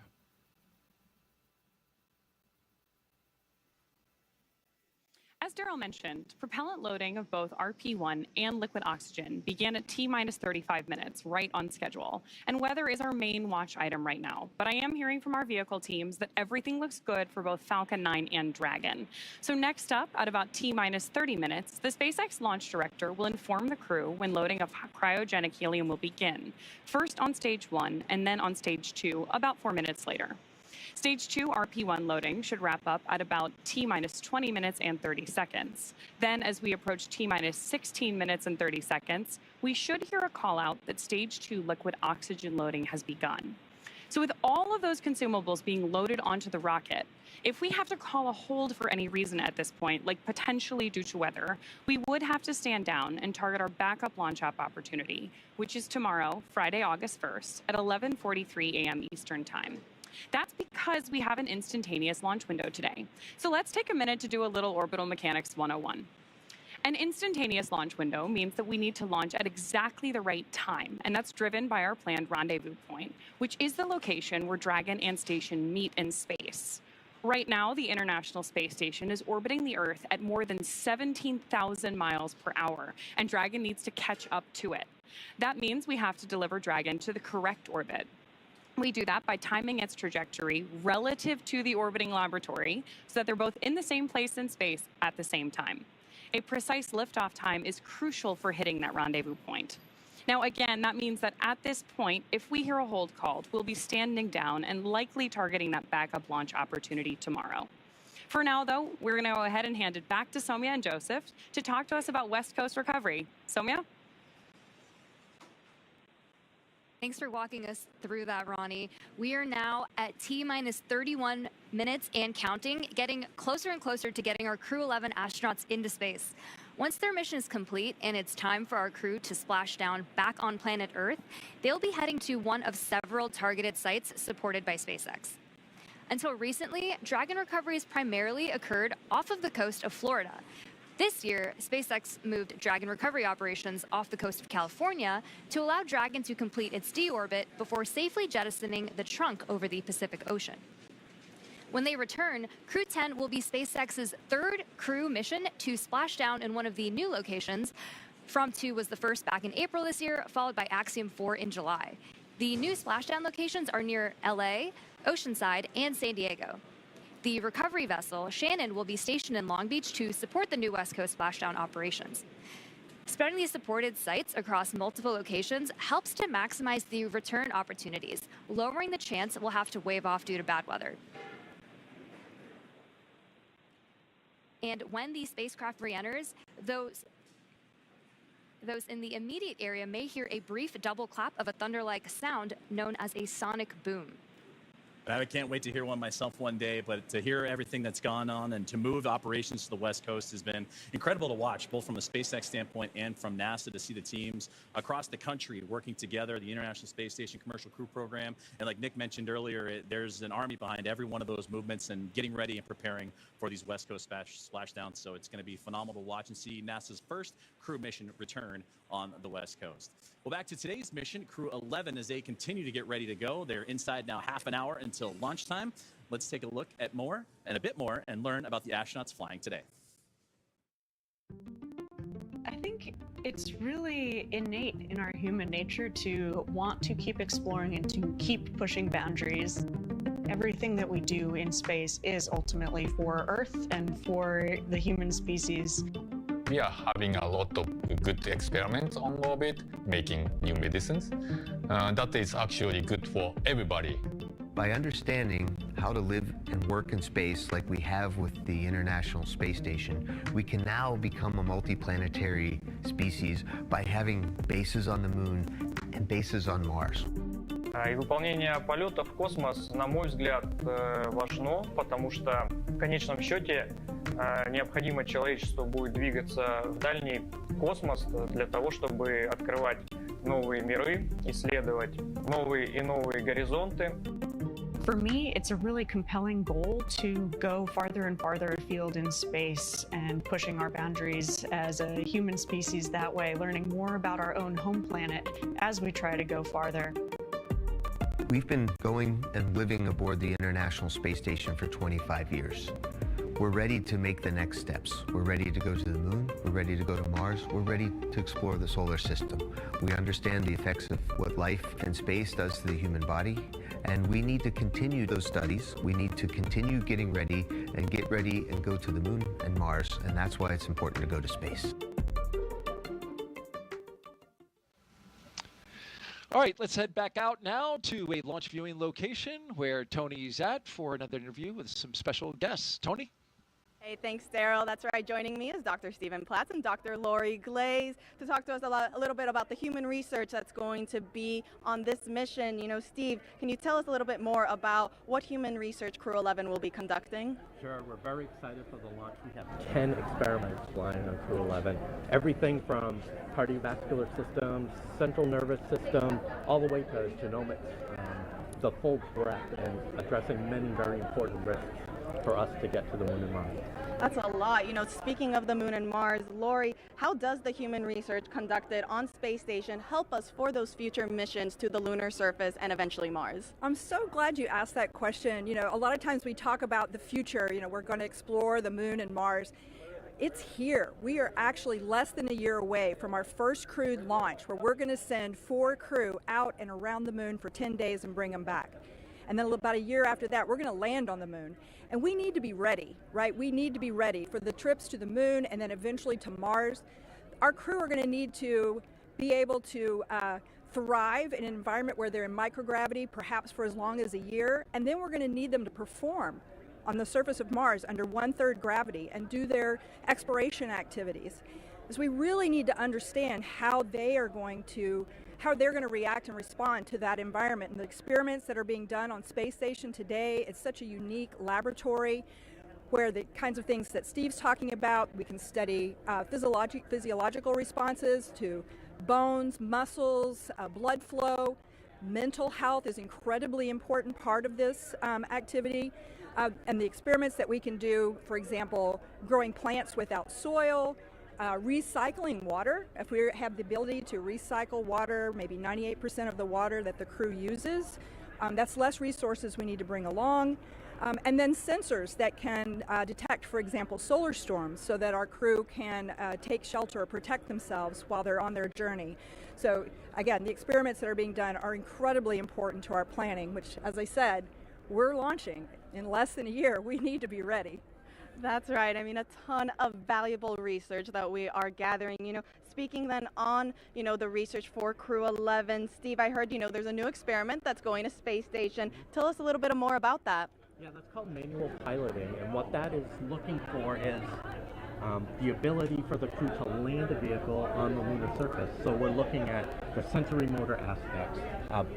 As Daryl mentioned, propellant loading of both RP-1 and liquid oxygen began at T-minus 35 minutes, right on schedule. And weather is our main watch item right now. But I am hearing from our vehicle teams that everything looks good for both Falcon 9 and Dragon. So next up, at about T-minus 30 minutes, the SpaceX launch director will inform the crew when loading of cryogenic helium will begin. First on stage 1 and then on stage 2 about 4 minutes later. Stage 2 RP-1 loading should wrap up at about T-minus 20 minutes and 30 seconds. Then, as we approach T-minus 16 minutes and 30 seconds, we should hear a call out that Stage 2 liquid oxygen loading has begun. So with all of those consumables being loaded onto the rocket, if we have to call a hold for any reason at this point, like potentially due to weather, we would have to stand down and target our backup launch up opportunity, which is tomorrow, Friday, August 1st, at 11:43 a.m. Eastern Time. That's because we have an instantaneous launch window today. So let's take a minute to do a little orbital mechanics 101. An instantaneous launch window means that we need to launch at exactly the right time, and that's driven by our planned rendezvous point, which is the location where Dragon and Station meet in space. Right now, the International Space Station is orbiting the Earth at more than 17,000 miles per hour, and Dragon needs to catch up to it. That means we have to deliver Dragon to the correct orbit. We do that by timing its trajectory relative to the orbiting laboratory so that they're both in the same place in space at the same time. A precise liftoff time is crucial for hitting that rendezvous point. Now, again, that means that at this point, if we hear a hold called, we'll be standing down and likely targeting that backup launch opportunity tomorrow. For now, though, we're going to go ahead and hand it back to Soumya and Joseph to talk to us about West Coast recovery. Soumya? Thanks for walking us through that, Ronnie. We are now at T-minus 31 minutes and counting, getting closer and closer to getting our Crew-11 astronauts into space. Once their mission is complete and it's time for our crew to splash down back on planet Earth, they'll be heading to one of several targeted sites supported by SpaceX. Until recently, Dragon recoveries primarily occurred off of the coast of Florida. This year, SpaceX moved Dragon recovery operations off the coast of California to allow Dragon to complete its deorbit before safely jettisoning the trunk over the Pacific Ocean. When they return, Crew 10 will be SpaceX's third crew mission to splash down in one of the new locations. From 2 was the first back in April this year, followed by Axiom 4 in July. The new splashdown locations are near LA, Oceanside, and San Diego. The recovery vessel, Shannon, will be stationed in Long Beach to support the new West Coast splashdown operations. Spreading these supported sites across multiple locations helps to maximize the return opportunities, lowering the chance we'll have to wave off due to bad weather. And when the spacecraft re-enters, those in the immediate area may hear a brief double clap of a thunder-like sound known as a sonic boom. I can't wait to hear one myself one day, but to hear everything that's gone on and to move operations to the West Coast has been incredible to watch, both from a SpaceX standpoint and from NASA, to see the teams across the country working together, the International Space Station Commercial Crew Program. And like Nick mentioned earlier, there's an army behind every one of those movements and getting ready and preparing for these West Coast splashdowns. So it's going to be phenomenal to watch and see NASA's first crew mission return on the West Coast. Well, back to today's mission, Crew-11, as they continue to get ready to go. They're inside now half an hour until launch time. Let's take a look at more and a bit more and learn about the astronauts flying today. I think it's really innate in our human nature to want to keep exploring and to keep pushing boundaries. Everything that we do in space is ultimately for Earth and for the human species. We are having a lot of good experiments on orbit, making new medicines. That is actually good for everybody. By understanding how to live and work in space like we have with the International Space Station, we can now become a multiplanetary species by having bases on the Moon and bases on Mars. И выполнение полета в космос, на мой взгляд, важно, потому что в конечном счете необходимо человечеству будет двигаться в дальний космос для того, чтобы открывать новые миры, исследовать новые и новые горизонты. For me, it's a really compelling goal to go farther and farther afield in space and pushing our boundaries as a human species that way, learning more about our own home planet as we try to go farther. We've been going and living aboard the International Space Station for 25 years. We're ready to make the next steps. We're ready to go to the Moon. We're ready to go to Mars. We're ready to explore the solar system. We understand the effects of what life in space does to the human body, and we need to continue those studies. We need to continue getting ready and get ready and go to the Moon and Mars, and that's why it's important to go to space. All right, let's head back out now to a launch viewing location where Tony's at for another interview with some special guests. Tony? Hey, thanks, Daryl. That's right. Joining me is Dr. Stephen Platts and Dr. Lori Glaze to talk to us a little bit about the human research that's going to be on this mission. You know, Steve, can you tell us a little bit more about what human research Crew-11 will be conducting? Sure. We're very excited for the launch. We have 10 experiments flying on Crew-11. Everything from cardiovascular systems, central nervous system, all the way to genomics. The full breadth and addressing many very important risks for us to get to the Moon and Mars. That's a lot. You know, speaking of the Moon and Mars, Lori, how does the human research conducted on Space Station help us for those future missions to the lunar surface and eventually Mars? I'm so glad you asked that question. You know, a lot of times we talk about the future, you know, we're going to explore the Moon and Mars. It's here. We are actually less than a year away from our first crewed launch, where we're going to send 4 crew out and around the Moon for 10 days and bring them back. And then about a year after that, we're going to land on the Moon. And we need to be ready, right? We need to be ready for the trips to the Moon and then eventually to Mars. Our crew are going to need to be able to thrive in an environment where they're in microgravity, perhaps for as long as a year. And then we're going to need them to perform on the surface of Mars under 1/3 gravity and do their exploration activities. Because we really need to understand how they're going to react and respond to that environment. And the experiments that are being done on Space Station today, it's such a unique laboratory where the kinds of things that Steve's talking about, we can study physiological responses to bones, muscles, blood flow. Mental health is an incredibly important part of this activity. And the experiments that we can do, for example, growing plants without soil, recycling water. If we have the ability to recycle water, maybe 98% of the water that the crew uses, that's less resources we need to bring along. And then sensors that can detect, for example, solar storms so that our crew can take shelter or protect themselves while they're on their journey. So again, the experiments that are being done are incredibly important to our planning, which, as I said, we're launching in less than a year. We need to be ready. That's right. I mean, a ton of valuable research that we are gathering. You know, speaking then on, you know, the research for Crew-11, Steve, I heard, you know, there's a new experiment that's going to Space Station. Tell us a little bit more about that. Yeah, that's called manual piloting, and what that is looking for is the ability for the crew to land a vehicle on the lunar surface. So we're looking at the sensory motor aspects,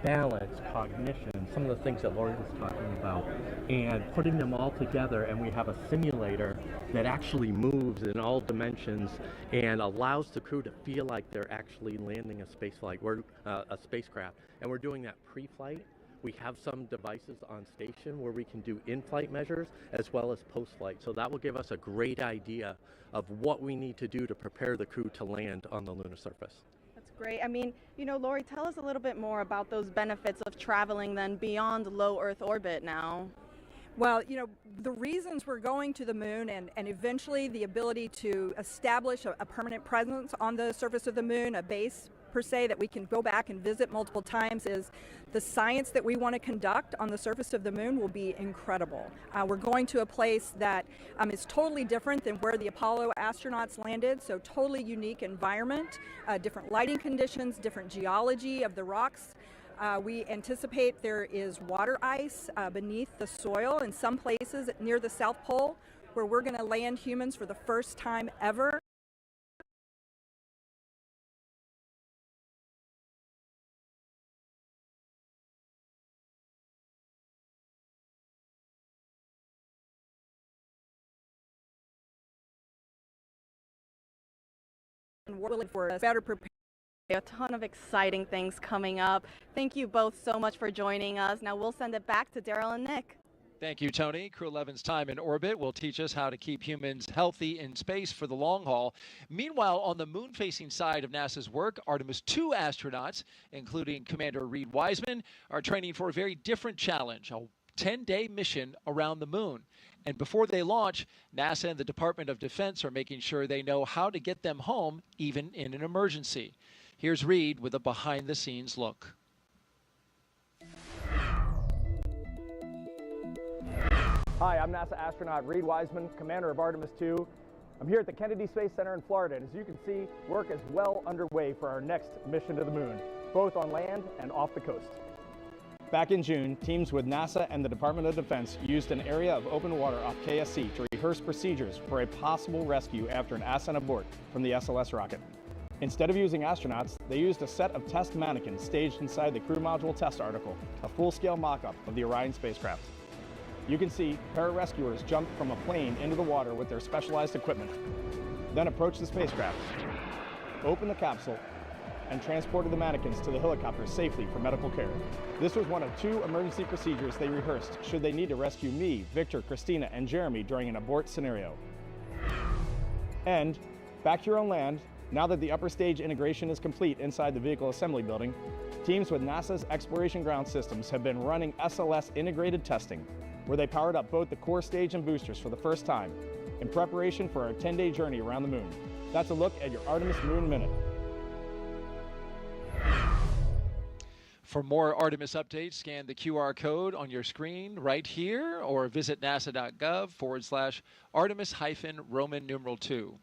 balance, cognition, some of the things that Lori was talking about, and putting them all together, and we have a simulator that actually moves in all dimensions and allows the crew to feel like they're actually landing a spacecraft. And we're doing that pre-flight. We have some devices on station where we can do in-flight measures as well as post-flight. So that will give us a great idea of what we need to do to prepare the crew to land on the lunar surface. That's great. I mean, Lori, tell us a little bit more about those benefits of traveling then beyond low Earth orbit now. Well, the reasons we're going to the moon and eventually the ability to establish a permanent presence on the surface of the moon, a base per se that we can go back and visit multiple times, is the science that we want to conduct on the surface of the moon will be incredible. We're going to a place that is totally different than where the Apollo astronauts landed, so totally unique environment, different lighting conditions, different geology of the rocks. We anticipate there is water ice beneath the soil in some places near the South Pole where we're going to land humans for the first time ever. And we're really for better prepared. A ton of exciting things coming up. Thank you both so much for joining us. Now we'll send it back to Daryl and Nick. Thank you, Tony. Crew-11's time in orbit will teach us how to keep humans healthy in space for the long haul. Meanwhile, on the moon-facing side of NASA's work, Artemis II astronauts, including Commander Reed Wiseman, are training for a very different challenge, a 10-day mission around the moon. And before they launch, NASA and the Department of Defense are making sure they know how to get them home, even in an emergency. Here's Reed with a behind-the-scenes look. Hi, I'm NASA astronaut Reed Wiseman, commander of Artemis II. I'm here at the Kennedy Space Center in Florida, and as you can see, work is well underway for our next mission to the moon, both on land and off the coast. Back in June, teams with NASA and the Department of Defense used an area of open water off KSC to rehearse procedures for a possible rescue after an ascent abort from the SLS rocket. Instead of using astronauts, they used a set of test mannequins staged inside the crew module test article, a full-scale mock-up of the Orion spacecraft. You can see pararescuers jumped from a plane into the water with their specialized equipment, then approached the spacecraft, opened the capsule, and transported the mannequins to the helicopter safely for medical care. This was one of 2 emergency procedures they rehearsed should they need to rescue me, Victor, Christina, and Jeremy during an abort scenario. And back here on land, now that the upper stage integration is complete inside the vehicle assembly building, teams with NASA's Exploration Ground Systems have been running SLS integrated testing, where they powered up both the core stage and boosters for the first time in preparation for our 10-day journey around the moon. That's a look at your Artemis Moon Minute. For more Artemis updates, scan the QR code on your screen right here or visit nasa.gov/Artemis-Roman numeral 2.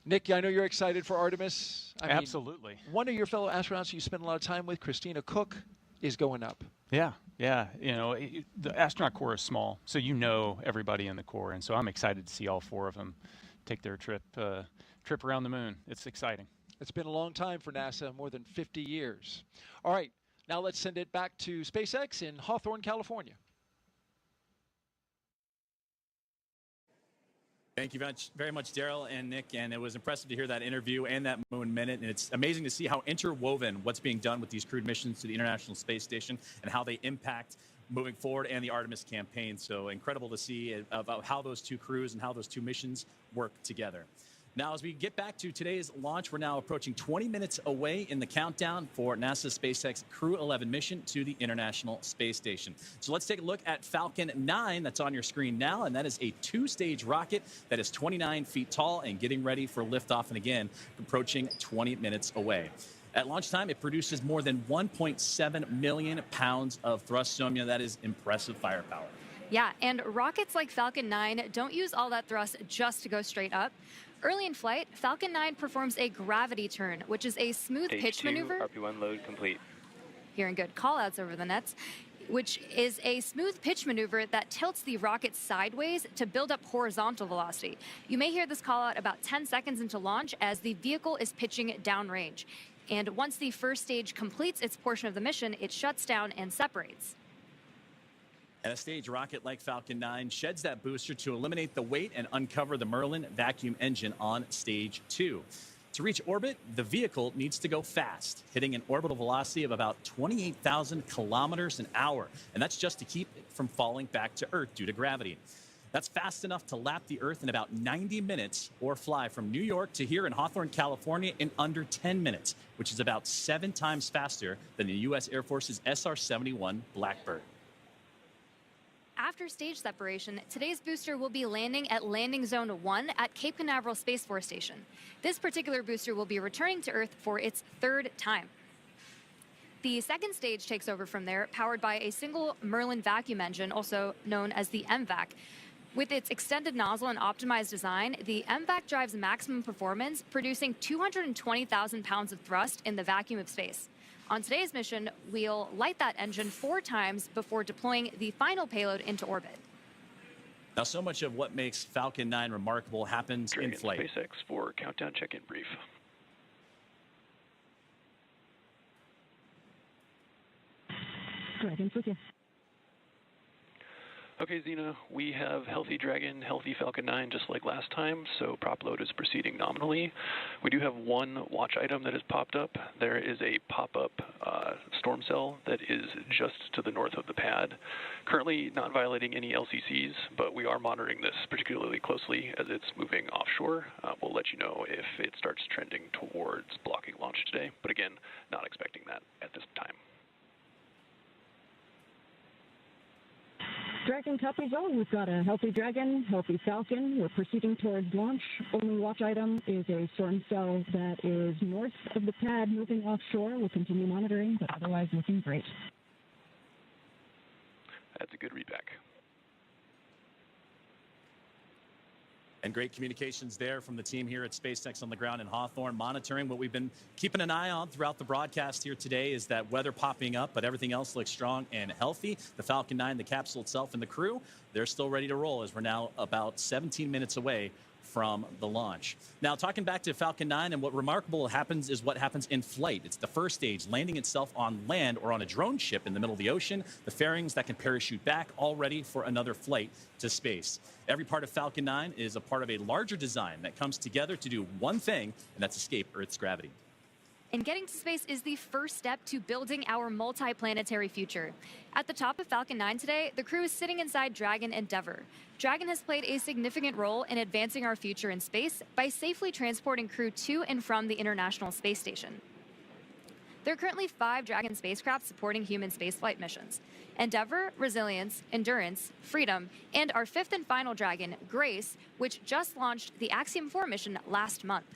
Nick, I know you're excited for Artemis. Absolutely. One of your fellow astronauts you spend a lot of time with, Christina Cook, is going up. Yeah. The astronaut corps is small, so everybody in the corps, and so I'm excited to see all 4 of them take their trip around the moon. It's exciting. It's been a long time for NASA, more than 50 years. All right, now let's send it back to SpaceX in Hawthorne, California. Thank you very much, Daryl and Nick, and it was impressive to hear that interview and that Moon Minute, and it's amazing to see how interwoven what's being done with these crewed missions to the International Space Station and how they impact moving forward and the Artemis campaign. So incredible to see about how those 2 crews and how those 2 missions work together. Now, as we get back to today's launch, we're now approaching 20 minutes away in the countdown for NASA's SpaceX Crew-11 mission to the International Space Station. So let's take a look at Falcon 9 that's on your screen now, and that is a 2-stage rocket that is 29 feet tall and getting ready for liftoff, and again, approaching 20 minutes away. At launch time, it produces more than 1.7 million pounds of thrust. So, that is impressive firepower. Yeah, and rockets like Falcon 9 don't use all that thrust just to go straight up. Early in flight, Falcon 9 performs a gravity turn, which is a smooth pitch maneuver. RP1 load complete. Hearing good callouts over the nets. which is a smooth pitch maneuver that tilts the rocket sideways to build up horizontal velocity. You may hear this call out about 10 seconds into launch as the vehicle is pitching downrange. And once the first stage completes its portion of the mission, it shuts down and separates. And a stage rocket like Falcon 9 sheds that booster to eliminate the weight and uncover the Merlin vacuum engine on stage 2. To reach orbit, the vehicle needs to go fast, hitting an orbital velocity of about 28,000 kilometers an hour. And that's just to keep it from falling back to Earth due to gravity. That's fast enough to lap the Earth in about 90 minutes or fly from New York to here in Hawthorne, California in under 10 minutes, which is about 7 times faster than the U.S. Air Force's SR-71 Blackbird. After stage separation, today's booster will be landing at Landing Zone 1 at Cape Canaveral Space Force Station. This particular booster will be returning to Earth for its 3rd time. The second stage takes over from there, powered by a single Merlin vacuum engine, also known as the MVAC. With its extended nozzle and optimized design, the MVAC drives maximum performance, producing 220,000 pounds of thrust in the vacuum of space. On today's mission, we'll light that engine 4 times before deploying the final payload into orbit. Now, so much of what makes Falcon 9 remarkable happens Dragon in flight. SpaceX for countdown check-in brief. Dragon's with you. Okay, Zena, we have healthy Dragon, healthy Falcon 9, just like last time, so prop load is proceeding nominally. We do have one watch item that has popped up. There is a pop-up storm cell that is just to the north of the pad. Currently not violating any LCCs, but we are monitoring this particularly closely as it's moving offshore. We'll let you know if it starts trending towards blocking launch today, but again, not expecting that at this time. Dragon copies all. We've got a healthy Dragon, healthy Falcon. We're proceeding towards launch. Only watch item is a storm cell that is north of the pad moving offshore. We'll continue monitoring, but otherwise looking great. That's a good readback. And great communications there from the team here at SpaceX on the ground in Hawthorne, monitoring. What we've been keeping an eye on throughout the broadcast here today is that weather popping up, but everything else looks strong and healthy. The Falcon 9, the capsule itself, and the crew, they're still ready to roll as we're now about 17 minutes away from the launch. Now, talking back to Falcon 9, and what remarkable happens is what happens in flight. It's the first stage, landing itself on land or on a drone ship in the middle of the ocean, the fairings that can parachute back, all ready for another flight to space. Every part of Falcon 9 is a part of a larger design that comes together to do one thing, and that's escape Earth's gravity. And getting to space is the first step to building our multi-planetary future. At the top of Falcon 9 today, the crew is sitting inside Dragon Endeavour. Dragon has played a significant role in advancing our future in space by safely transporting crew to and from the International Space Station. There are currently 5 Dragon spacecraft supporting human spaceflight missions: Endeavour, Resilience, Endurance, Freedom, and our 5th and final Dragon, Grace, which just launched the Axiom 4 mission last month.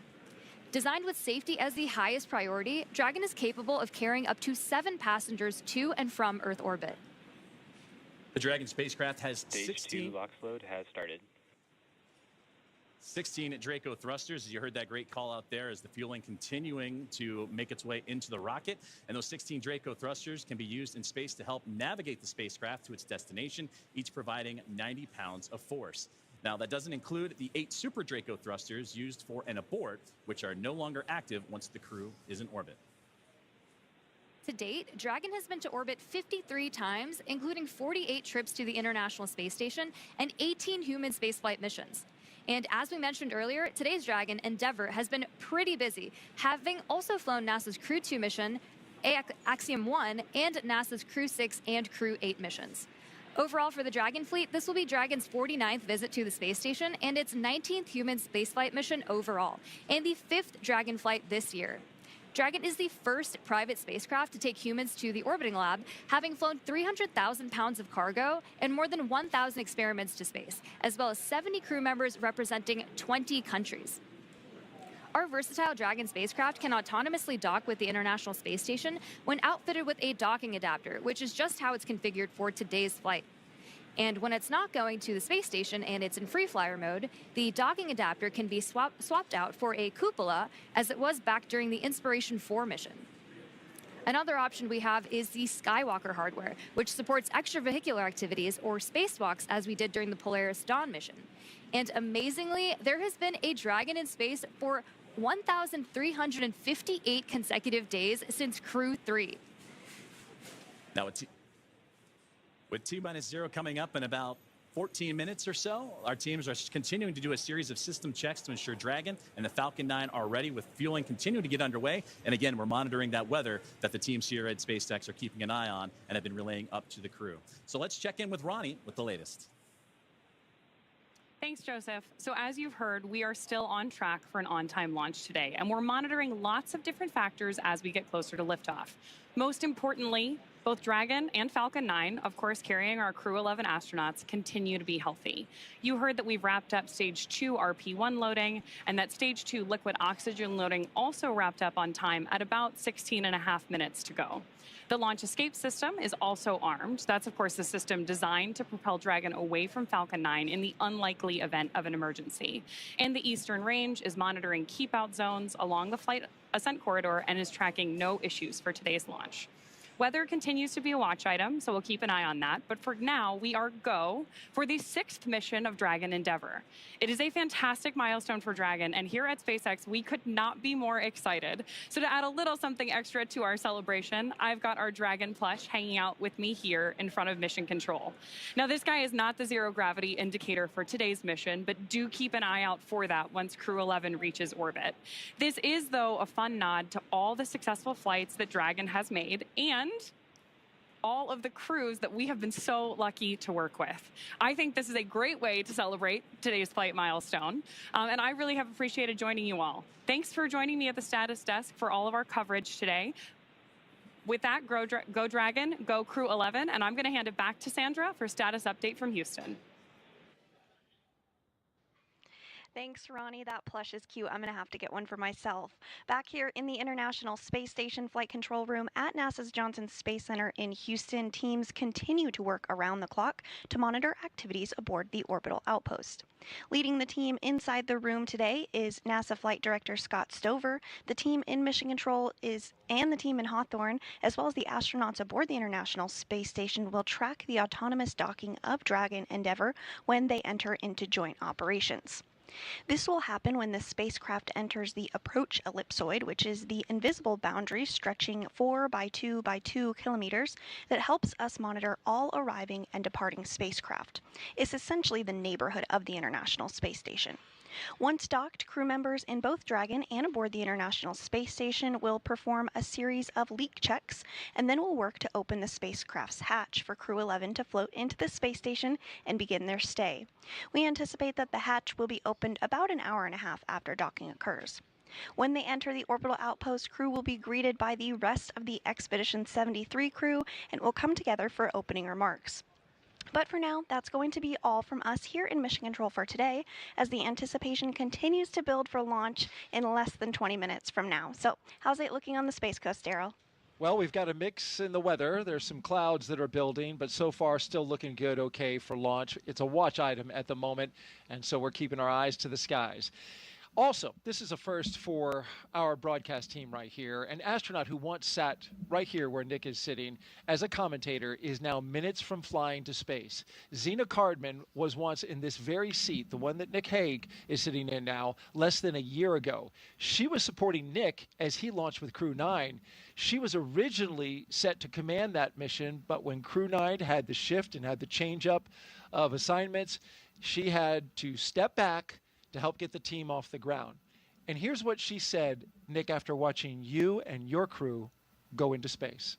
Designed with safety as the highest priority, Dragon is capable of carrying up to 7 passengers to and from Earth orbit. The Dragon spacecraft has Stage 2 LOX load has started. 16 Draco thrusters. As you heard that great call out there, as the fueling continuing to make its way into the rocket. And those 16 Draco thrusters can be used in space to help navigate the spacecraft to its destination, each providing 90 pounds of force. Now, that doesn't include the 8 Super Draco thrusters used for an abort, which are no longer active once the crew is in orbit. To date, Dragon has been to orbit 53 times, including 48 trips to the International Space Station and 18 human spaceflight missions. And as we mentioned earlier, today's Dragon, Endeavour, has been pretty busy, having also flown NASA's Crew-2 mission, Axiom 1, and NASA's Crew-6 and Crew-8 missions. Overall, for the Dragon fleet, this will be Dragon's 49th visit to the space station and its 19th human spaceflight mission overall, and the 5th Dragon flight this year. Dragon is the first private spacecraft to take humans to the orbiting lab, having flown 300,000 pounds of cargo and more than 1,000 experiments to space, as well as 70 crew members representing 20 countries. Our versatile Dragon spacecraft can autonomously dock with the International Space Station when outfitted with a docking adapter, which is just how it's configured for today's flight. And when it's not going to the space station and it's in free flyer mode, the docking adapter can be swapped out for a cupola, as it was back during the Inspiration 4 mission. Another option we have is the Skywalker hardware, which supports extravehicular activities or spacewalks as we did during the Polaris Dawn mission. And amazingly, there has been a Dragon in space for 1,358 consecutive days since Crew-3. Now, with T-0 coming up in about 14 minutes or so, our teams are continuing to do a series of system checks to ensure Dragon and the Falcon 9 are ready, with fueling continuing to get underway. And again, we're monitoring that weather that the teams here at SpaceX are keeping an eye on and have been relaying up to the crew. So let's check in with Ronnie with the latest. Thanks, Joseph. So as you've heard, we are still on track for an on-time launch today, and we're monitoring lots of different factors as we get closer to liftoff. Most importantly, both Dragon and Falcon 9, of course carrying our Crew-11 astronauts, continue to be healthy. You heard that we've wrapped up Stage 2 RP-1 loading, and that Stage 2 liquid oxygen loading also wrapped up on time at about 16.5 minutes to go. The launch escape system is also armed. That's, of course, the system designed to propel Dragon away from Falcon 9 in the unlikely event of an emergency. And the Eastern Range is monitoring keep-out zones along the flight ascent corridor and is tracking no issues for today's launch. Weather continues to be a watch item, so we'll keep an eye on that. But for now, we are go for the 6th mission of Dragon Endeavour. It is a fantastic milestone for Dragon, and here at SpaceX, we could not be more excited. So to add a little something extra to our celebration, I've got our Dragon plush hanging out with me here in front of Mission Control. Now, this guy is not the zero gravity indicator for today's mission, but do keep an eye out for that once Crew-11 reaches orbit. This is, though, a fun nod to all the successful flights that Dragon has made, and all of the crews that we have been so lucky to work with. I think this is a great way to celebrate today's flight milestone, and I really have appreciated joining you all. Thanks for joining me at the status desk for all of our coverage today. With that, go Dragon, go Crew-11, and I'm going to hand it back to Sandra for status update from Houston. Thanks, Ronnie. That plush is cute. I'm going to have to get one for myself. Back here in the International Space Station Flight Control Room at NASA's Johnson Space Center in Houston, teams continue to work around the clock to monitor activities aboard the orbital outpost. Leading the team inside the room today is NASA Flight Director Scott Stover. The team in Mission Control and the team in Hawthorne, as well as the astronauts aboard the International Space Station, will track the autonomous docking of Dragon Endeavour when they enter into joint operations. This will happen when the spacecraft enters the approach ellipsoid, which is the invisible boundary stretching 4 by 2 by 2 kilometers that helps us monitor all arriving and departing spacecraft. It's essentially the neighborhood of the International Space Station. Once docked, crew members in both Dragon and aboard the International Space Station will perform a series of leak checks, and then will work to open the spacecraft's hatch for Crew-11 to float into the space station and begin their stay. We anticipate that the hatch will be opened about an hour and a half after docking occurs. When they enter the orbital outpost, crew will be greeted by the rest of the Expedition 73 crew and will come together for opening remarks. But for now, that's going to be all from us here in Mission Control for today, as the anticipation continues to build for launch in less than 20 minutes from now. So how's it looking on the Space Coast, Daryl? Well, we've got a mix in the weather. There's some clouds that are building, but so far still looking good, okay for launch. It's a watch item at the moment, and so we're keeping our eyes to the skies. Also, this is a first for our broadcast team right here. An astronaut who once sat right here where Nick is sitting as a commentator is now minutes from flying to space. Zena Cardman was once in this very seat, the one that Nick Hague is sitting in now, less than a year ago. She was supporting Nick as he launched with Crew-9. She was originally set to command that mission, but when Crew-9 had the shift and had the change up of assignments, she had to step back to help get the team off the ground. And here's what she said, Nick, after watching you and your crew go into space.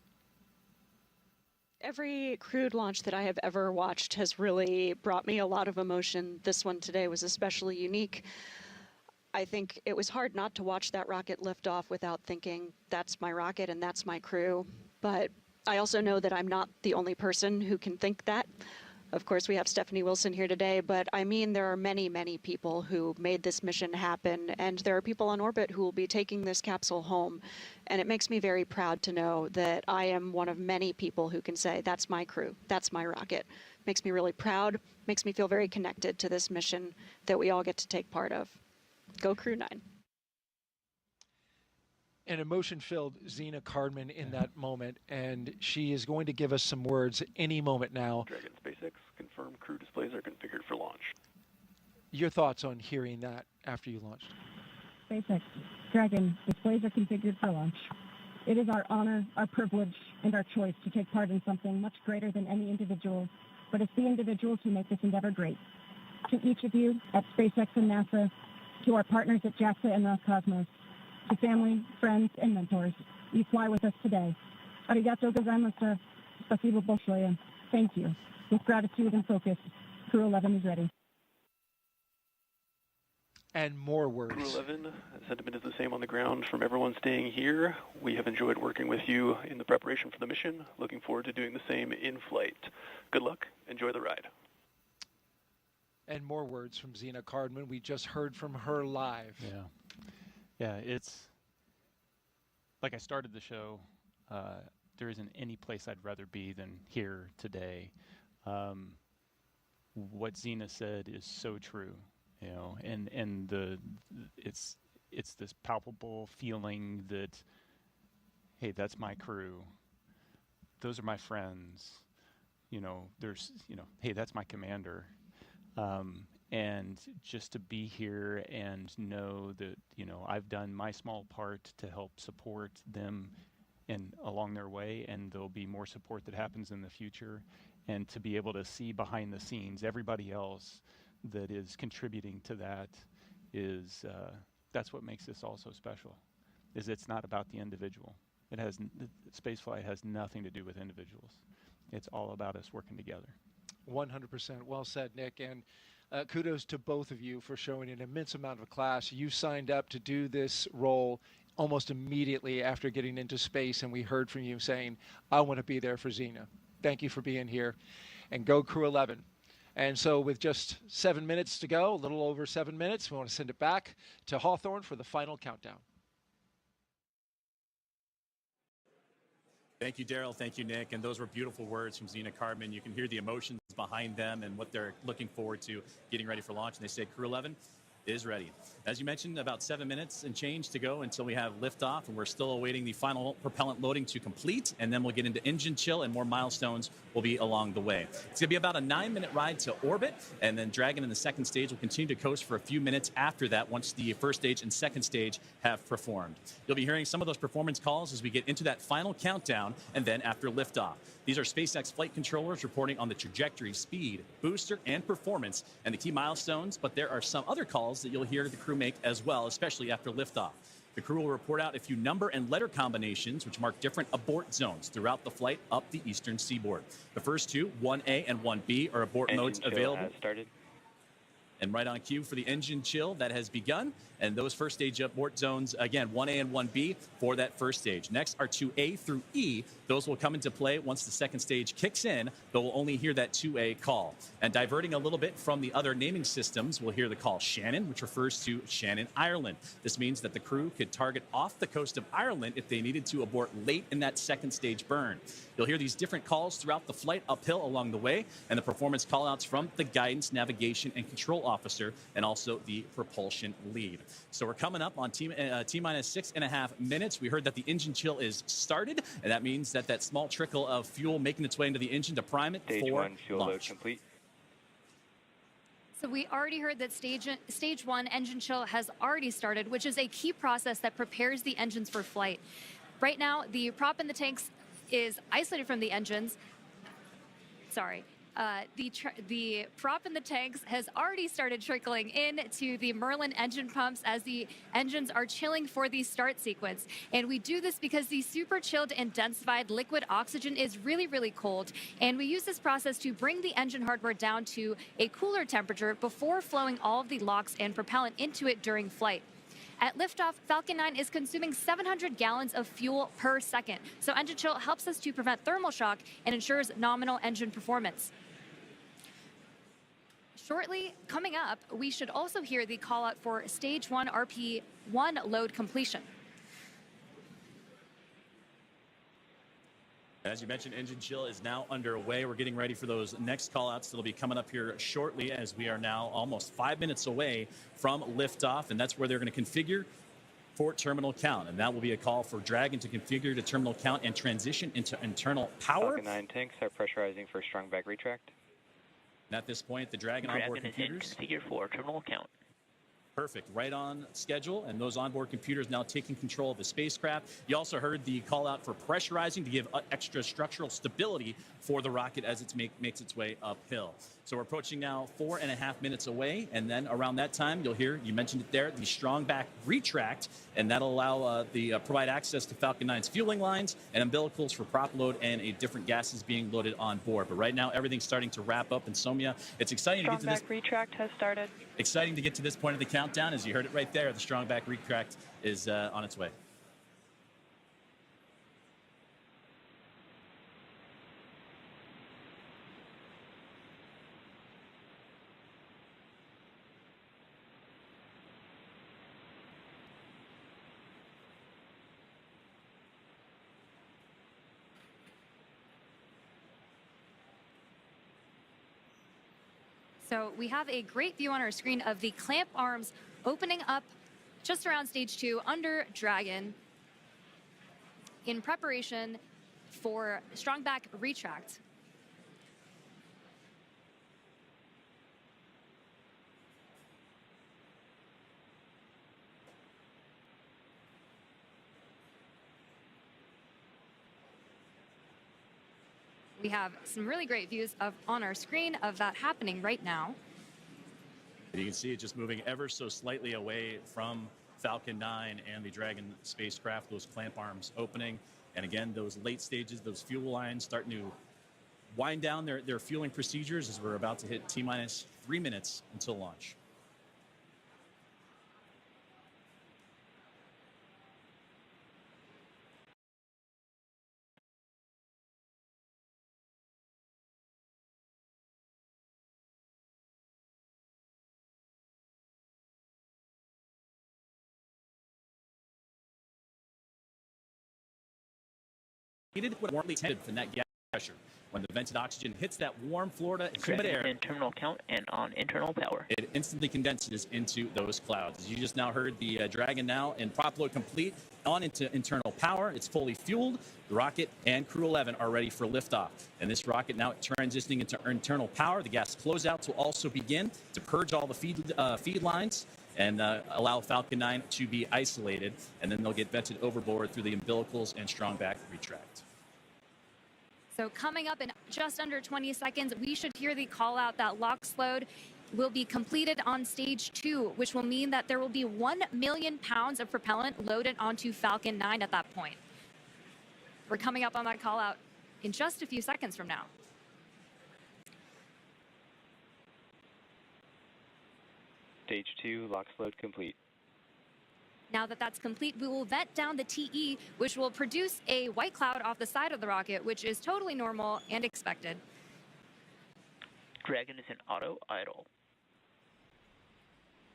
Every crewed launch that I have ever watched has really brought me a lot of emotion. This one today was especially unique. I think it was hard not to watch that rocket lift off without thinking, that's my rocket and that's my crew. But I also know that I'm not the only person who can think that. Of course, we have Stephanie Wilson here today, but I mean, there are many, many people who made this mission happen, and there are people on orbit who will be taking this capsule home. And it makes me very proud to know that I am one of many people who can say, that's my crew, that's my rocket. Makes me really proud, makes me feel very connected to this mission that we all get to take part of. Go Crew-9. An emotion-filled Zena Cardman in that moment, and she is going to give us some words any moment now. Dragon SpaceX, confirm crew displays are configured for launch. Your thoughts on hearing that after you launched? SpaceX, Dragon, displays are configured for launch. It is our honor, our privilege, and our choice to take part in something much greater than any individual, but it's the individuals who make this endeavor great. To each of you at SpaceX and NASA, to our partners at JAXA and Roscosmos, to family, friends, and mentors, you fly with us today. Arigato gozaimasu. Spasibo большое. Thank you. With gratitude and focus, Crew 11 is ready. And more words. Crew 11, sentiment is the same on the ground from everyone staying here. We have enjoyed working with you in the preparation for the mission. Looking forward to doing the same in flight. Good luck. Enjoy the ride. And more words from Zena Cardman. We just heard from her live. Yeah. Yeah, it's like I started the show. There isn't any place I'd rather be than here today. What Zena said is so true, you know, and it's this palpable feeling that, hey, that's my crew. Those are my friends. You know, hey, that's my commander. And just to be here and know that, you know, I've done my small part to help support them along their way, and there'll be more support that happens in the future. And to be able to see behind the scenes everybody else that is contributing to that is, that's what makes this all so special, is it's not about the individual. Spaceflight has nothing to do with individuals. It's all about us working together. 100%. Well said, Nick. And kudos to both of you for showing an immense amount of class. You signed up to do this role almost immediately after getting into space, and we heard from you saying, I want to be there for Zena. Thank you for being here. And go Crew 11. And so with just 7 minutes to go, a little over 7 minutes, we want to send it back to Hawthorne for the final countdown. Thank you, Daryl. Thank you, Nick. And those were beautiful words from Zena Cardman. You can hear the emotions behind them and what they're looking forward to getting ready for launch. And they say Crew 11 is ready. As you mentioned, about 7 minutes and change to go until we have liftoff, and we're still awaiting the final propellant loading to complete, and then we'll get into engine chill, and more milestones will be along the way. It's going to be about a 9-minute ride to orbit, and then Dragon in the second stage will continue to coast for a few minutes after that once the first stage and second stage have performed. You'll be hearing some of those performance calls as we get into that final countdown, and then after liftoff. These are SpaceX flight controllers reporting on the trajectory, speed, booster, and performance, and the key milestones, but there are some other calls that you'll hear the crew make as well, especially after liftoff. The crew will report out a few number and letter combinations which mark different abort zones throughout the flight up the eastern seaboard. The first two, 1A and 1B, are abort modes available. Has started. And right on cue for the engine chill that has begun. And those first stage abort zones, again, 1A and 1B for that first stage. Next are 2A through E. Those will come into play once the second stage kicks in, though we'll only hear that 2A call. And diverting a little bit from the other naming systems, we'll hear the call Shannon, which refers to Shannon, Ireland. This means that the crew could target off the coast of Ireland if they needed to abort late in that second stage burn. You'll hear these different calls throughout the flight uphill along the way, and the performance callouts from the guidance, navigation, and control officer, and also the propulsion lead. So we're coming up on T-minus 6.5 minutes. We heard that the engine chill is started, and that means that that small trickle of fuel making its way into the engine to prime it Stage for 1 fuel load launch. complete. So we already heard that stage 1 engine chill has already started, which is a key process that prepares the engines for flight. Right now, the prop in the tanks is isolated from the engines. Sorry. The prop in the tanks has already started trickling into the Merlin engine pumps as the engines are chilling for the start sequence. And we do this because the super chilled and densified liquid oxygen is really, really cold. And we use this process to bring the engine hardware down to a cooler temperature before flowing all of the LOX and propellant into it during flight. At liftoff, Falcon 9 is consuming 700 gallons of fuel per second. So engine chill helps us to prevent thermal shock and ensures nominal engine performance. Shortly, coming up, we should also hear the call out for stage 1 RP1 load completion. As you mentioned, engine chill is now underway. We're getting ready for those next call-outs that'll be coming up here shortly, as we are now almost 5 minutes away from liftoff, and that's where they're going to configure for terminal count, and that will be a call for Dragon to configure the terminal count and transition into internal power. Falcon 9 tanks are pressurizing for strong back retract. And at this point, the Dragon onboard computers configured for terminal count. Perfect, right on schedule, and those onboard computers now taking control of the spacecraft. You also heard the call out for pressurizing to give extra structural stability for the rocket as it makes its way uphill. So we're approaching now 4.5 minutes away, and then around that time, you'll hear, you mentioned it there, the strong back retract, and that'll allow provide access to Falcon 9's fueling lines and umbilicals for prop load and different gases being loaded on board. But right now, everything's starting to wrap up, and Somya, it's exciting to get to this. Strong back retract has started. Exciting to get to this point of the countdown. As you heard it right there, the strong back retract is on its way. So we have a great view on our screen of the clamp arms opening up just around stage 2 under Dragon in preparation for strong back retract. We have some really great views on our screen of that happening right now. You can see it just moving ever so slightly away from Falcon 9 and the Dragon spacecraft, those clamp arms opening. And again, those late stages, those fuel lines starting to wind down their fueling procedures as we're about to hit T-minus 3 minutes until launch. Warmly temperated from that gas pressure. When the vented oxygen hits that warm Florida humid air, in terminal count and on internal power, it instantly condenses into those clouds. As you just now heard, the Dragon now in prop load complete on into internal power. It's fully fueled. The rocket and CREW-11 are ready for liftoff. And this rocket now transitioning into internal power. The gas closeouts will also begin to purge all the feed lines and allow Falcon 9 to be isolated, and then they'll get vented overboard through the umbilicals and strong back retract. So coming up in just under 20 seconds, we should hear the call out that LOX load will be completed on stage 2, which will mean that there will be 1 million pounds of propellant loaded onto Falcon 9 at that point. We're coming up on that call out in just a few seconds from now. Stage 2, LOX load complete. Now that that's complete, we will vent down the TE, which will produce a white cloud off the side of the rocket, which is totally normal and expected. Dragon is in auto idle.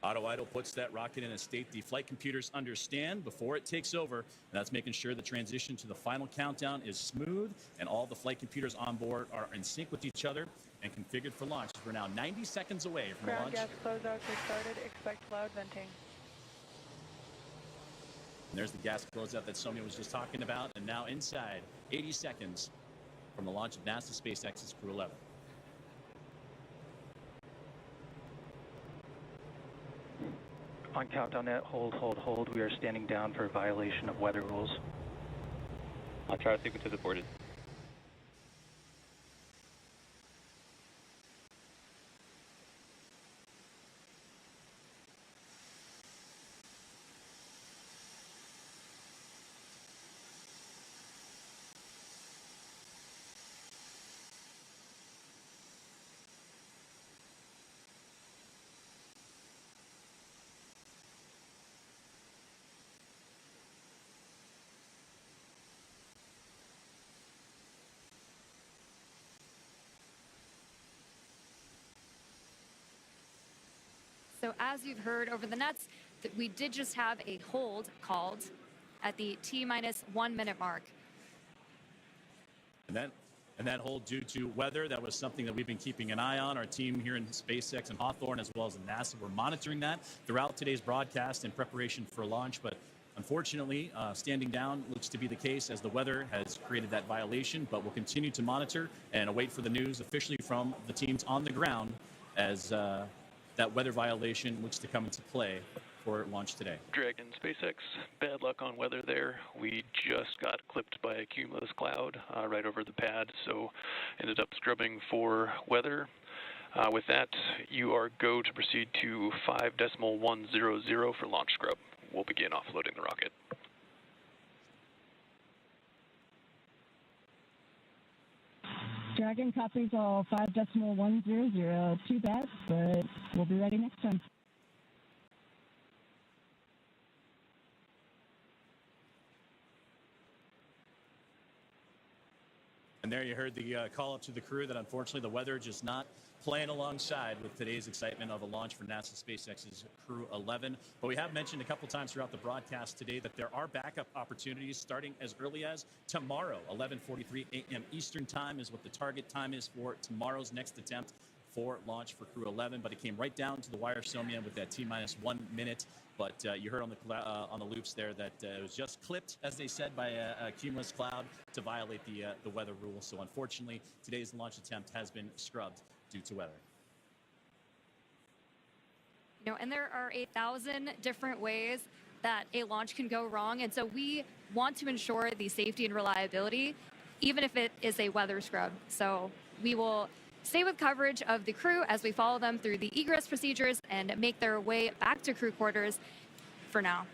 Auto idle puts that rocket in a state the flight computers understand before it takes over, and that's making sure the transition to the final countdown is smooth and all the flight computers on board are in sync with each other and configured for launch. We're now 90 seconds away from Ground launch. gas closeouts are started. Expect cloud venting. And there's the gas closeout that Somya was just talking about, and now inside 80 seconds from the launch of NASA SpaceX's CREW-11. On countdown net, hold. We are standing down for violation of weather rules. Charter sequence is aborted. So as you've heard over the nets, that we did just have a hold called at the T-minus 1 minute mark. And that hold due to weather, that was something that we've been keeping an eye on. Our team here in SpaceX and Hawthorne, as well as in NASA, we're monitoring that throughout today's broadcast in preparation for launch. But Unfortunately, standing down looks to be the case as the weather has created that violation, but we'll continue to monitor and await for the news officially from the teams on the ground as that weather violation looks to come into play for launch today. Dragon SpaceX, bad luck on weather there. We just got clipped by a cumulus cloud right over the pad, so ended up scrubbing for weather. With that, you are go to proceed to 5.100 for launch scrub. We'll begin offloading the rocket. Dragon copies all 5.100. Too bad, but we'll be ready next time. And there you heard the call up to the crew that unfortunately the weather just not playing alongside with today's excitement of a launch for NASA SpaceX's CREW-11. But we have mentioned a couple times throughout the broadcast today that there are backup opportunities starting as early as tomorrow. 11:43 a.m. Eastern time is what the target time is for tomorrow's next attempt for launch for CREW-11. But it came right down to the wire, Somia, with that T-minus 1 minute. But you heard on the loops there that it was just clipped, as they said, by a cumulus cloud to violate the weather rule. So unfortunately, today's launch attempt has been scrubbed due to weather. You know, and there are 1,000 different ways that a launch can go wrong, and so we want to ensure the safety and reliability, even if it is a weather scrub. So we will stay with coverage of the crew as we follow them through the egress procedures and make their way back to crew quarters for now.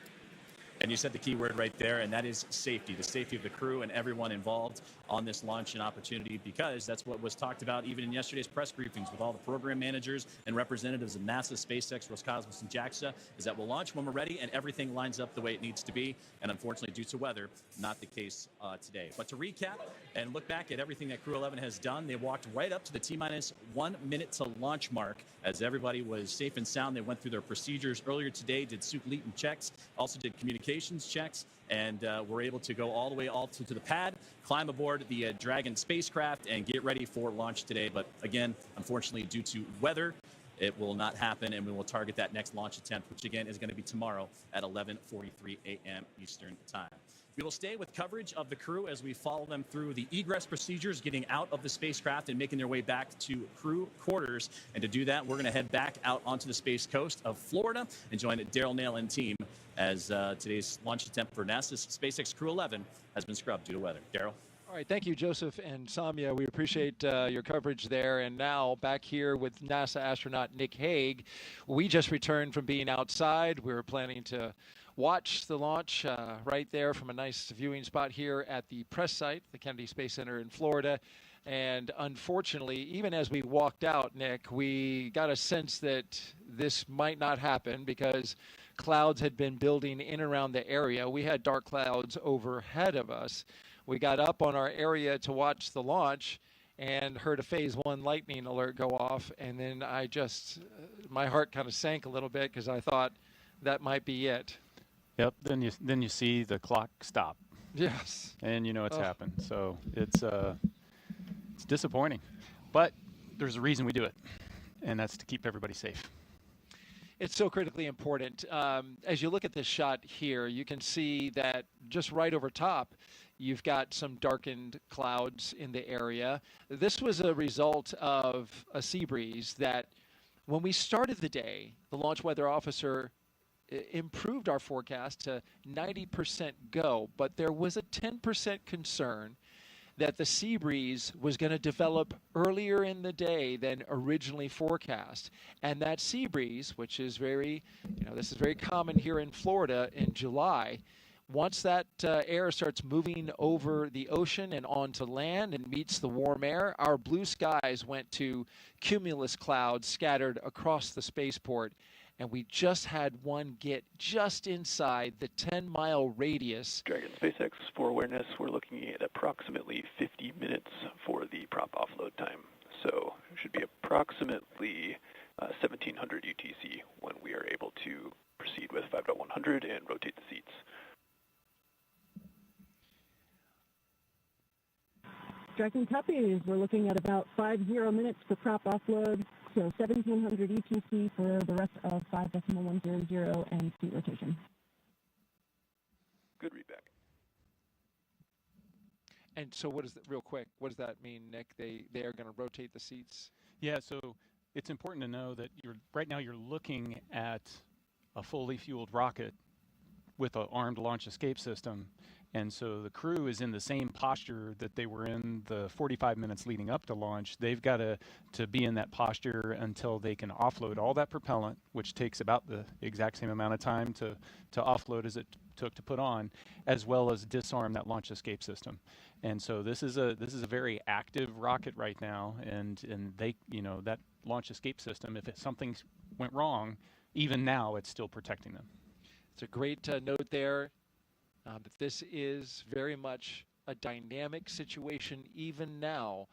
And you said the key word right there, and that is safety, the safety of the crew and everyone involved on this launch and opportunity, because that's what was talked about even in yesterday's press briefings with all the program managers and representatives of NASA, SpaceX, Roscosmos, and JAXA, is that we'll launch when we're ready and everything lines up the way it needs to be. And unfortunately, due to weather, not the case today. But to recap and look back at everything that CREW-11 has done, they walked right up to the T-minus 1 minute to launch mark as everybody was safe and sound. They went through their procedures earlier today, did suit latent checks, also did communications checks, and were able to go all the way to the pad, climb aboard the Dragon spacecraft, and get ready for launch today. But again, unfortunately, due to weather, it will not happen, and we will target that next launch attempt, which again is going to be tomorrow at 11:43 a.m. Eastern Time. We will stay with coverage of the crew as we follow them through the egress procedures, getting out of the spacecraft and making their way back to crew quarters. And to do that, we're going to head back out onto the Space Coast of Florida and join Daryl Nail and team as today's launch attempt for NASA's SpaceX CREW-11 has been scrubbed due to weather. Daryl? All right, thank you, Joseph and Samia. We appreciate your coverage there. And now back here with NASA astronaut Nick Hague. We just returned from being outside. We were planning to watch the launch right there from a nice viewing spot here at the press site, the Kennedy Space Center in Florida. And unfortunately, even as we walked out, Nick, we got a sense that this might not happen because clouds had been building in and around the area. We had dark clouds overhead of us. We got up on our area to watch the launch and heard a Phase 1 lightning alert go off. And then I just, my heart kind of sank a little bit because I thought that might be it. Yep. Then you see the clock stop. Yes. And you know it's happened. So it's disappointing, but there's a reason we do it, and that's to keep everybody safe. It's so critically important. As you look at this shot here, you can see that just right over top, you've got some darkened clouds in the area. This was a result of a sea breeze that when we started the day, the launch weather officer improved our forecast to 90% go, but there was a 10% concern that the sea breeze was going to develop earlier in the day than originally forecast. And that sea breeze, which is very, this is very common here in Florida in July, once that air starts moving over the ocean and onto land and meets the warm air, our blue skies went to cumulus clouds scattered across the spaceport. And we just had one get just inside the 10-mile radius. Dragon SpaceX, for awareness, we're looking at approximately 50 minutes for the prop offload time. So it should be approximately 1700 UTC when we are able to proceed with 5.100 and rotate the seats. Dragon copies. We're looking at about 50 minutes for prop offload. So 1700 UTC for the rest of 5.100 and seat rotation. Good readback. And so what does that, real quick, what does that mean, Nick? They are going to rotate the seats? Yeah, so it's important to know that right now you're looking at a fully fueled rocket with an armed launch escape system. And so the crew is in the same posture that they were in the 45 minutes leading up to launch. They've got to be in that posture until they can offload all that propellant, which takes about the exact same amount of time to offload as it took to put on, as well as disarm that launch escape system. And so this is a very active rocket right now, and they, that launch escape system, if something went wrong, even now it's still protecting them. It's a great note there. But this is very much a dynamic situation even now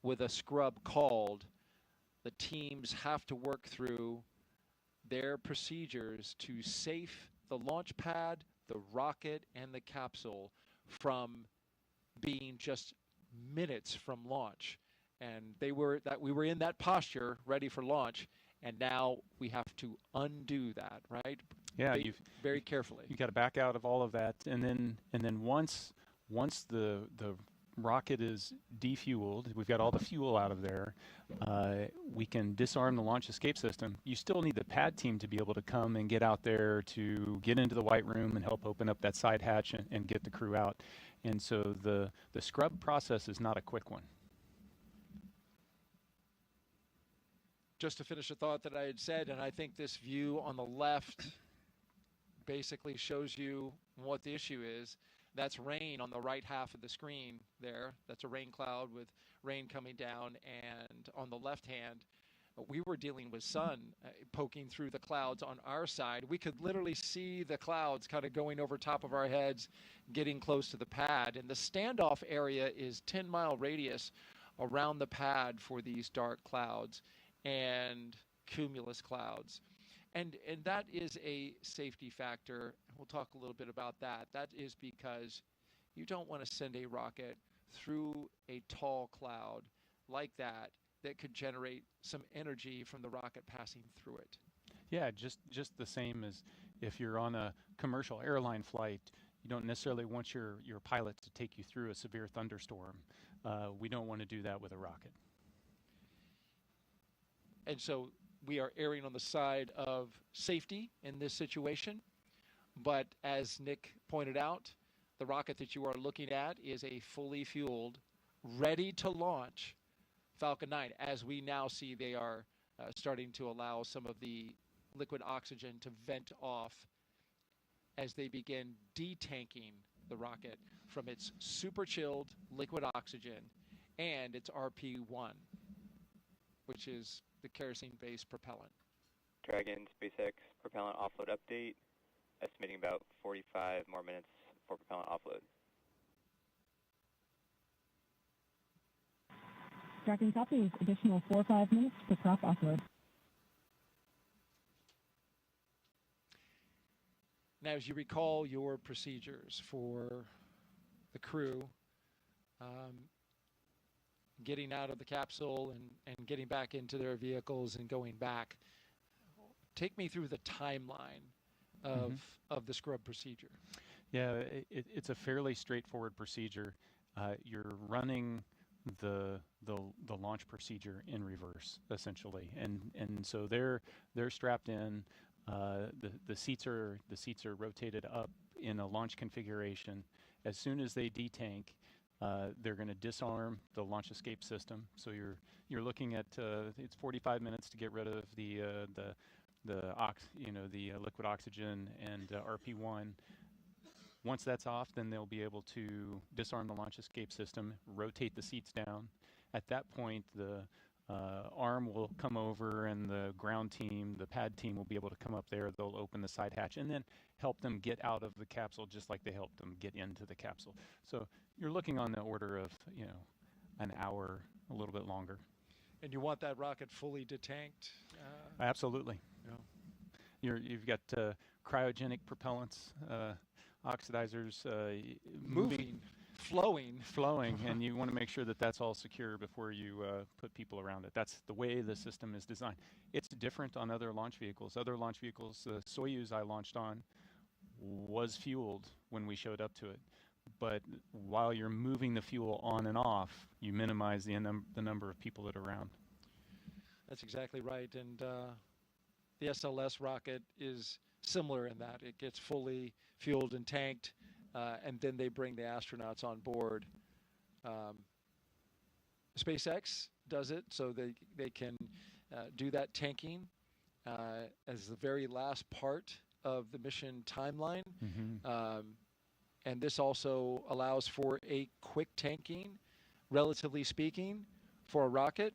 with a scrub called. The teams have to work through their procedures to safe the launch pad, the rocket, and the capsule from being just minutes from launch. And we were in that posture ready for launch, and now we have to undo that, right? Yeah, very carefully. You got to back out of all of that, and then once the rocket is defueled, we've got all the fuel out of there. We can disarm the launch escape system. You still need the pad team to be able to come and get out there to get into the white room and help open up that side hatch and get the crew out. And so the scrub process is not a quick one. Just to finish a thought that I had said, and I think this view on the left basically shows you what the issue is. That's rain on the right half of the screen there. That's a rain cloud with rain coming down. And on the left hand, we were dealing with sun poking through the clouds on our side. We could literally see the clouds kind of going over top of our heads, getting close to the pad. And the standoff area is 10-mile radius around the pad for these dark clouds and cumulus clouds. And that is a safety factor. We'll talk a little bit about that. That is because you don't want to send a rocket through a tall cloud like that could generate some energy from the rocket passing through it. Yeah, just the same as if you're on a commercial airline flight, you don't necessarily want your pilot to take you through a severe thunderstorm. We don't want to do that with a rocket. And so we are erring on the side of safety in this situation. But as Nick pointed out, the rocket that you are looking at is a fully fueled, ready to launch Falcon 9. As we now see, they are starting to allow some of the liquid oxygen to vent off as they begin detanking the rocket from its super chilled liquid oxygen and its RP-1, which is the kerosene-based propellant. Dragon SpaceX propellant offload update, estimating about 45 more minutes for propellant offload. Dragon copies, additional 4 or 5 minutes for prop offload. Now, as you recall your procedures for the crew, getting out of the capsule and getting back into their vehicles and going back, take me through the timeline of the scrub procedure. Yeah, it's a fairly straightforward procedure. You're running the launch procedure in reverse, essentially, and so they're strapped in. The seats are rotated up in a launch configuration. As soon as they detank, they're going to disarm the launch escape system. So you're looking at it's 45 minutes to get rid of the liquid oxygen and RP-1. Once that's off, then they'll be able to disarm the launch escape system, rotate the seats down. At that point, the arm will come over and the ground team, the pad team, will be able to come up there. They'll open the side hatch and then help them get out of the capsule just like they helped them get into the capsule. So you're looking on the order of, an hour, a little bit longer. And you want that rocket fully detanked? Absolutely. Yeah. You've got cryogenic propellants, oxidizers moving, flowing, and you want to make sure that that's all secure before you put people around it. That's the way the system is designed. It's different on other launch vehicles. Other launch vehicles, the Soyuz I launched on, was fueled when we showed up to it. But while you're moving the fuel on and off, you minimize the number of people that are around. That's exactly right. And the SLS rocket is similar in that it gets fully fueled and tanked, and then they bring the astronauts on board. SpaceX does it so they can do that tanking as the very last part of the mission timeline. And this also allows for a quick tanking, relatively speaking, for a rocket.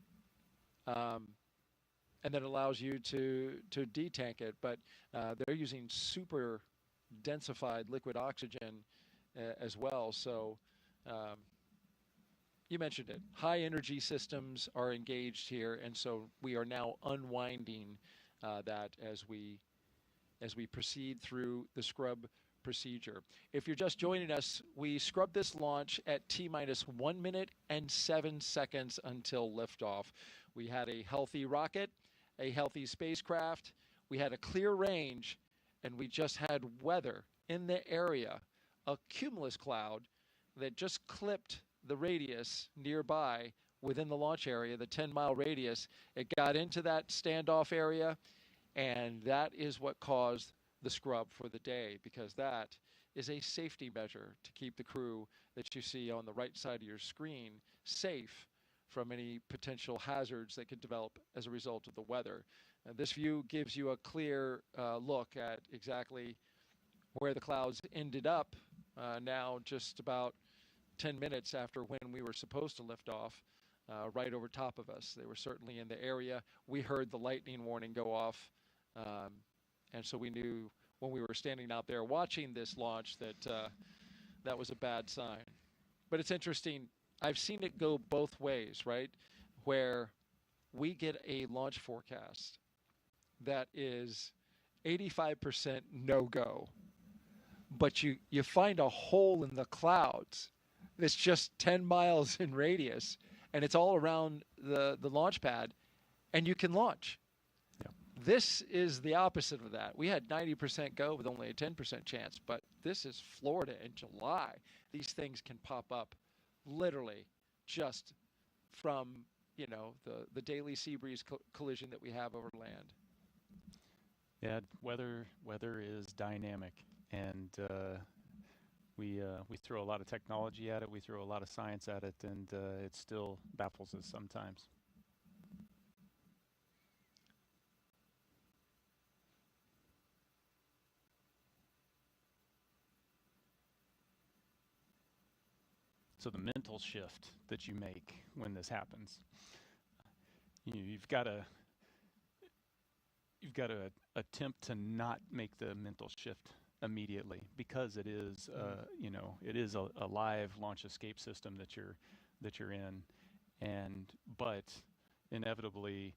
And then allows you to detank it. But they're using super densified liquid oxygen as well. So you mentioned it. High energy systems are engaged here, and so we are now unwinding that as we proceed through the scrub procedure. If you're just joining us, we scrubbed this launch at T-minus 1 minute and 7 seconds until liftoff. We had a healthy rocket, a healthy spacecraft, we had a clear range, and we just had weather in the area, a cumulus cloud that just clipped the radius nearby within the launch area, the 10-mile radius. It got into that standoff area, and that is what caused the scrub for the day, because that is a safety measure to keep the crew that you see on the right side of your screen safe from any potential hazards that could develop as a result of the weather. This view gives you a clear look at exactly where the clouds ended up now just about 10 minutes after when we were supposed to lift off, right over top of us. They were certainly in the area. We heard the lightning warning go off, and so we knew when we were standing out there watching this launch that that was a bad sign. But it's interesting. I've seen it go both ways, right? Where we get a launch forecast that is 85% no-go, but you find a hole in the clouds that's just 10 miles in radius, and it's all around the launch pad, and you can launch. Yeah. This is the opposite of that. We had 90% go with only a 10% chance, but this is Florida in July. These things can pop up literally just from, you know, the daily sea breeze collision that we have over land. Yeah, weather is dynamic, and we throw a lot of technology at it, we throw a lot of science at it, and it still baffles us sometimes. So the mental shift that you make when this happens, you've got to attempt to not make the mental shift immediately, because it is it is a live launch escape system that you're in, but inevitably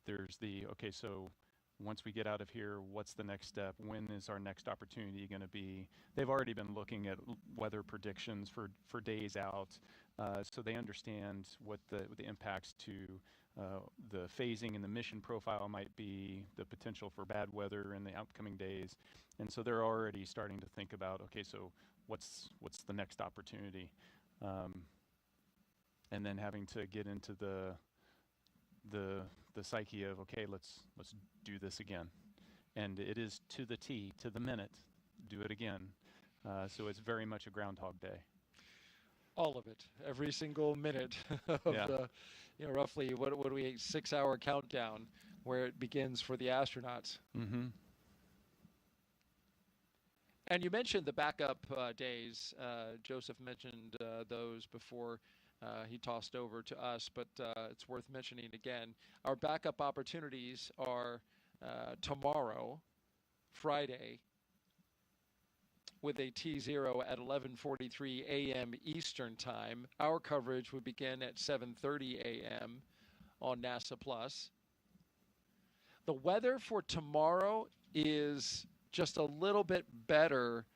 there's okay, so once we get out of here, what's the next step? When is our next opportunity going to be? They've already been looking at weather predictions for days out, so they understand what the impacts to the phasing and the mission profile might be, the potential for bad weather in the upcoming days, and so they're already starting to think about, okay, so what's the next opportunity, and then having to get into the psyche of, okay, let's do this again, and it is to the T, to the minute, do it again. So it's very much a Groundhog Day. All of it, every single minute of the, roughly what do we 6-hour countdown where it begins for the astronauts. Mm-hmm. And you mentioned the backup days. Joseph mentioned those before he tossed over to us, but it's worth mentioning again. Our backup opportunities are tomorrow, Friday, with a T0 at 11:43 a.m. Eastern Time. Our coverage would begin at 7:30 a.m. on NASA Plus. The weather for tomorrow is just a little bit better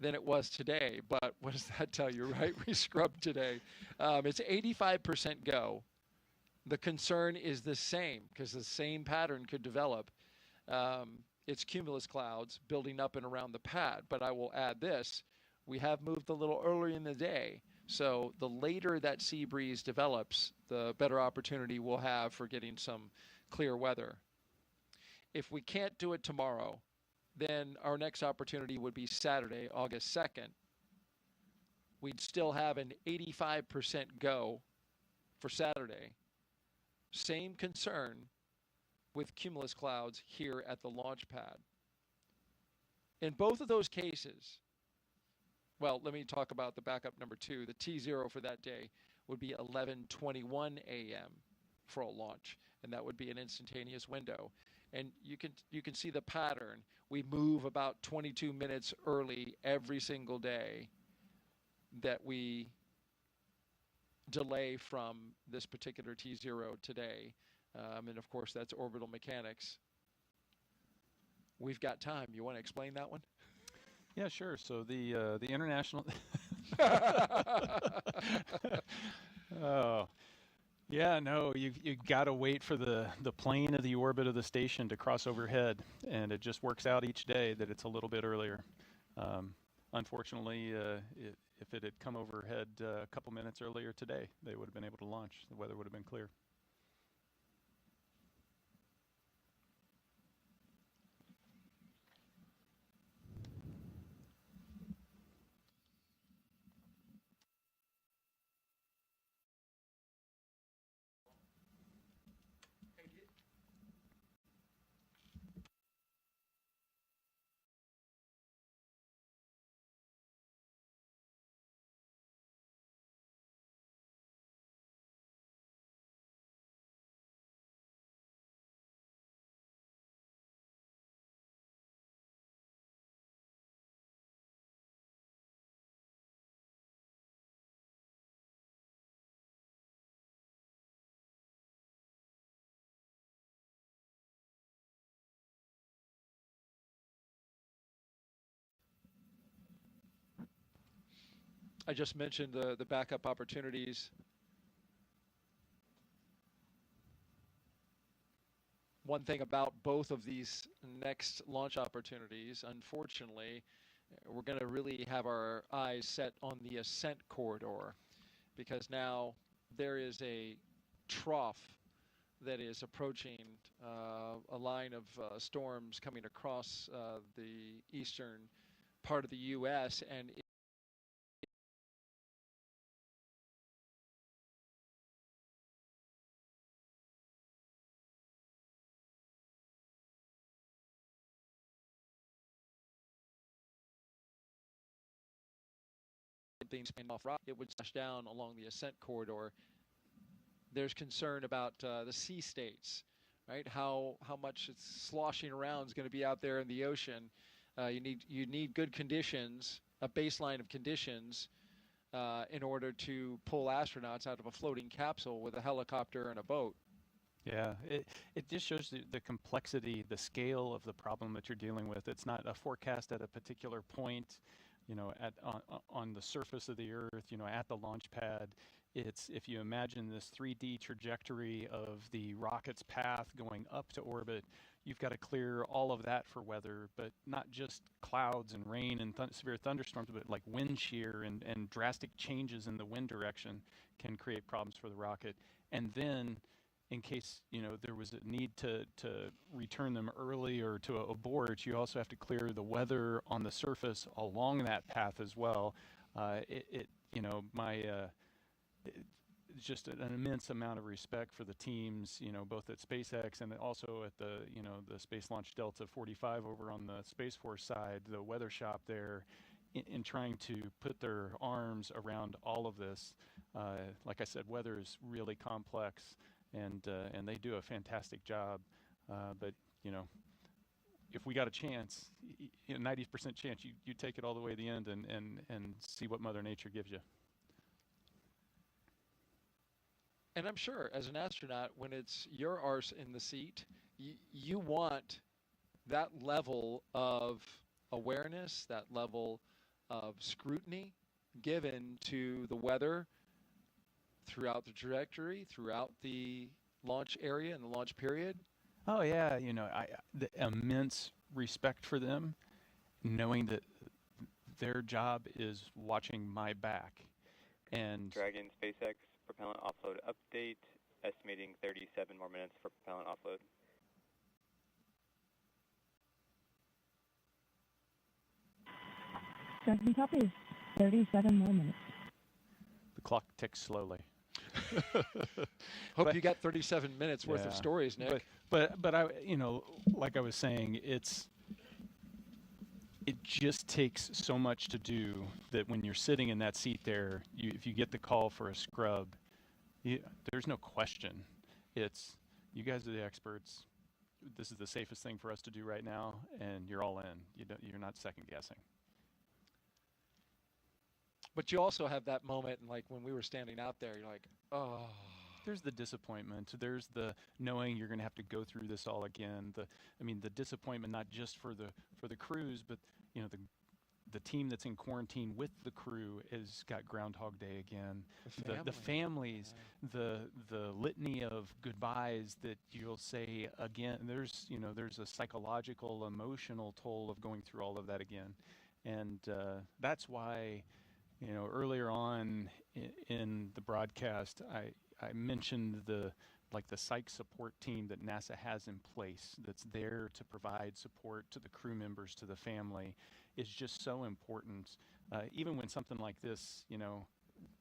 than it was today, but what does that tell you, right? We scrubbed today. It's 85% go. The concern is the same, because the same pattern could develop. it's cumulus clouds building up and around the pad. But I will add this. We have moved a little earlier in the day. So the later that sea breeze develops, the better opportunity we'll have for getting some clear weather. If we can't do it tomorrow, then our next opportunity would be Saturday, August 2nd. We'd still have an 85% go for Saturday. Same concern with cumulus clouds here at the launch pad. In both of those cases, well, let me talk about the backup number 2. The T0 for that day would be 11:21 a.m. for a launch, and that would be an instantaneous window. And you can see the pattern. We move about 22 minutes early every single day that we delay from this particular T0 today. And of course, that's orbital mechanics. We've got time. You want to explain that one? Yeah, sure. So the international. Oh, yeah. No, you got to wait for the plane of the orbit of the station to cross overhead, and it just works out each day that it's a little bit earlier. Unfortunately, if it had come overhead a couple minutes earlier today, they would have been able to launch. The weather would have been clear. I just mentioned the backup opportunities. One thing about both of these next launch opportunities, unfortunately, we're going to really have our eyes set on the ascent corridor, because now there is a trough that is approaching a line of storms coming across the eastern part of the U.S., and things off rock, it would smash down along the ascent corridor. There's concern about the sea states, right? How much it's sloshing around is going to be out there in the ocean. You need good conditions, a baseline of conditions, in order to pull astronauts out of a floating capsule with a helicopter and a boat. Yeah, it just shows the complexity, the scale of the problem that you're dealing with. It's not a forecast at a particular point, you know, on the surface of the Earth, you know, at the launch pad. It's, if you imagine this 3D trajectory of the rocket's path going up to orbit, you've got to clear all of that for weather, but not just clouds and rain and severe thunderstorms, but like wind shear and drastic changes in the wind direction can create problems for the rocket. And then, in case, you know, there was a need to return them early or to abort, you also have to clear the weather on the surface along that path as well. You know, just an immense amount of respect for the teams, you know, both at SpaceX and also at the, you know, the Space Launch Delta 45 over on the Space Force side, the weather shop there, in trying to put their arms around all of this. Like I said, weather is really complex, and they do a fantastic job. But, you know, if we got a chance, 90% chance, you take it all the way to the end and see what Mother Nature gives you. And I'm sure, as an astronaut, when it's your arse in the seat, you want that level of awareness, that level of scrutiny given to the weather throughout the trajectory, throughout the launch area and the launch period. Oh yeah, the immense respect for them, knowing that their job is watching my back. And Dragon SpaceX propellant offload update, estimating 37 more minutes for propellant offload. Dragon copy. 37 more minutes. The clock ticks slowly. Hope you got 37 minutes worth of stories, Nick. But I, like I was saying, it just takes so much to do that when you're sitting in that seat there, if you get the call for a scrub, there's no question. It's, you guys are the experts. This is the safest thing for us to do right now, and you're all in. You're not second guessing. But you also have that moment, like when we were standing out there, you're like, oh. There's the disappointment. There's the knowing you're going to have to go through this all again. The disappointment not just for the crews, but the team that's in quarantine with the crew has got Groundhog Day again. The families, the litany of goodbyes that you'll say again. There's a psychological, emotional toll of going through all of that again, and that's why. Earlier on in the broadcast, I mentioned the psych support team that NASA has in place that's there to provide support to the crew members, to the family, is just so important. Even when something like this,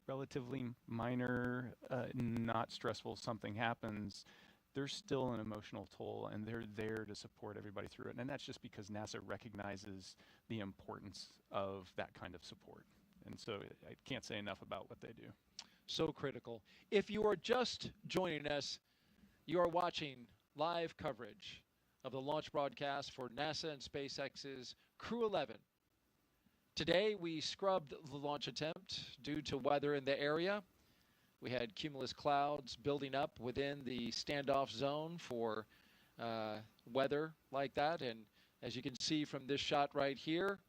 relatively minor, not stressful something happens, there's still an emotional toll, and they're there to support everybody through it. And that's just because NASA recognizes the importance of that kind of support. And so I can't say enough about what they do. So critical. If you are just joining us, you are watching live coverage of the launch broadcast for NASA and SpaceX's Crew-11. Today, we scrubbed the launch attempt due to weather in the area. We had cumulus clouds building up within the standoff zone for weather like that. And as you can see from this shot right here,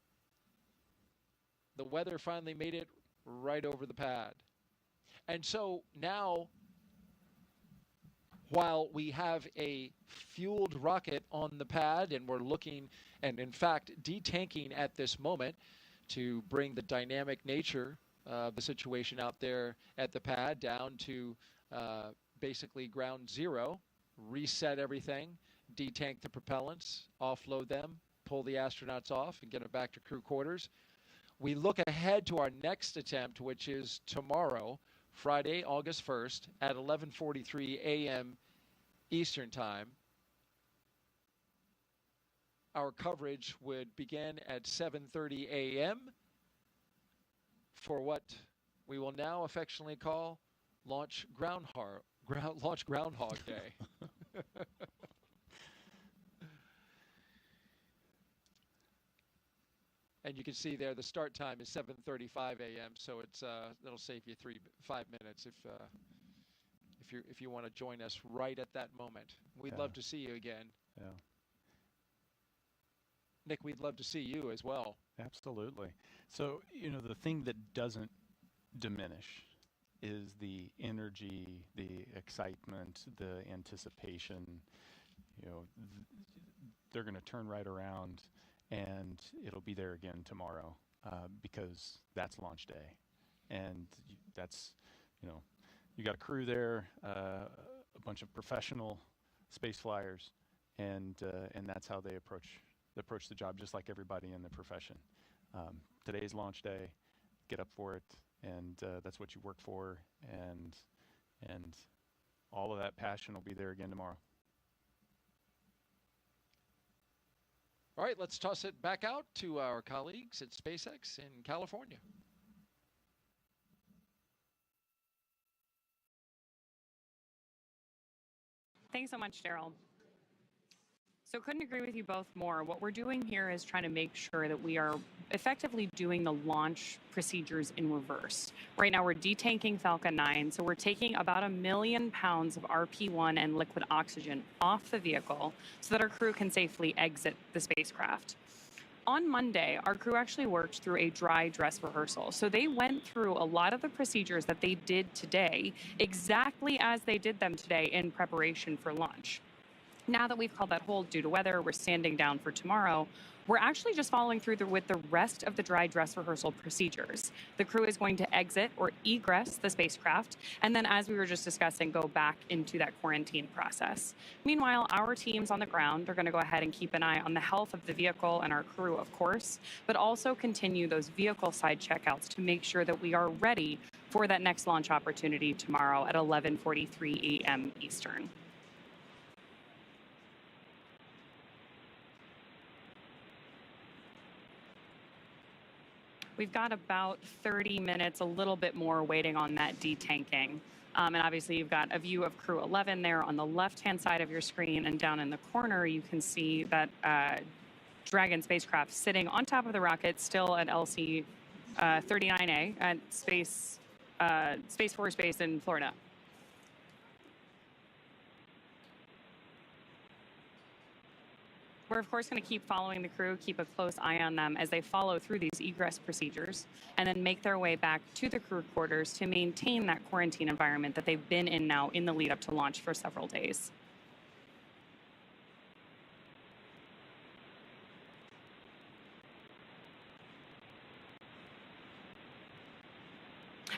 the weather finally made it right over the pad. And so now, while we have a fueled rocket on the pad and we're looking and in fact detanking at this moment to bring the dynamic nature of the situation out there at the pad down to basically ground zero, reset everything, detank the propellants, offload them, pull the astronauts off and get them back to crew quarters. We look ahead to our next attempt, which is tomorrow, Friday, August 1st at 11:43 a.m. Eastern Time. Our coverage would begin at 7:30 a.m. for what we will now affectionately call Launch Groundhog Day. And you can see there the start time is 7:35 a.m. So it's that'll save you 5 minutes if you want to join us right at that moment. We'd love to see you again. Yeah. Nick, we'd love to see you as well. Absolutely. So the thing that doesn't diminish is the energy, the excitement, the anticipation. They're going to turn right around. And it'll be there again tomorrow because that's launch day. And that's, you got a crew there, a bunch of professional space flyers, and that's how they approach the job, just like everybody in the profession. Today's launch day, get up for it, and that's what you work for, and all of that passion will be there again tomorrow. All right, let's toss it back out to our colleagues at SpaceX in California. Thanks so much, Daryl. So couldn't agree with you both more. What we're doing here is trying to make sure that we are effectively doing the launch procedures in reverse. Right now we're detanking Falcon 9, so we're taking about 1 million pounds of RP-1 and liquid oxygen off the vehicle so that our crew can safely exit the spacecraft. On Monday, our crew actually worked through a dry dress rehearsal. So they went through a lot of the procedures that they did today exactly as they did them today in preparation for launch. Now that we've called that hold due to weather, we're standing down for tomorrow. We're actually just following through with the rest of the dry dress rehearsal procedures. The crew is going to exit or egress the spacecraft, and then, as we were just discussing, go back into that quarantine process. Meanwhile, our teams on the ground are going to go ahead and keep an eye on the health of the vehicle and our crew, of course, but also continue those vehicle side checkouts to make sure that we are ready for that next launch opportunity tomorrow at 11:43 a.m. Eastern. We've got about 30 minutes, a little bit more, waiting on that detanking. And obviously, you've got a view of Crew 11 there on the left-hand side of your screen, and down in the corner, you can see that Dragon spacecraft sitting on top of the rocket, still at LC 39A at Space Force Base in Florida. We're, of course, going to keep following the crew, keep a close eye on them as they follow through these egress procedures, and then make their way back to the crew quarters to maintain that quarantine environment that they've been in now in the lead up to launch for several days.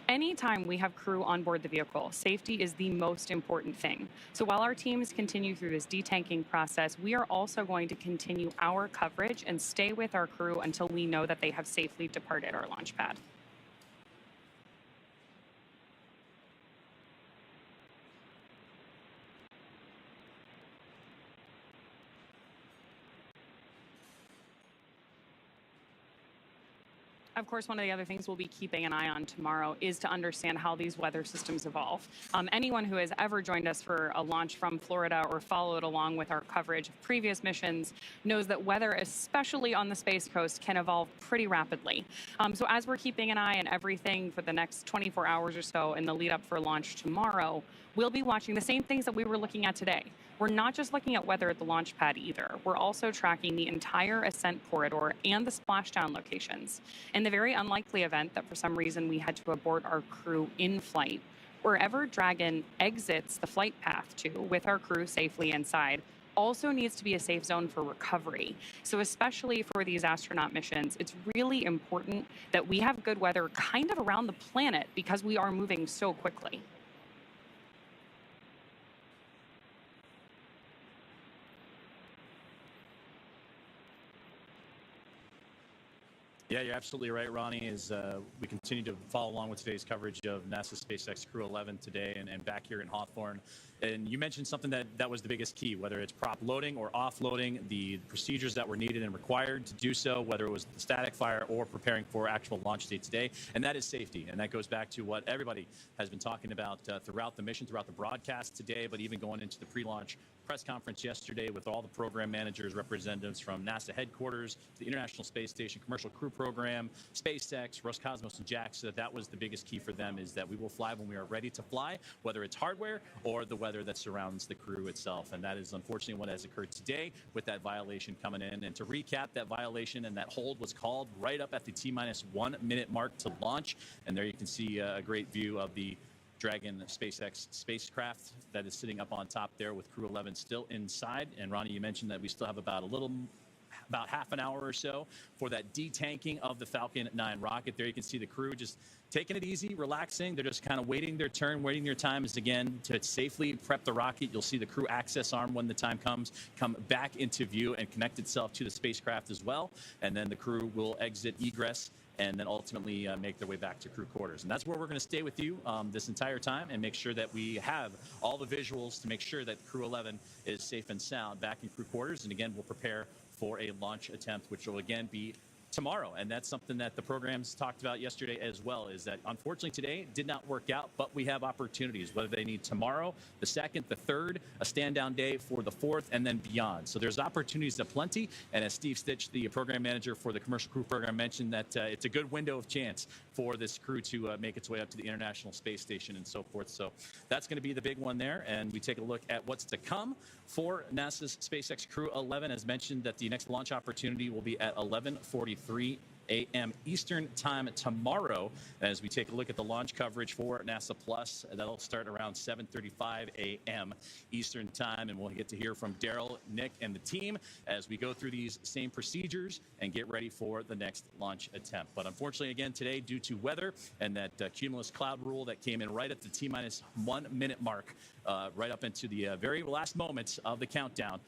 Anytime we have crew on board the vehicle, safety is the most important thing. So while our teams continue through this detanking process, we are also going to continue our coverage and stay with our crew until we know that they have safely departed our launch pad. Of course, one of the other things we'll be keeping an eye on tomorrow is to understand how these weather systems evolve. Anyone who has ever joined us for a launch from Florida or followed along with our coverage of previous missions knows that weather, especially on the Space Coast, can evolve pretty rapidly. So as we're keeping an eye on everything for the next 24 hours or so in the lead up for launch tomorrow, we'll be watching the same things that we were looking at today. We're not just looking at weather at the launch pad either. We're also tracking the entire ascent corridor and the splashdown locations. In the very unlikely event that for some reason we had to abort our crew in flight, wherever Dragon exits the flight path to with our crew safely inside also needs to be a safe zone for recovery. So especially for these astronaut missions, it's really important that we have good weather kind of around the planet because we are moving so quickly. Yeah, you're absolutely right, Ronnie, as we continue to follow along with today's coverage of NASA SpaceX Crew-11 today and back here in Hawthorne. And you mentioned something that was the biggest key, whether it's prop loading or offloading, the procedures that were needed and required to do so, whether it was the static fire or preparing for actual launch day today, and that is safety. And that goes back to what everybody has been talking about throughout the mission, throughout the broadcast today, but even going into the pre-launch press conference yesterday with all the program managers, representatives from NASA headquarters, the International Space Station Commercial Crew Program, SpaceX, Roscosmos, and JAXA. That was the biggest key for them, is that we will fly when we are ready to fly, whether it's hardware or the weather that surrounds the crew itself. And that is unfortunately what has occurred today with that violation coming in. And to recap, that violation and that hold was called right up at the T-1 minute mark to launch. And there you can see a great view of the Dragon SpaceX spacecraft that is sitting up on top there with Crew 11 still inside. And Ronnie, you mentioned that we still have about half an hour or so for that detanking of the Falcon 9 rocket. There you can see the crew just taking it easy, relaxing. They're just kind of waiting their turn, waiting their time is again to safely prep the rocket. You'll see the crew access arm when the time comes, come back into view and connect itself to the spacecraft as well. And then the crew will exit egress and then ultimately make their way back to crew quarters. And that's where we're going to stay with you this entire time and make sure that we have all the visuals to make sure that Crew 11 is safe and sound back in crew quarters. And again, we'll prepare for a launch attempt, which will again be tomorrow. And that's something that the programs talked about yesterday as well, is that unfortunately today did not work out, but we have opportunities, whether they need tomorrow, the 2nd, the 3rd, a stand down day for the 4th, and then beyond. So there's opportunities aplenty. And as Steve Stitch, the program manager for the commercial crew program, mentioned, that it's a good window of chance for this crew to make its way up to the International Space Station and so forth. So that's going to be the big one there. And we take a look at what's to come for NASA's SpaceX Crew 11. As mentioned, that the next launch opportunity will be at 11:43 a.m. Eastern Time tomorrow as we take a look at the launch coverage for NASA Plus. That'll start around 7:35 a.m. Eastern Time, and we'll get to hear from Daryl, Nick, and the team as we go through these same procedures and get ready for the next launch attempt. But unfortunately, again, today, due to weather and that cumulus cloud rule that came in right at the T-minus 1 minute mark, right up into the very last moments of the countdown,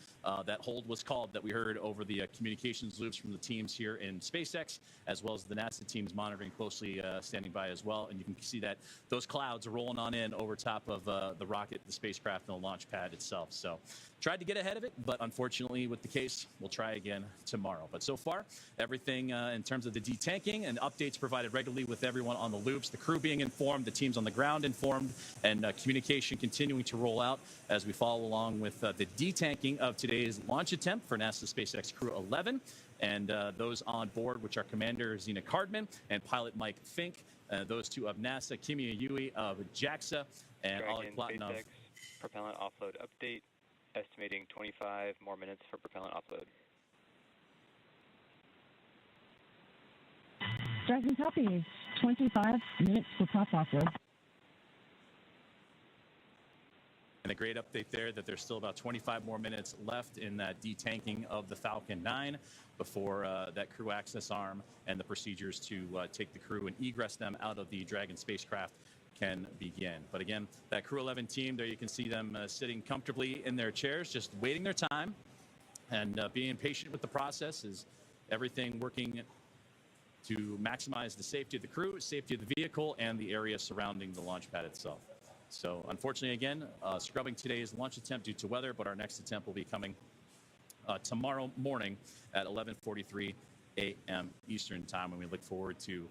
that hold was called that we heard over the communications loops from the teams here in SpaceX, as well as the NASA teams monitoring closely, standing by as well. And you can see that those clouds are rolling on in over top of the rocket, the spacecraft, and the launch pad itself. So tried to get ahead of it, but unfortunately with the case, we'll try again tomorrow. But so far, everything in terms of the detanking and updates provided regularly with everyone on the loops, the crew being informed, the teams on the ground informed, and communication continuing to roll out as we follow along with the detanking of today's launch attempt for NASA's SpaceX CREW-11. And those on board, which are Commander Zena Cardman and pilot Mike Fincke, those two of NASA, Kimiya Yui of JAXA, and Dragon Oleg Platonov. SpaceX propellant offload update, estimating 25 more minutes for propellant offload. Dragon copy. 25 minutes for prop offload. And a great update there that there's still about 25 more minutes left in that detanking of the Falcon 9 before that crew access arm and the procedures to take the crew and egress them out of the Dragon spacecraft can begin. But again, that CREW-11 team, there you can see them sitting comfortably in their chairs, just waiting their time and being patient with the process. Is everything working to maximize the safety of the crew, safety of the vehicle, and the area surrounding the launch pad itself. So unfortunately, again, scrubbing today's launch attempt due to weather, but our next attempt will be coming tomorrow morning at 11:43 a.m. Eastern Time, and we look forward to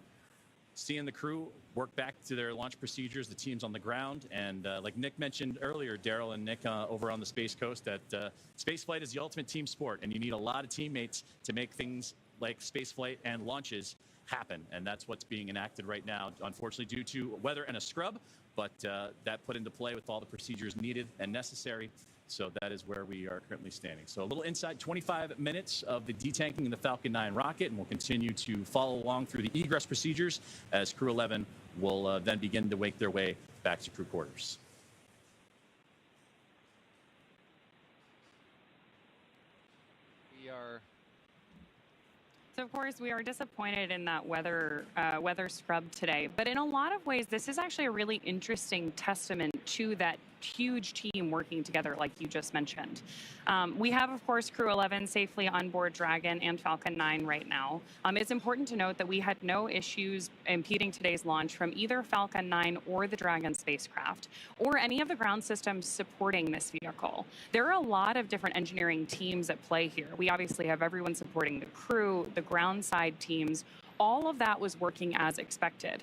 seeing the crew work back to their launch procedures, the teams on the ground. And like Nick mentioned earlier, Daryl and Nick over on the Space Coast, that spaceflight is the ultimate team sport, and you need a lot of teammates to make things like spaceflight and launches happen. And that's what's being enacted right now, unfortunately, due to weather and a scrub. But that put into play with all the procedures needed and necessary. So that is where we are currently standing. So a little inside 25 minutes of the detanking of the Falcon 9 rocket, and we'll continue to follow along through the egress procedures as CREW-11 will then begin to make their way back to crew quarters. We are. So of course we are disappointed in that weather scrub today, but in a lot of ways this is actually a really interesting testament to that huge team working together like you just mentioned. We have, of course, CREW-11 safely on board Dragon and Falcon 9 right now. It's important to note that we had no issues impeding today's launch from either Falcon 9 or the Dragon spacecraft, or any of the ground systems supporting this vehicle. There are a lot of different engineering teams at play here. We obviously have everyone supporting the crew, the ground side teams. All of that was working as expected.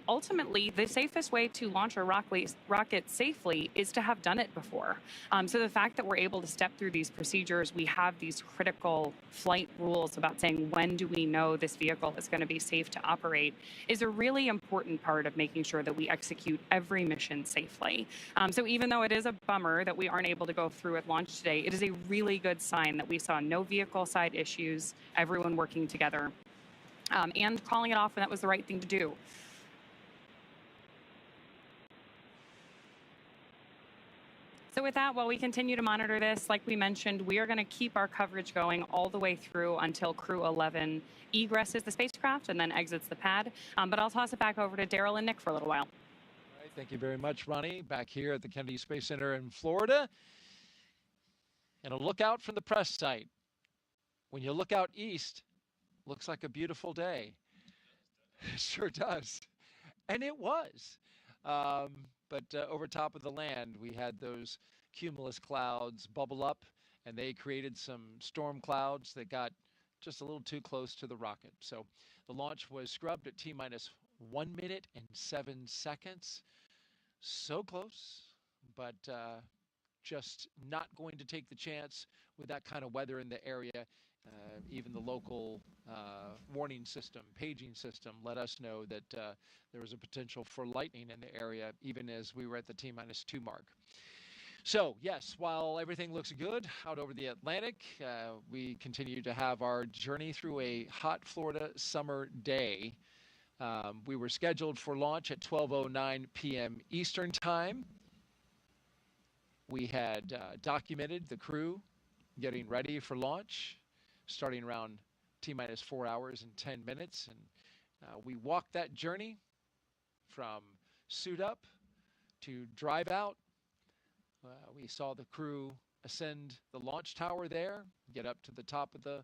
Ultimately, the safest way to launch a rocket safely is to have done it before. So the fact that we're able to step through these procedures, we have these critical flight rules about saying when do we know this vehicle is going to be safe to operate, is a really important part of making sure that we execute every mission safely. So even though it is a bummer that we aren't able to go through with launch today, it is a really good sign that we saw no vehicle side issues, everyone working together. And calling it off when that was the right thing to do. So with that, while we continue to monitor this, like we mentioned, we are going to keep our coverage going all the way through until CREW-11 egresses the spacecraft and then exits the pad. But I'll toss it back over to Daryl and Nick for a little while. All right, thank you very much, Ronnie. Back here at the Kennedy Space Center in Florida. And a look out from the press site. When you look out east, looks like a beautiful day. It sure does. And it was. But over top of the land, we had those cumulus clouds bubble up, and they created some storm clouds that got just a little too close to the rocket. So the launch was scrubbed at T-minus 1 minute and 7 seconds. So close, but just not going to take the chance with that kind of weather in the area. Even the local warning system, paging system, let us know that there was a potential for lightning in the area, even as we were at the T-minus 2 mark. So, yes, while everything looks good out over the Atlantic, we continue to have our journey through a hot Florida summer day. We were scheduled for launch at 12:09 p.m. Eastern Time. We had documented the crew getting ready for launch, starting around T-minus 4 hours and 10 minutes. And we walked that journey from suit up to drive out. We saw the crew ascend the launch tower there, get up to the top of the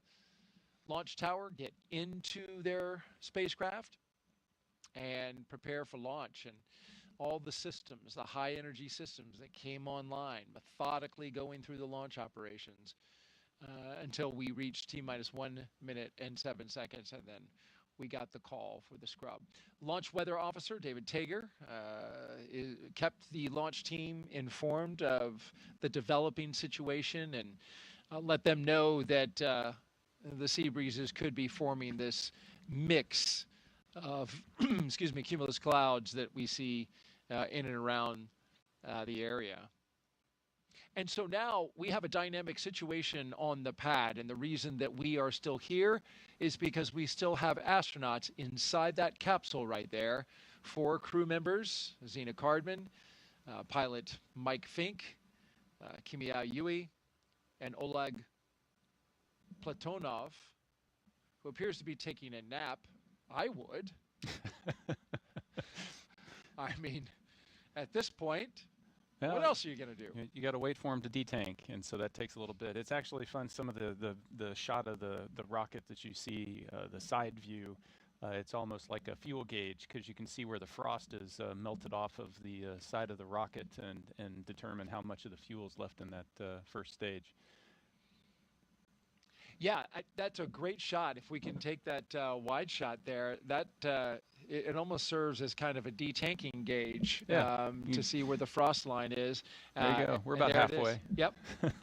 launch tower, get into their spacecraft, and prepare for launch. And all the systems, the high energy systems that came online, methodically going through the launch operations until we reached T-minus 1 minute and 7 seconds, and then we got the call for the scrub. Launch weather officer David Tager kept the launch team informed of the developing situation and let them know that the sea breezes could be forming this mix of excuse me, cumulus clouds that we see in and around the area. And so now we have a dynamic situation on the pad, and the reason that we are still here is because we still have astronauts inside that capsule right there. 4 crew members, Zena Cardman, pilot Mike Fincke, Kimiya Yui, and Oleg Platonov, who appears to be taking a nap. I would. I mean, at this point, what else are you going to do? You got to wait for them to detank, and so that takes a little bit. It's actually fun. Some of the shot of the rocket that you see, the side view, it's almost like a fuel gauge because you can see where the frost is melted off of the side of the rocket and determine how much of the fuel is left in that first stage. Yeah, that's a great shot. If we can take that wide shot there, that it almost serves as kind of a detanking gauge to see where the frost line is. There you go. We're about halfway. Yep,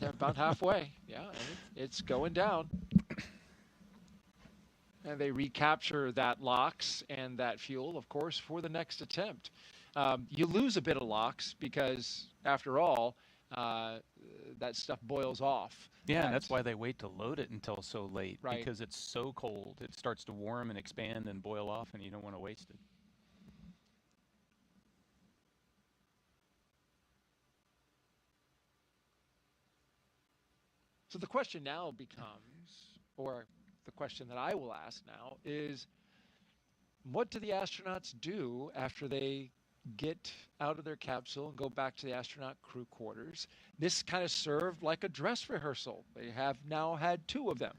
about halfway. Yeah, it's going down. And they recapture that LOX and that fuel, of course, for the next attempt. You lose a bit of LOX because, after all, that stuff boils off. Yeah, and that's why they wait to load it until so late, right? Because it's so cold. It starts to warm and expand and boil off, and you don't want to waste it. So the question now becomes, or the question that I will ask now is, what do the astronauts do after they get out of their capsule and go back to the astronaut crew quarters? This kind of served like a dress rehearsal. They have now had 2 of them,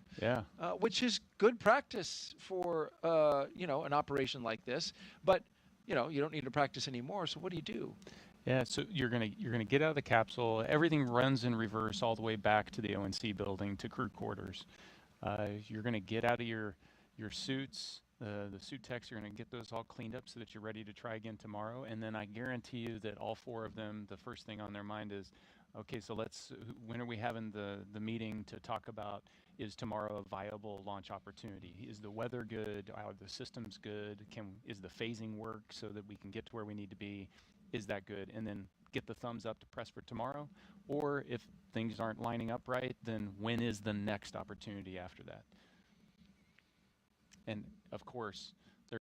which is good practice for an operation like this. But you don't need to practice anymore. So what do you do? Yeah, so you're gonna get out of the capsule. Everything runs in reverse all the way back to the ONC building to crew quarters. You're gonna get out of your suits. The suit techs are going to get those all cleaned up so that you're ready to try again tomorrow. And then I guarantee you that all 4 of them, the first thing on their mind is, okay, so when are we having the meeting to talk about, is tomorrow a viable launch opportunity? Is the weather good? Are the systems good? Is the phasing work so that we can get to where we need to be? Is that good? And then get the thumbs up to press for tomorrow. Or if things aren't lining up right, then when is the next opportunity after that? And of course, there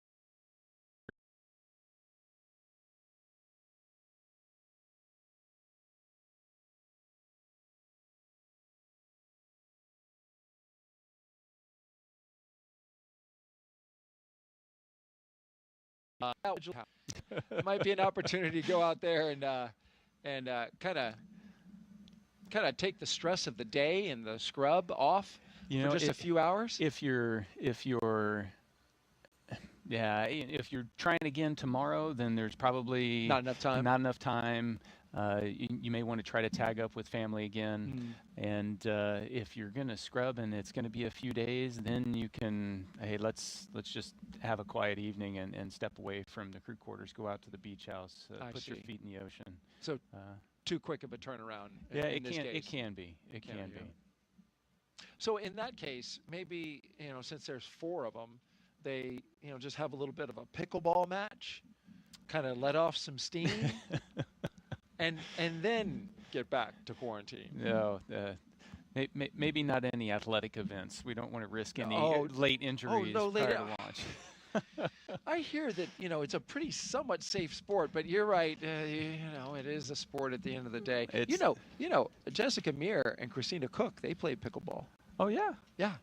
might be an opportunity to go out there and kind of take the stress of the day and the scrub off for just a few hours. If you're trying again tomorrow, then there's probably not enough time. You may want to try to tag up with family again. And if you're going to scrub and it's going to be a few days, then you can, hey, let's just have a quiet evening and step away from the crew quarters, go out to the beach house, put your feet in the ocean. So too quick of a turnaround. It can be. So in that case, maybe, since there's 4 of them, they, just have a little bit of a pickleball match, kind of let off some steam, and then get back to quarantine. No, maybe not any athletic events. We don't want to risk any late injuries no, prior to launch. I hear that, it's a pretty somewhat safe sport, but you're right. It is a sport at the end of the day. Jessica Meir and Christina Cook, they play pickleball. Oh, yeah. Yeah.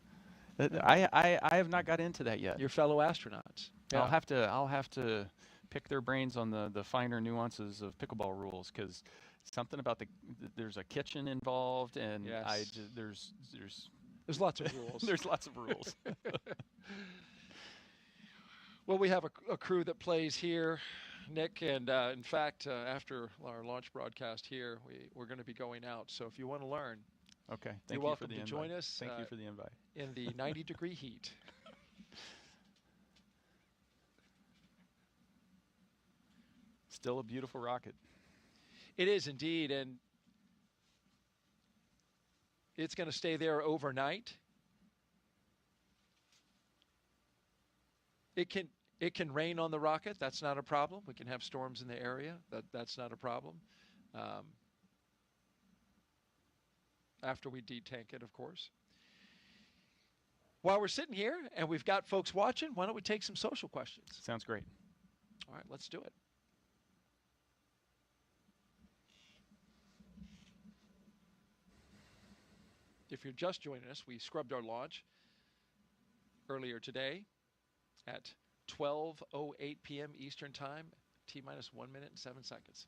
I have not got into that yet. Your fellow astronauts. Yeah. I'll have to pick their brains on the finer nuances of pickleball rules, because something about there's a kitchen involved, and yes. There's lots of rules. There's lots of rules. Well, we have a crew that plays here, Nick, and in fact, after our launch broadcast here, we're going to be going out. So if you want to learn, okay, you're welcome to join us. Thank you for the invite. In the 90-degree heat. Still a beautiful rocket. It is indeed, and it's going to stay there overnight. It can rain on the rocket. That's not a problem. We can have storms in the area. That's not a problem. After we detank it, of course. While we're sitting here and we've got folks watching, why don't we take some social questions? Sounds great. All right, let's do it. If you're just joining us, we scrubbed our launch earlier today at 12:08 p.m. Eastern Time, T-minus 1 minute and 7 seconds.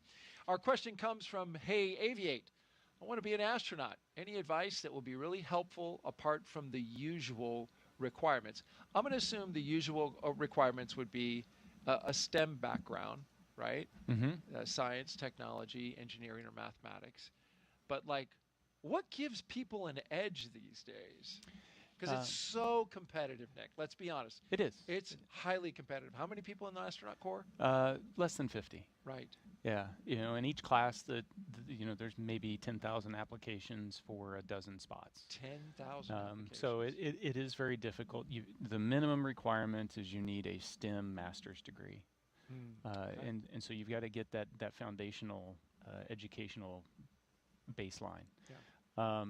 Our question comes from Hey Aviate. I want to be an astronaut. Any advice that will be really helpful apart from the usual requirements? I'm going to assume the usual requirements would be a STEM background, right? Mm-hmm. Science, technology, engineering, or mathematics. But what gives people an edge these days? Because it's so competitive, Nick. Let's be honest. It is. It's highly competitive. How many people in the astronaut corps? Less than 50. Right. Yeah. In each class, there's maybe 10,000 applications for a dozen spots. 10,000 applications. So it is very difficult. The minimum requirement is you need a STEM master's degree. Okay. And so you've got to get that foundational educational baseline. Yeah.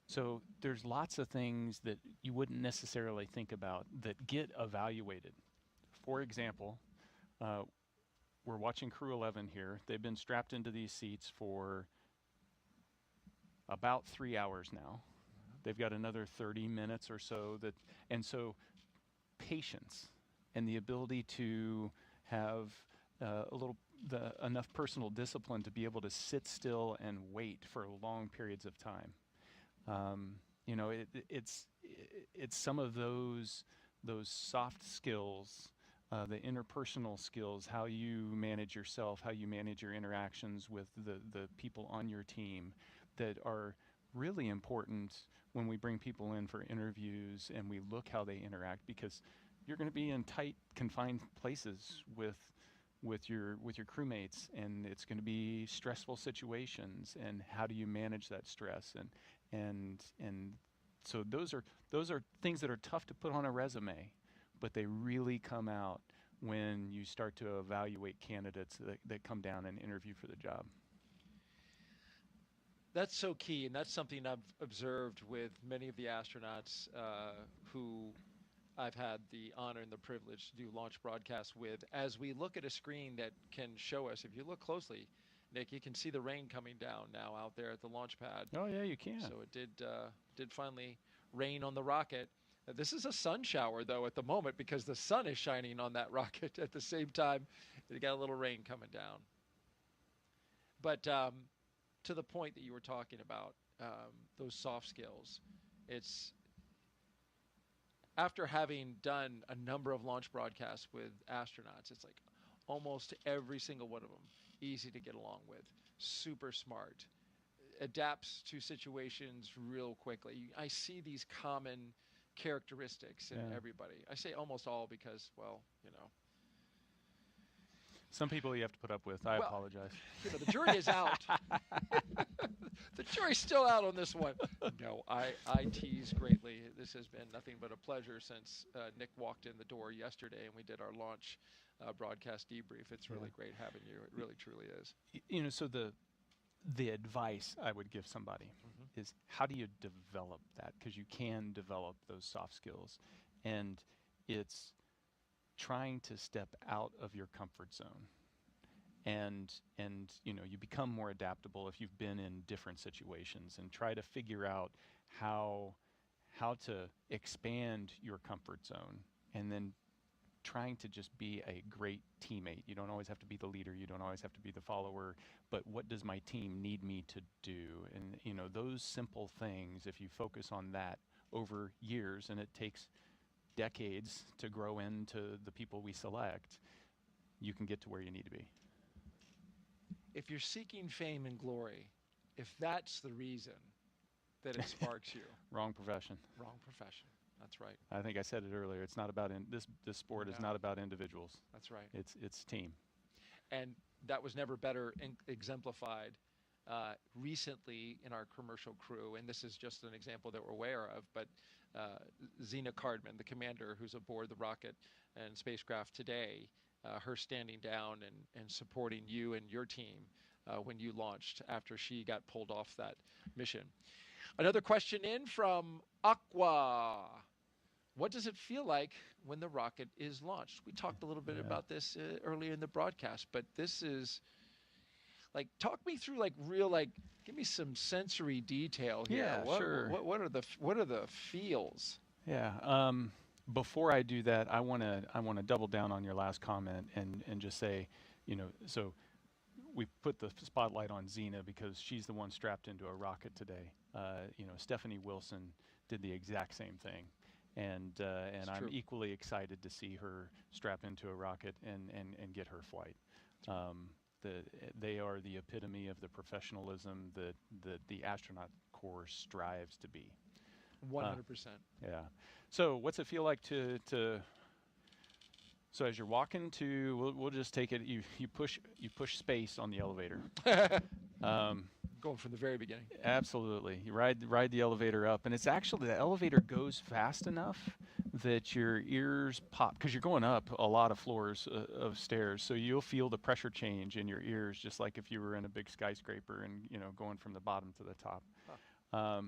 So there's lots of things that you wouldn't necessarily think about that get evaluated. For example, we're watching Crew-11 here. They've been strapped into these seats for about 3 hours now. They've got another 30 minutes or so. And so patience and the ability to have enough personal discipline to be able to sit still and wait for long periods of time. It's some of those soft skills, the interpersonal skills, how you manage yourself, how you manage your interactions with the people on your team, that are really important when we bring people in for interviews and we look how they interact, because you're going to be in tight, confined places with your crewmates, and it's going to be stressful situations, and how do you manage that stress, and so those are things that are tough to put on a resume, but they really come out when you start to evaluate candidates that come down and interview for the job. That's so key, and that's something I've observed with many of the astronauts who I've had the honor and the privilege to do launch broadcasts with. As we look at a screen that can show us, if you look closely, Nick, you can see the rain coming down now out there at the launch pad. Oh yeah, you can. So it did finally rain on the rocket. This is a sun shower though at the moment, because the sun is shining on that rocket at the same time. It got a little rain coming down. But to the point that you were talking about, those soft skills, it's after having done a number of launch broadcasts with astronauts, it's like almost every single one of them easy to get along with, super smart, adapts to situations real quickly. I see these common characteristics in everybody. I say almost all because, well, some people you have to put up with. I apologize. The jury is out. The jury's still out on this one. No, I tease greatly. This has been nothing but a pleasure since Nick walked in the door yesterday and we did our launch broadcast debrief. It's really great having you. It really, truly is. So the advice I would give somebody is, how do you develop that? Because you can develop those soft skills, and it's trying to step out of your comfort zone. And you know, you become more adaptable if you've been in different situations, and try to figure out how to expand your comfort zone, and then trying to just be a great teammate. You don't always have to be the leader, you don't always have to be the follower, but what does my team need me to do? And you know, those simple things, if you focus on that over years, and it takes decades to grow into the people we select, you can get to where you need to be. If you're seeking fame and glory, if that's the reason that it sparks you. Wrong profession. Wrong profession. That's right. I think I said it earlier. It's not about this sport is not about individuals. That's right. It's team. And that was never better exemplified recently in our commercial crew. And this is just an example that we're aware of. But Zena Cardman, the commander who's aboard the rocket and spacecraft today, her standing down and supporting you and your team when you launched after she got pulled off that mission. Another question in from Aqua. What does it feel like when the rocket is launched? We talked a little bit about this earlier in the broadcast, but this is like, talk me through like real, like, give me some sensory detail here. Yeah, sure. What are the feels? Yeah. Before I do that, I want to double down on your last comment and just say, you know, so we put the spotlight on Zena because she's the one strapped into a rocket today. You know, Stephanie Wilson did the exact same thing, and I'm equally excited to see her strap into a rocket and get her flight. They are the epitome of the professionalism that the astronaut corps strives to be. 100%. Yeah. So what's it feel like to so as you're walking to, we'll just take it, you push space on the elevator. Going from the very beginning. Absolutely. You ride the elevator up, and it's actually, the elevator goes fast enough that your ears pop, because you're going up a lot of floors of stairs, so you'll feel the pressure change in your ears, just like if you were in a big skyscraper and, you know, going from the bottom to the top. Huh.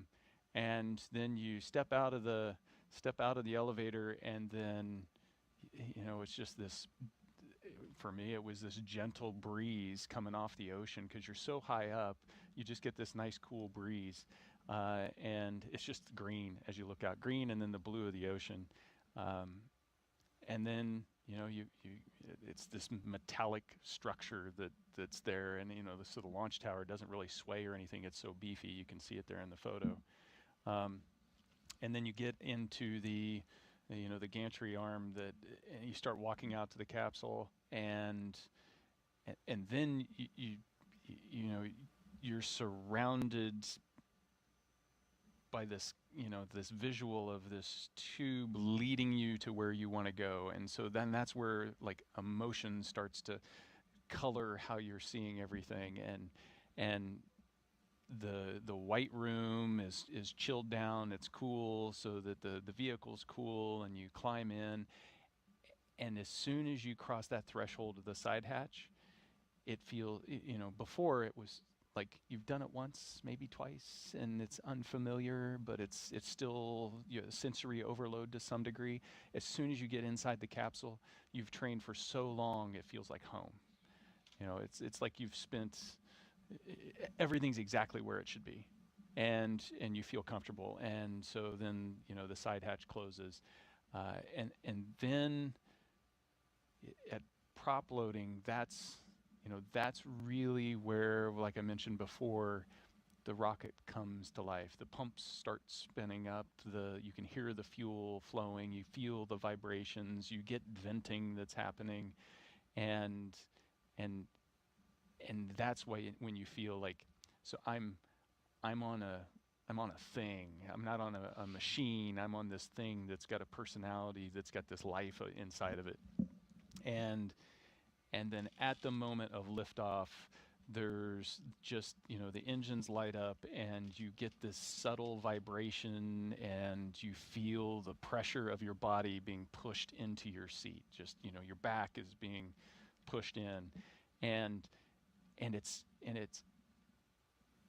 And then you step out of the elevator, and then, you know, it's just this, for me, it was this gentle breeze coming off the ocean, because you're so high up, you just get this nice cool breeze, and it's just green as you look out, green, and then the blue of the ocean, and then, you know, it's this metallic structure that's there, and, you know, so the launch tower doesn't really sway or anything, it's so beefy, you can see it there in the photo. And then you get into the gantry arm, and you start walking out to the capsule, and then you know, you're surrounded by this, you know, this visual of this tube leading you to where you want to go, and so then that's where like emotion starts to color how you're seeing everything, and the white room is chilled down, it's cool, so that the vehicle's cool, and you climb in, and as soon as you cross that threshold of the side hatch, it feels, you know, before it was like you've done it once, maybe twice, and it's unfamiliar, but it's still, you know, sensory overload to some degree. As soon as you get inside the capsule, you've trained for so long, it feels like home. You know, it's like you've spent, everything's exactly where it should be, and you feel comfortable, and so then, you know, the side hatch closes, and then at prop loading, that's really where, like I mentioned before, the rocket comes to life. The pumps start spinning up, you can hear the fuel flowing, you feel the vibrations, you get venting that's happening, and that's why when you feel like, so I'm on a thing. I'm not on a machine. I'm on this thing that's got a personality, that's got this life inside of it. And then at the moment of liftoff, there's just, you know, the engines light up, and you get this subtle vibration, and you feel the pressure of your body being pushed into your seat. Just, you know, your back is being pushed in, and it's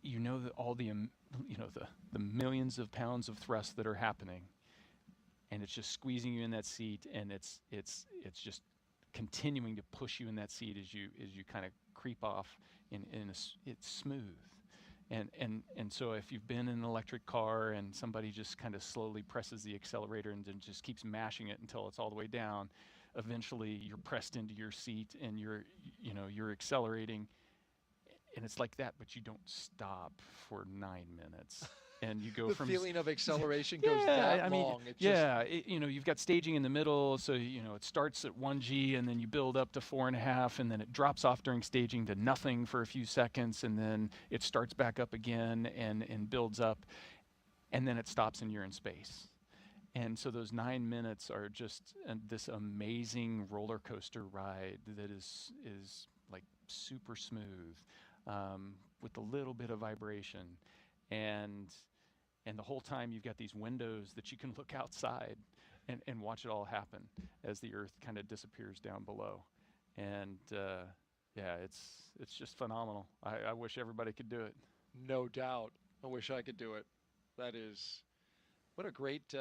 you know that all the you know the millions of pounds of thrust that are happening, and it's just squeezing you in that seat, and it's just continuing to push you in that seat as you kind of creep off it's smooth. And so if you've been in an electric car and somebody just kind of slowly presses the accelerator and then just keeps mashing it until it's all the way down, eventually you're pressed into your seat and you're accelerating, and it's like that, but you don't stop for 9 minutes. And you go the from feeling of acceleration goes that long. You've got staging in the middle, so it starts at 1G, and then you build up to 4.5, and then it drops off during staging to nothing for a few seconds, and then it starts back up again and builds up, and then it stops and you're in space. And so those 9 minutes are just this amazing roller coaster ride that is like super smooth, with a little bit of vibration, and the whole time you've got these windows that you can look outside and watch it all happen as the Earth kind of disappears down below. And it's just phenomenal. I wish everybody could do it. No doubt. I wish I could do it. That is, what a great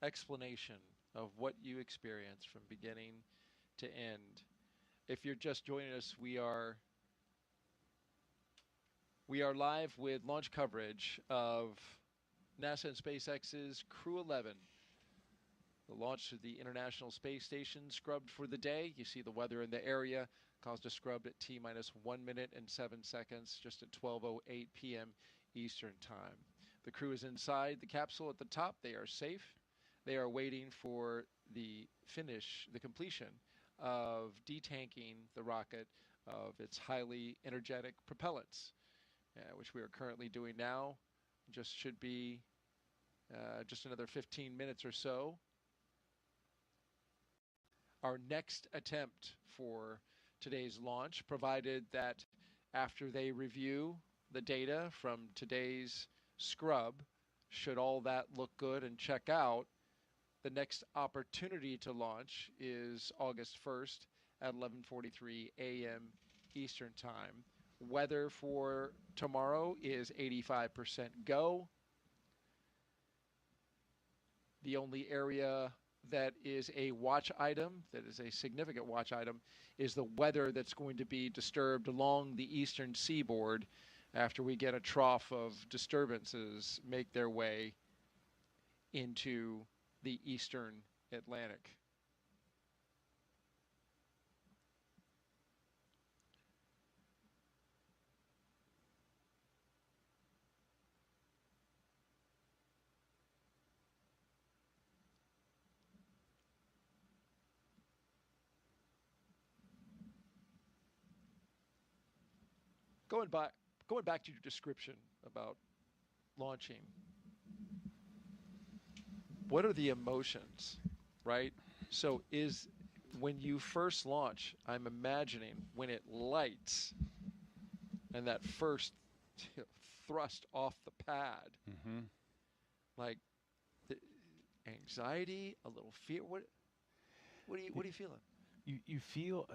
explanation of what you experience from beginning to end. If you're just joining us, we are live with launch coverage of NASA and SpaceX's Crew-11. The launch to the International Space Station scrubbed for the day. You see the weather in the area caused a scrub at T-minus 1 minute and 7 seconds, just at 12:08 p.m. Eastern Time. The crew is inside the capsule at the top. They are safe. They are waiting for the completion of detanking the rocket of its highly energetic propellants, which we are currently doing now. Just should be just another 15 minutes or so. Our next attempt for today's launch, provided that after they review the data from today's scrub, should all that look good and check out, the next opportunity to launch is August 1st at 11:43 a.m. Eastern Time. Weather for tomorrow is 85% go. The only area that is a watch item, that is a significant watch item, is the weather that's going to be disturbed along the eastern seaboard after we get a trough of disturbances make their way into the eastern Atlantic. Going back to your description about launching, what are the emotions, right? So when you first launch, I'm imagining when it lights and that first thrust off the pad, like the anxiety, a little fear. What are you feeling? You feel,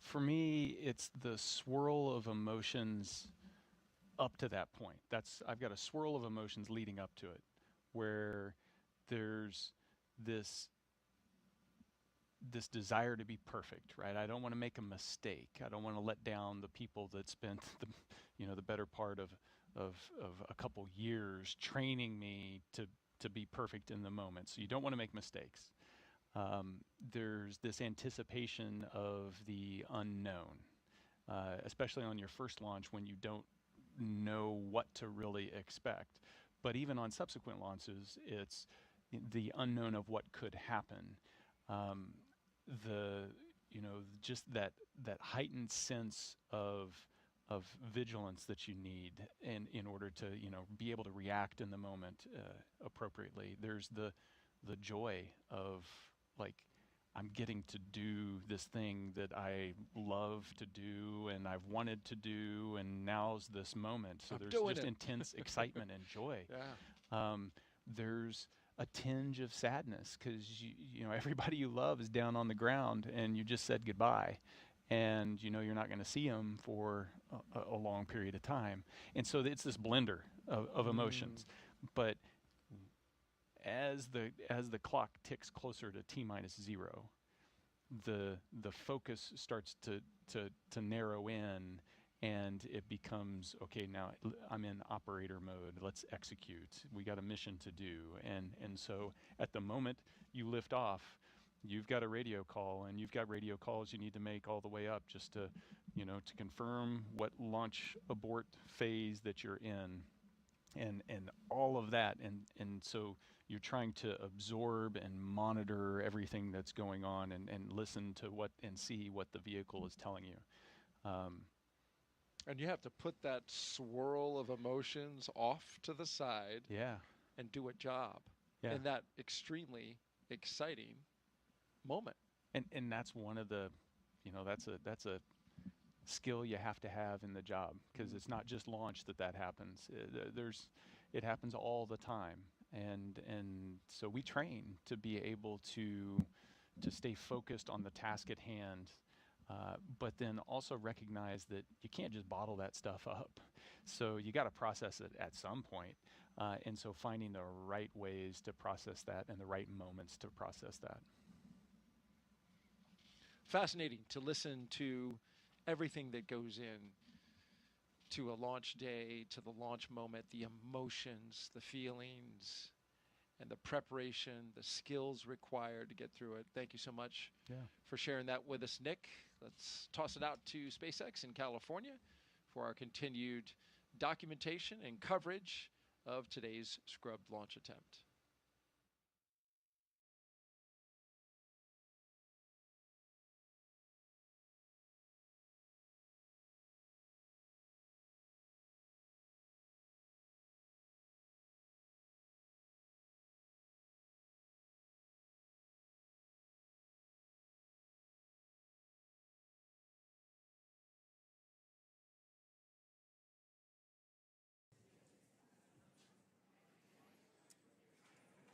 for me, it's the swirl of emotions up to that point. I've got a swirl of emotions leading up to it, where there's this desire to be perfect, right? I don't want to make a mistake. I don't want to let down the people that spent the better part of a couple years training me to be perfect in the moment. So you don't want to make mistakes. There's this anticipation of the unknown, especially on your first launch when you don't know what to really expect. But even on subsequent launches, it's the unknown of what could happen. Just that heightened sense of vigilance that you need in order to be able to react in the moment appropriately. There's the joy of, like, I'm getting to do this thing that I love to do and I've wanted to do, and now's this moment. So there's just intense excitement and joy. Yeah. There's a tinge of sadness because everybody you love is down on the ground and you just said goodbye, and you know you're not going to see them for a long period of time. And so it's this blender of emotions. But as the clock ticks closer to T-0, the focus starts to narrow in, and it becomes, okay, now I'm in operator mode. Let's execute. We got a mission to do. And so at the moment you lift off, you've got a radio call, and you've got radio calls you need to make all the way up just to, you know, to confirm what launch abort phase that you're in, and all of that. And so you're trying to absorb and monitor everything that's going on, and listen to what and see what the vehicle is telling you. And you have to put that swirl of emotions off to the side, and do a job in that extremely exciting moment. And that's one of the, you know, that's a skill you have to have in the job, because it's not just launch that happens. It happens all the time, and so we train to be able to stay focused on the task at hand. But then also recognize that you can't just bottle that stuff up. So you got to process it at some point. And so finding the right ways to process that and the right moments to process that. Fascinating to listen to everything that goes in to a launch day, to the launch moment, the emotions, the feelings, and the preparation, the skills required to get through it. Thank you so much for sharing that with us, Nick. Let's toss it out to SpaceX in California for our continued documentation and coverage of today's scrubbed launch attempt.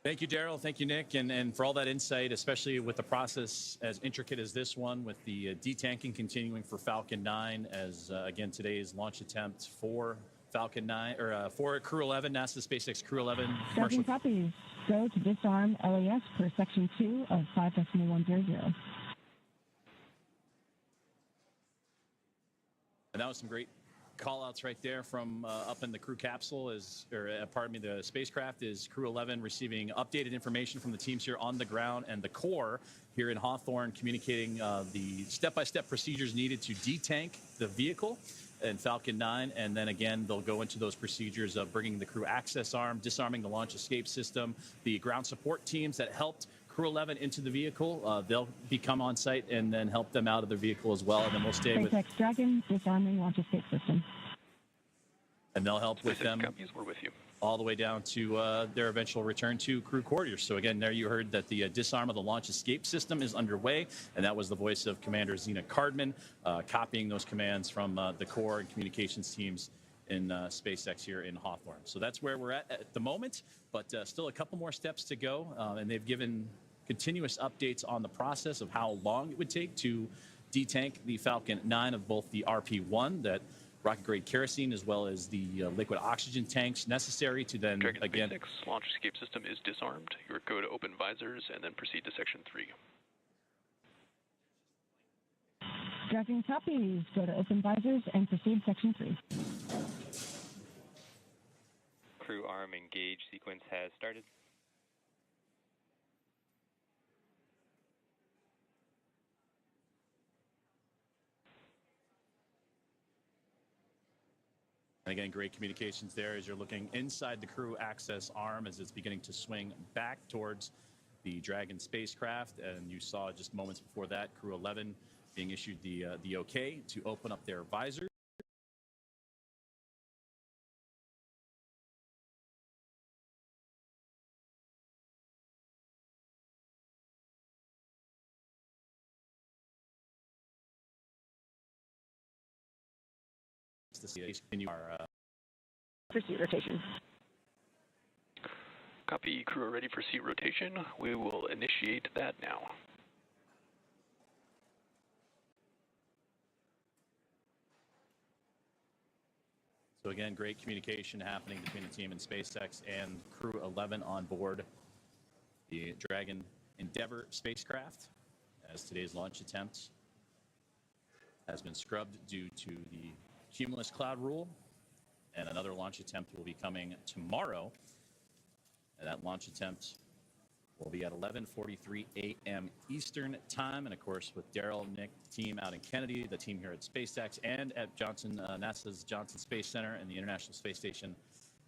Thank you, Daryl. Thank you, Nick, and for all that insight, especially with the process as intricate as this one, with the detanking continuing for Falcon 9 as, again, today's launch attempt for Falcon 9, or for Crew-11, NASA SpaceX Crew-11. Tracking copies. Go to disarm LAS per section 2 of 5.100. And that was some great call-outs right there from up in the crew capsule, the spacecraft is Crew-11 receiving updated information from the teams here on the ground, and the core here in Hawthorne communicating the step-by-step procedures needed to detank the vehicle in Falcon 9, and then again they'll go into those procedures of bringing the crew access arm, disarming the launch escape system, the ground support teams that helped Crew-11 into the vehicle. They'll become on site and then help them out of their vehicle as well, and then we'll stay with SpaceX Dragon disarming launch escape system. And they'll help with them we're with you. all the way down to their eventual return to crew quarters. So again, there you heard that the disarm of the launch escape system is underway, and that was the voice of Commander Zena Cardman, copying those commands from the core and communications teams in SpaceX here in Hawthorne. So that's where we're at the moment, but still a couple more steps to go, and they've given continuous updates on the process of how long it would take to detank the Falcon 9 of both the RP-1, that rocket-grade kerosene, as well as the liquid oxygen tanks necessary to then, Dragon again... SpaceX launch escape system is disarmed. You would go to open visors and then proceed to section 3. Dragon copies. Go to open visors and proceed section 3. Crew arm engage sequence has started. And again, great communications there as you're looking inside the crew access arm as it's beginning to swing back towards the Dragon spacecraft. And you saw just moments before that, Crew-11 being issued the okay to open up their visors. To continue our proceed rotation. Copy. Crew are ready for seat rotation. We will initiate that now. So again, great communication happening between the team and SpaceX and Crew-11 on board the Dragon Endeavour spacecraft, as today's launch attempt has been scrubbed due to the cumulus cloud rule, and another launch attempt will be coming tomorrow. And that launch attempt will be at 11:43 a.m. Eastern time, and of course with Daryl, Nick, team out in Kennedy, the team here at SpaceX, and at NASA's Johnson Space Center and the International Space Station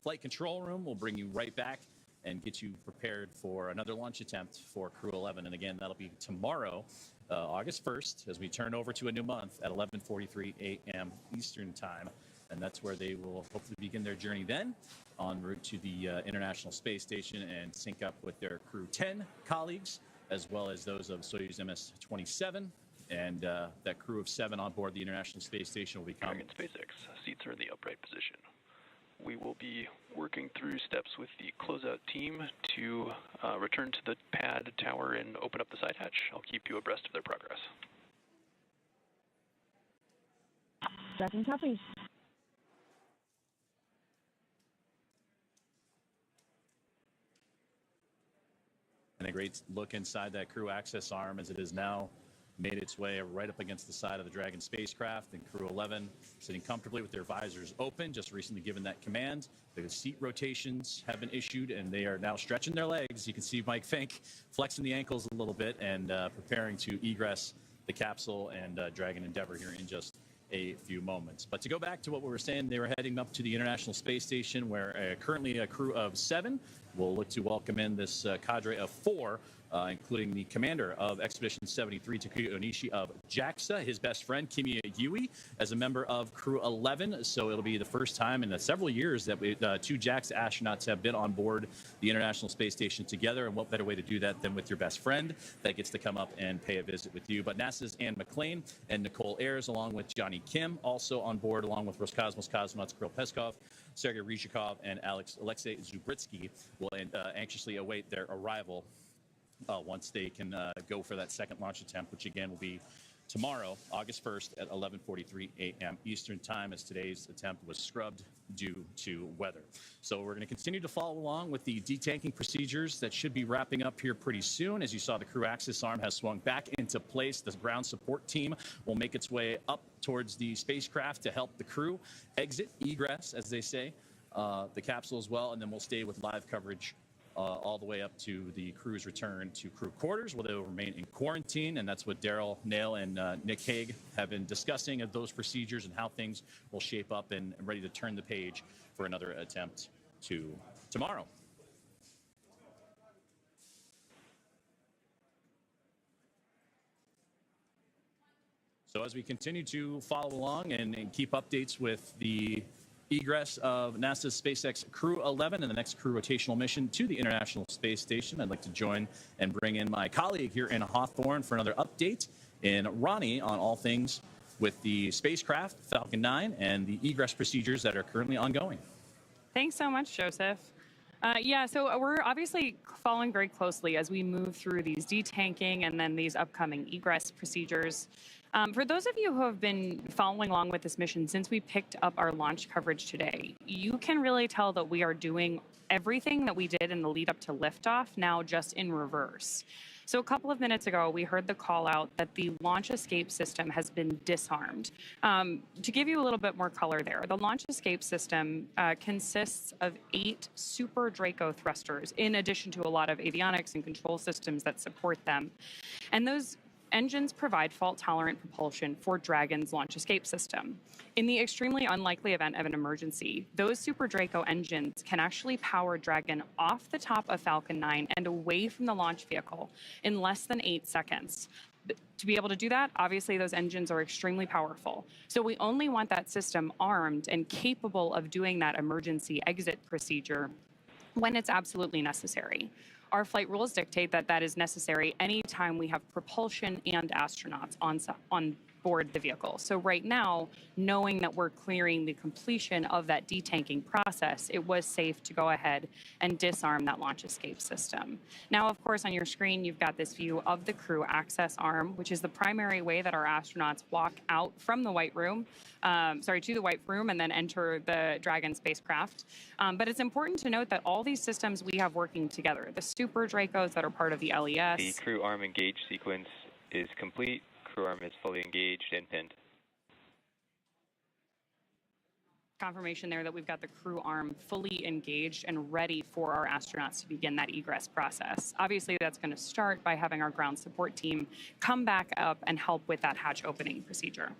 Flight Control Room. We'll bring you right back and get you prepared for another launch attempt for Crew-11. And again, that'll be tomorrow, August 1st, as we turn over to a new month at 11:43 a.m. Eastern time. And that's where they will hopefully begin their journey then, en route to the International Space Station and sync up with their Crew-10 colleagues, as well as those of Soyuz MS-27. And that crew of 7 on board the International Space Station will become... Dragon SpaceX. Seats are in the upright position. We will be working through steps with the closeout team to return to the pad tower and open up the side hatch. I'll keep you abreast of their progress. Dragon copies. And a great look inside that crew access arm as it has now made its way right up against the side of the Dragon spacecraft, and Crew-11 sitting comfortably with their visors open, just recently given that command. The seat rotations have been issued, and they are now stretching their legs. You can see Mike Fincke flexing the ankles a little bit and preparing to egress the capsule and Dragon Endeavour here in just a few moments. But to go back to what we were saying, they were heading up to the International Space Station, where currently a crew of 7 will look to welcome in this cadre of 4, including the commander of Expedition 73, Takuya Onishi of JAXA, his best friend, Kimiya Yui, as a member of Crew-11. So it'll be the first time in several years that 2 JAXA astronauts have been on board the International Space Station together. And what better way to do that than with your best friend that gets to come up and pay a visit with you. But NASA's Anne McClain and Nicole Ayers, along with Johnny Kim, also on board, along with Roscosmos cosmonauts Kirill Peskov, Sergei Ryzhikov, and Alexei Zubritsky, will anxiously await their arrival once they can go for that second launch attempt, which again will be tomorrow, August 1st at 11:43 a.m. Eastern time, as today's attempt was scrubbed due to weather. So we're going to continue to follow along with the detanking procedures that should be wrapping up here pretty soon. As you saw, the crew access arm has swung back into place. The ground support team will make its way up towards the spacecraft to help the crew egress, as they say, the capsule as well, and then we'll stay with live coverage all the way up to the crew's return to crew quarters, where they will remain in quarantine. And that's what Daryl Nail and Nick Hague have been discussing, of those procedures and how things will shape up and ready to turn the page for another attempt to tomorrow. So as we continue to follow along and keep updates with the egress of NASA's SpaceX Crew-11 and the next crew rotational mission to the International Space Station, I'd like to join and bring in my colleague here in Hawthorne for another update, in Ronnie, on all things with the spacecraft Falcon 9 and the egress procedures that are currently ongoing. Thanks so much, Joseph. Yeah, so we're obviously following very closely as we move through these detanking and then these upcoming egress procedures. For those of you who have been following along with this mission since we picked up our launch coverage today, you can really tell that we are doing everything that we did in the lead up to liftoff now just in reverse. So a couple of minutes ago, we heard the call out that the launch escape system has been disarmed. To give you a little bit more color there, the launch escape system consists of 8 Super Draco thrusters, in addition to a lot of avionics and control systems that support them. And those engines provide fault-tolerant propulsion for Dragon's launch escape system. In the extremely unlikely event of an emergency, those Super Draco engines can actually power Dragon off the top of Falcon 9 and away from the launch vehicle in less than 8 seconds. To be able to do that, obviously those engines are extremely powerful. So we only want that system armed and capable of doing that emergency exit procedure when it's absolutely necessary. Our flight rules dictate that that is necessary anytime we have propulsion and astronauts on board the vehicle. So right now, knowing that we're clearing the completion of that detanking process, it was safe to go ahead and disarm that launch escape system. Now, of course, on your screen, you've got this view of the crew access arm, which is the primary way that our astronauts walk out from the White Room, to the White Room and then enter the Dragon spacecraft. But it's important to note that all these systems we have working together, the Super Dracos that are part of the LES. The crew arm engage sequence is complete. Crew arm is fully engaged and pinned. Confirmation there that we've got the crew arm fully engaged and ready for our astronauts to begin that egress process. Obviously, that's going to start by having our ground support team come back up and help with that hatch opening procedure.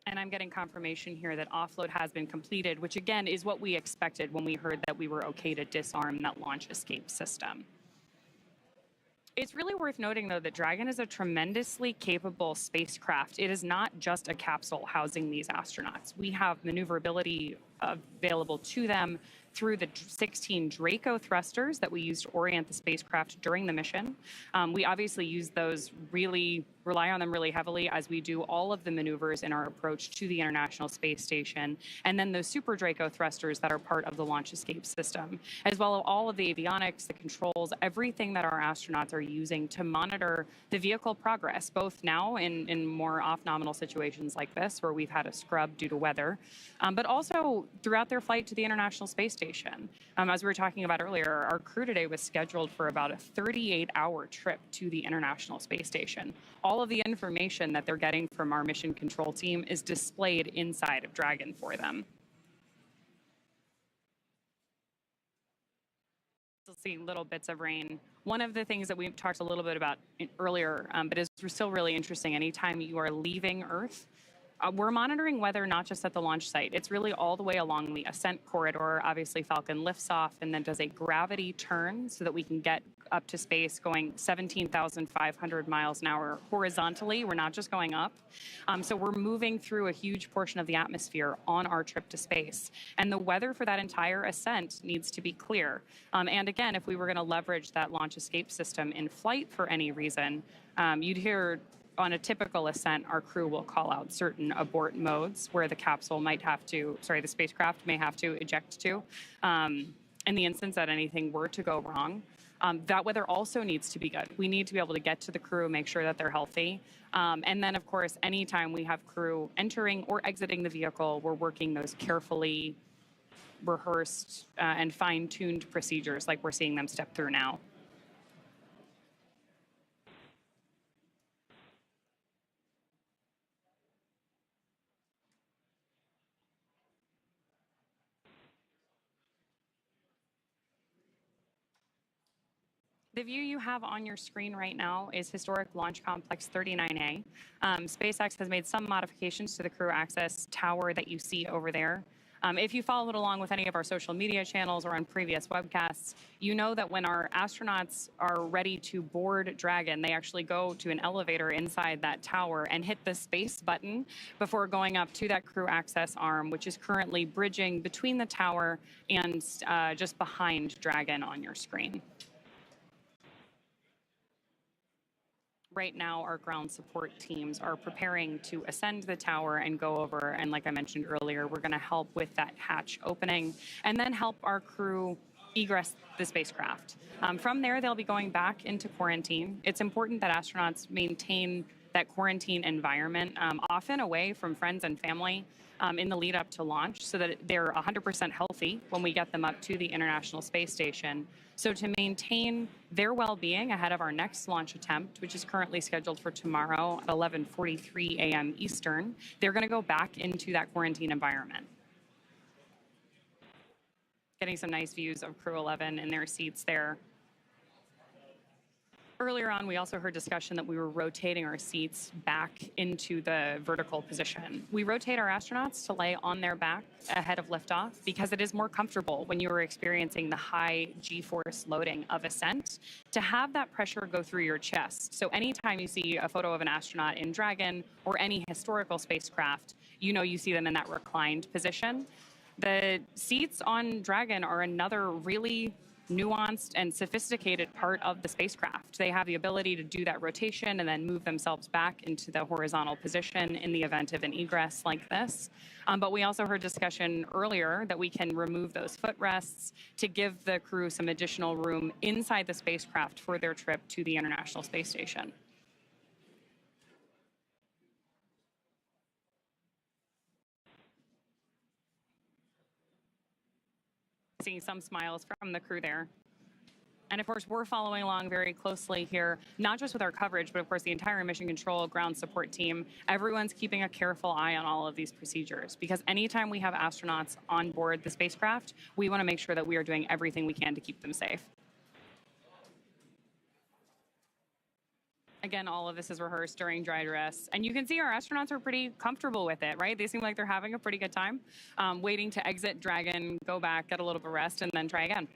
And I'm getting confirmation here that offload has been completed, which again is what we expected when we heard that we were okay to disarm that launch escape system. It's really worth noting, though, that Dragon is a tremendously capable spacecraft. It is not just a capsule housing these astronauts. We have maneuverability available to them through the 16 Draco thrusters that we use to orient the spacecraft during the mission. We obviously use those, rely on them really heavily as we do all of the maneuvers in our approach to the International Space Station. And then those Super Draco thrusters that are part of the launch escape system, as well as all of the avionics, the controls, everything that our astronauts are using to monitor the vehicle progress, both now in more off-nominal situations like this, where we've had a scrub due to weather, but also throughout their flight to the International Space Station. As we were talking about earlier, our crew today was scheduled for about a 38-hour trip to the International Space Station. All of the information that they're getting from our mission control team is displayed inside of Dragon for them. Still seeing little bits of rain. One of the things that we talked a little bit about earlier, but is still really interesting, anytime you are leaving Earth, we're monitoring weather not just at the launch site. It's really all the way along the ascent corridor. Obviously, Falcon lifts off and then does a gravity turn so that we can get up to space going 17,500 miles an hour horizontally. We're not just going up. So we're moving through a huge portion of the atmosphere on our trip to space. And the weather for that entire ascent needs to be clear. And again, if we were going to leverage that launch escape system in flight for any reason, you'd hear on a typical ascent, our crew will call out certain abort modes where the capsule might have to, the spacecraft may have to eject to. In the instance that anything were to go wrong, that weather also needs to be good. We need to be able to get to the crew, make sure that they're healthy. And then, of course, anytime we have crew entering or exiting the vehicle, we're working those carefully rehearsed and fine-tuned procedures like we're seeing them step through now. The view you have on your screen right now is Historic Launch Complex 39A. SpaceX has made some modifications to the crew access tower that you see over there. If you followed along with any of our social media channels or on previous webcasts, you know that when our astronauts are ready to board Dragon, they actually go to an elevator inside that tower and hit the space button before going up to that crew access arm, which is currently bridging between the tower and just behind Dragon on your screen. Right now, our ground support teams are preparing to ascend the tower and go over, and like I mentioned earlier, we're going to help with that hatch opening and then help our crew egress the spacecraft. From there, they'll be going back into quarantine. It's important that astronauts maintain that quarantine environment, often away from friends and family, in the lead up to launch, so that they're 100% healthy when we get them up to the International Space Station. So to maintain their well-being ahead of our next launch attempt, which is currently scheduled for tomorrow at 11:43 a.m. Eastern, they're going to go back into that quarantine environment. Getting some nice views of CREW-11 in their seats there. Earlier on, we also heard discussion that we were rotating our seats back into the vertical position. We rotate our astronauts to lay on their back ahead of liftoff because it is more comfortable when you are experiencing the high G-force loading of ascent to have that pressure go through your chest. So anytime you see a photo of an astronaut in Dragon or any historical spacecraft, you know you see them in that reclined position. The seats on Dragon are another really nuanced and sophisticated part of the spacecraft. They have the ability to do that rotation and then move themselves back into the horizontal position in the event of an egress like this. But we also heard discussion earlier that we can remove those footrests to give the crew some additional room inside the spacecraft for their trip to the International Space Station. Seeing some smiles from the crew there. And of course, we're following along very closely here, not just with our coverage, but of course the entire mission control ground support team. Everyone's keeping a careful eye on all of these procedures, because anytime we have astronauts on board the spacecraft, we want to make sure that we are doing everything we can to keep them safe. Again, all of this is rehearsed during dry dress. And you can see our astronauts are pretty comfortable with it, right? They seem like they're having a pretty good time, waiting to exit Dragon, go back, get a little bit of rest, and then try again.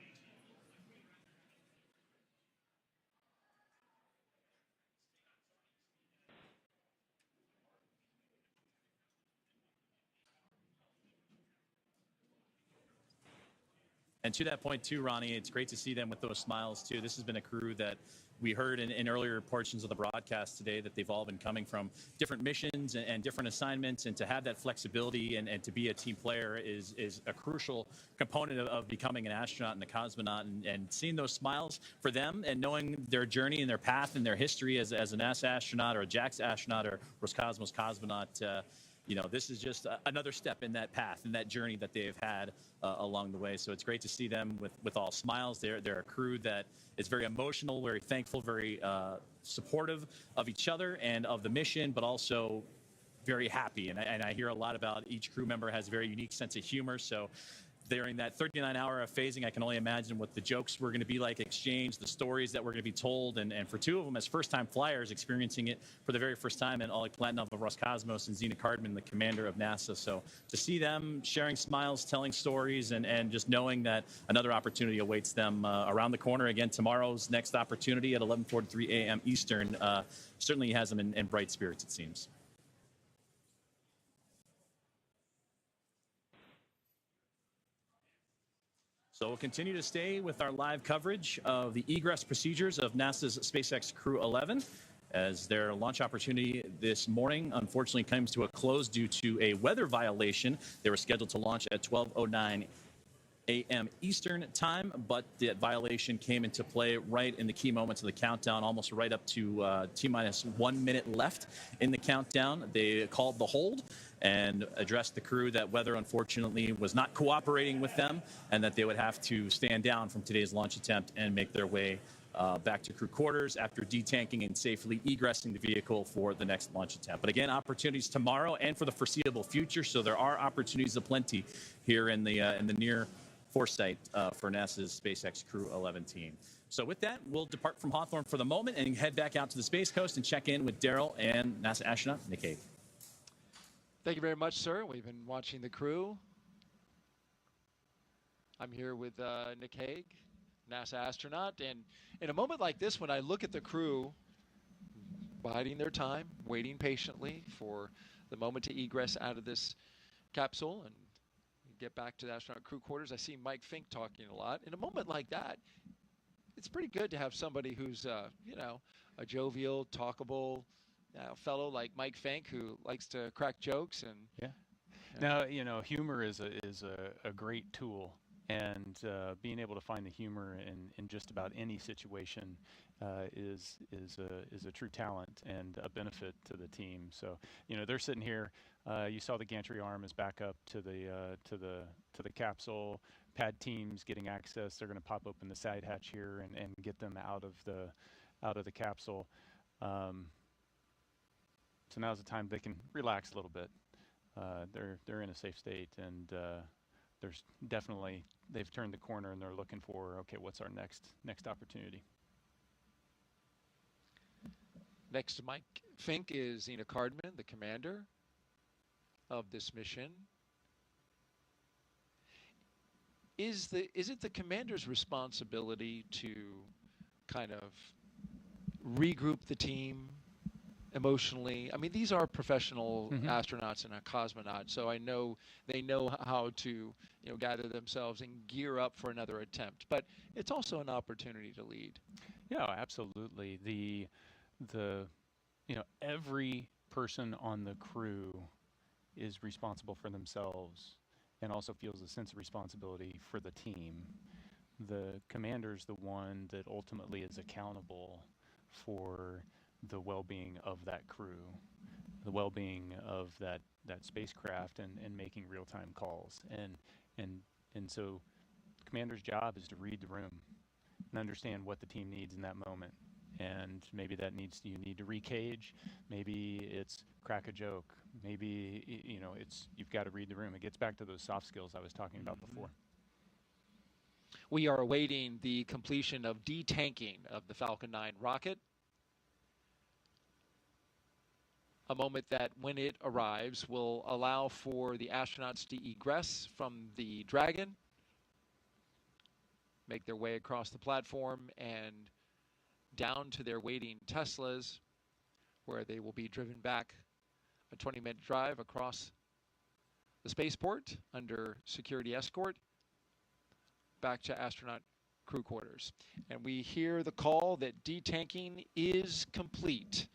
And to that point too, Ronnie, it's great to see them with those smiles too. This has been a crew that we heard in earlier portions of the broadcast today that they've all been coming from different missions and different assignments, and to have that flexibility and to be a team player is a crucial component of becoming an astronaut and a cosmonaut, and seeing those smiles for them and knowing their journey and their path and their history as a NASA astronaut or a JAXA astronaut or Roscosmos cosmonaut. You know, this is just another step in that path and that journey that they've had along the way. So it's great to see them with all smiles. They're a crew that is very emotional, very thankful, very supportive of each other and of the mission, but also very happy. And I hear a lot about each crew member has a very unique sense of humor. So during that 39-hour of phasing, I can only imagine what the jokes were going to be like exchanged, the stories that were going to be told, and for two of them as first-time flyers experiencing it for the very first time, and Oleg Platonov of Roscosmos and Zena Cardman, the commander of NASA. So to see them sharing smiles, telling stories, and just knowing that another opportunity awaits them around the corner. Again, tomorrow's next opportunity at 11:43 a.m. Eastern certainly has them in bright spirits, it seems. So we'll continue to stay with our live coverage of the egress procedures of NASA's SpaceX Crew-11 as their launch opportunity this morning unfortunately comes to a close due to a weather violation. They were scheduled to launch at 12:09 a.m. Eastern time, but that violation came into play right in the key moments of the countdown, almost right up to T-minus 1 minute left in the countdown. They called the hold and addressed the crew that weather, unfortunately, was not cooperating with them, and that they would have to stand down from today's launch attempt and make their way back to crew quarters after detanking and safely egressing the vehicle for the next launch attempt. But again, opportunities tomorrow and for the foreseeable future, so there are opportunities aplenty here in the near foresight for NASA's SpaceX Crew-11 team. So with that, we'll depart from Hawthorne for the moment and head back out to the Space Coast and check in with Daryl and NASA astronaut Nick Hague. Thank you very much, sir. We've been watching the crew. I'm here with Nick Hague, NASA astronaut. And in a moment like this, when I look at the crew biding their time, waiting patiently for the moment to egress out of this capsule and get back to the astronaut crew quarters, I see Mike Fincke talking a lot. In a moment like that, it's pretty good to have somebody who's, you know, a jovial, talkable fellow like Mike Fincke who likes to crack jokes. And yeah. Now, you know, humor is a great tool, and being able to find the humor in just about any situation is a true talent and a benefit to the team. So, you know, they're sitting here. You saw the gantry arm is back up to the capsule. Pad teams getting access. They're going to pop open the side hatch here and get them out of the capsule. So now's the time they can relax a little bit. They're in a safe state, and there's definitely, they've turned the corner and they're looking for, okay, what's our next opportunity? Next to Mike Fincke is Zena Cardman, the commander of this mission. Is it the commander's responsibility to kind of regroup the team, emotionally. I mean, these are professional astronauts and a cosmonaut, so I know they know how to, gather themselves and gear up for another attempt. But it's also an opportunity to lead. Yeah, absolutely. Every person on the crew is responsible for themselves and also feels a sense of responsibility for the team. The commander's the one that ultimately is accountable for the well-being of that crew, the well-being of that spacecraft, and making real-time calls. And so the commander's job is to read the room and understand what the team needs in that moment. And maybe you need to recage, maybe it's crack a joke, maybe you've got to read the room. It gets back to those soft skills I was talking about before. We are awaiting the completion of detanking of the Falcon 9 rocket. A moment that, when it arrives, will allow for the astronauts to egress from the Dragon, make their way across the platform and down to their waiting Teslas, where they will be driven back a 20-minute drive across the spaceport under security escort back to astronaut crew quarters. And we hear the call that detanking is complete.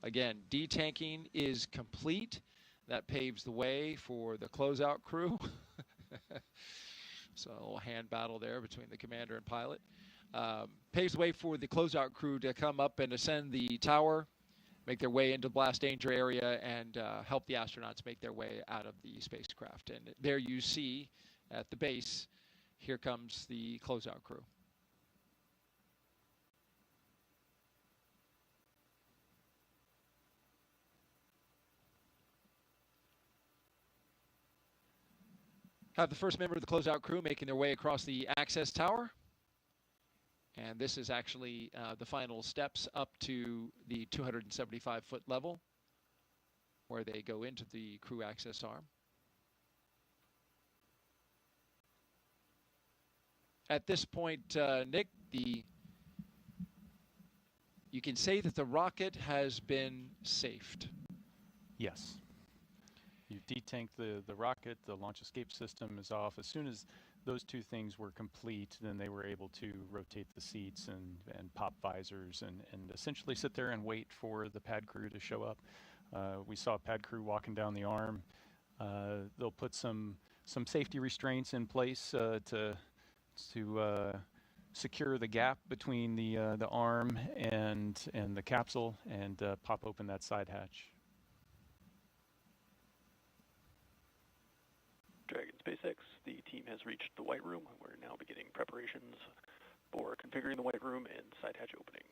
Again, detanking is complete. That paves the way for the closeout crew. So a little hand battle there between the commander and pilot. Paves the way for the closeout crew to come up and ascend the tower, make their way into the blast danger area, and help the astronauts make their way out of the spacecraft. And there you see at the base, here comes the closeout crew. Have the first member of the closeout crew making their way across the access tower. And this is actually the final steps up to the 275-foot level, where they go into the crew access arm. At this point, Nick, you can say that the rocket has been safed. Yes. You detanked the rocket, the launch escape system is off. As soon as those two things were complete, then they were able to rotate the seats and pop visors and essentially sit there and wait for the pad crew to show up. We saw pad crew walking down the arm. They'll put some safety restraints in place to secure the gap between the arm and the capsule and pop open that side hatch. Dragon SpaceX, the team has reached the White Room. We're now beginning preparations for configuring the White Room and side hatch opening.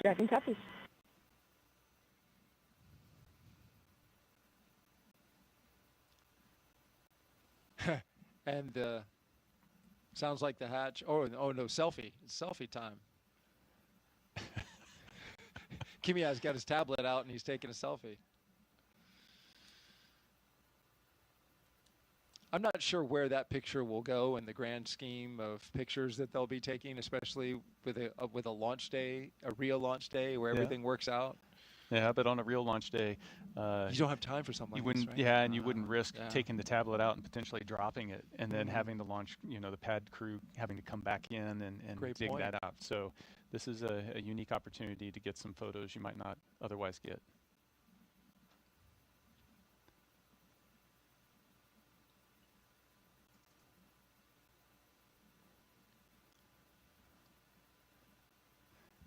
Dragon copies. And sounds like the hatch. Oh no, selfie. It's selfie time. Kimiya's got his tablet out and he's taking a selfie. I'm not sure where that picture will go in the grand scheme of pictures that they'll be taking, especially with a launch day, a real launch day where everything works out. Yeah, but on a real launch day, you don't have time for something you like wouldn't. this, right? Yeah, and you wouldn't risk taking the tablet out and potentially dropping it, and then having the launch, the pad crew having to come back in and dig that out. So this is a unique opportunity to get some photos you might not otherwise get.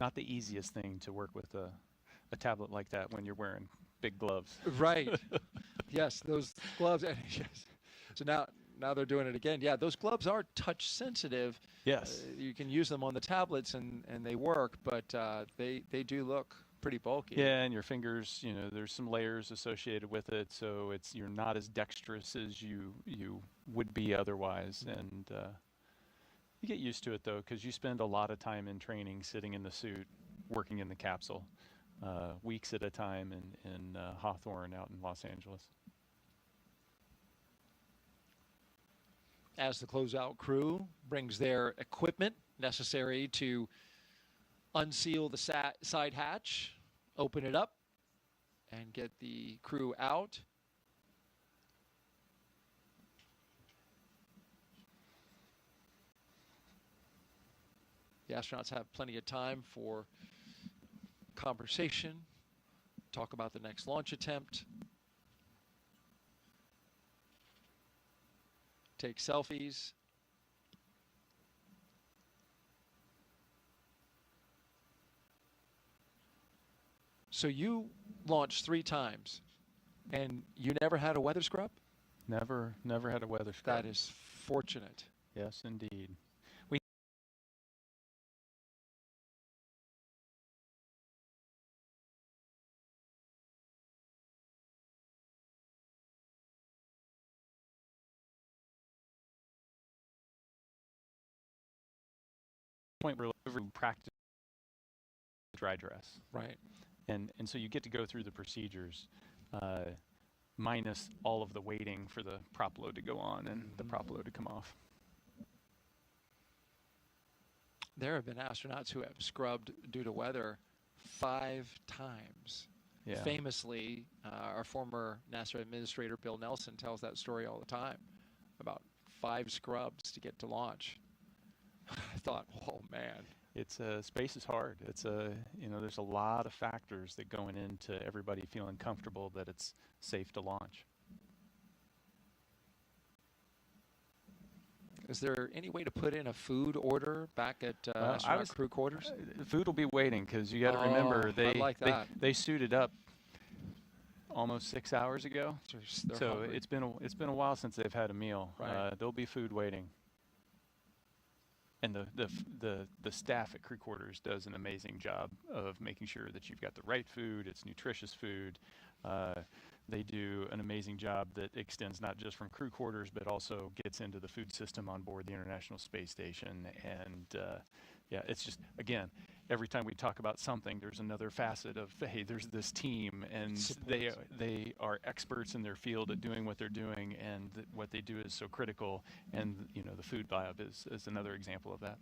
Not the easiest thing to work with a tablet like that when you're wearing big gloves. Right. Yes, those gloves. Yes. So now they're doing it again. Yeah, those gloves are touch sensitive. Yes. You can use them on the tablets and they work, but they do look pretty bulky. Yeah, and your fingers, there's some layers associated with it, so you're not as dexterous as you would be otherwise, and you get used to it though, because you spend a lot of time in training, sitting in the suit, working in the capsule, weeks at a time in Hawthorne out in Los Angeles. As the closeout crew brings their equipment necessary to unseal the side hatch, open it up, and get the crew out. The astronauts have plenty of time for conversation, talk about the next launch attempt, take selfies. So you launched 3 times, and you never had a weather scrub? Never had a weather scrub. That is fortunate. Yes, indeed. Point where we practice dry dress, right? And so you get to go through the procedures, minus all of the waiting for the prop load to go on and the prop load to come off. There have been astronauts who have scrubbed due to weather 5 times. Yeah. Famously, our former NASA administrator Bill Nelson tells that story all the time about 5 scrubs to get to launch. I thought, oh man. It's space is hard. It's there's a lot of factors that going into everybody feeling comfortable that it's safe to launch. Is there any way to put in a food order back at astronaut crew quarters? Food will be waiting because you got to remember they suited up almost 6 hours ago. So hungry. it's been a while since they've had a meal. Right. There'll be food waiting. And the staff at crew quarters does an amazing job of making sure that you've got the right food, it's nutritious food. They do an amazing job that extends not just from crew quarters, but also gets into the food system on board the International Space Station. And it's just, again, every time we talk about something, there's another facet of, hey, there's this team, and they are experts in their field at doing what they're doing, and what they do is so critical. And the food lab is another example of that.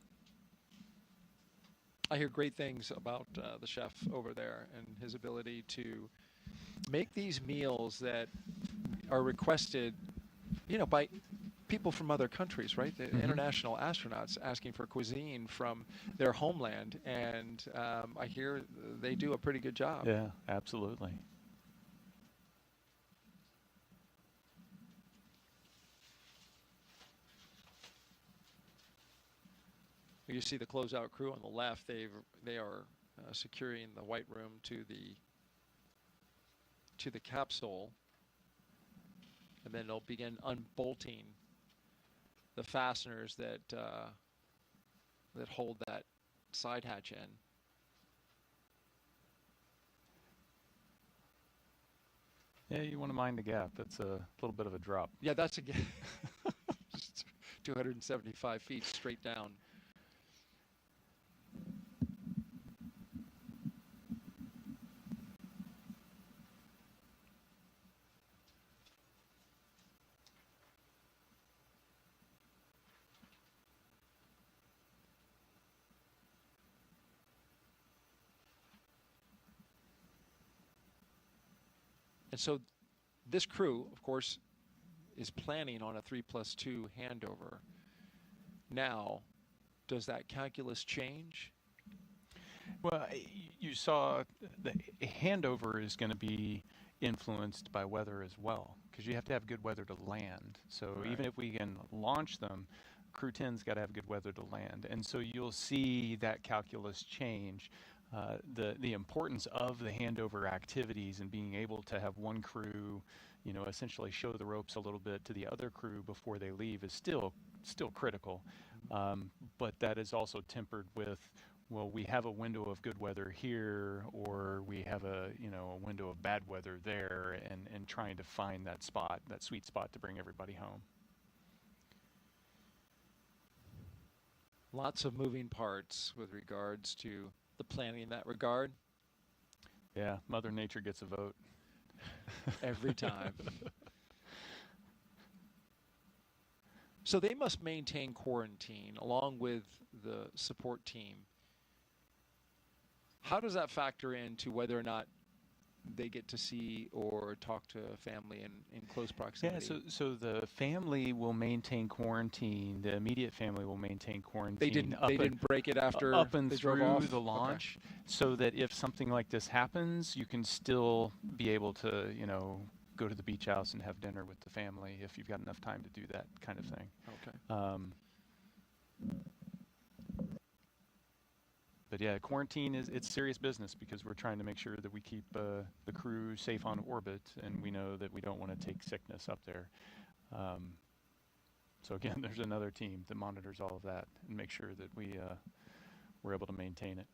I hear great things about the chef over there and his ability to make these meals that are requested, by people from other countries, right? The international astronauts asking for cuisine from their homeland, and I hear they do a pretty good job. Yeah, absolutely. You see the closeout crew on the left. They are securing the white room to the capsule, and then they'll begin unbolting the fasteners that hold that side hatch in. Yeah, you want to mind the gap. That's a little bit of a drop. Yeah, that's a 275 feet straight down. And so this crew, of course, is planning on a 3+2 handover. Now, does that calculus change? Well, you saw the handover is going to be influenced by weather as well, because you have to have good weather to land. So even if we can launch them, Crew 10's got to have good weather to land. And so you'll see that calculus change. The importance of the handover activities and being able to have one crew, essentially show the ropes a little bit to the other crew before they leave is still critical. But that is also tempered with, well, we have a window of good weather here, or we have a window of bad weather there, and trying to find that spot, that sweet spot to bring everybody home. Lots of moving parts with regards to the planning in that regard. Yeah, Mother Nature gets a vote. Every time. So they must maintain quarantine along with the support team How does that factor into whether or not they get to see or talk to family in close proximity? Yeah, so the family will maintain quarantine. The immediate family will maintain quarantine. They didn't break it after up and they through drove off? the launch, so that if something like this happens, you can still be able to, go to the beach house and have dinner with the family if you've got enough time to do that kind of thing. Okay. But yeah, quarantine it's serious business because we're trying to make sure that we keep the crew safe on orbit, and we know that we don't want to take sickness up there. So again, there's another team that monitors all of that and make sure that we're able to maintain it.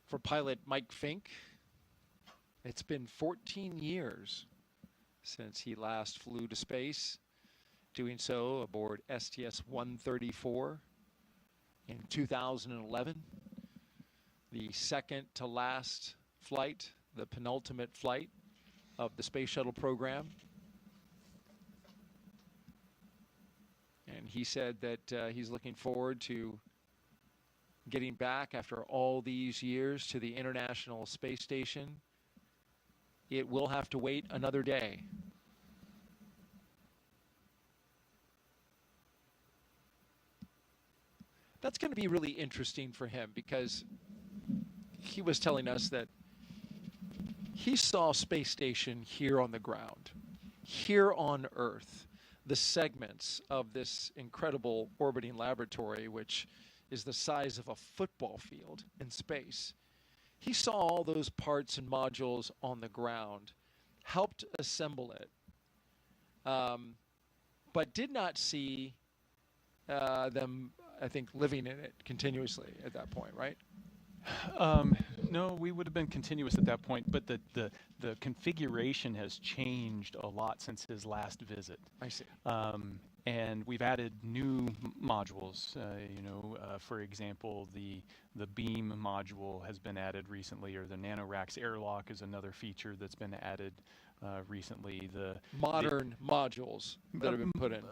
For pilot Mike Fincke, it's been 14 years since he last flew to space, doing so aboard STS-134 in 2011, the second to last flight, the penultimate flight of the Space Shuttle program. And he said that he's looking forward to getting back after all these years to the International Space Station. It will have to wait another day. That's going to be really interesting for him because he was telling us that he saw Space Station here on the ground, here on Earth, the segments of this incredible orbiting laboratory, which is the size of a football field in space. He saw all those parts and modules on the ground, helped assemble it, but did not see them, I think, living in it continuously at that point, right? No, we would have been continuous at that point, but the configuration has changed a lot since his last visit. I see. And we've added new modules. For example, the beam module has been added recently, or the NanoRacks airlock is another feature that's been added recently. The modern modules that have been put in.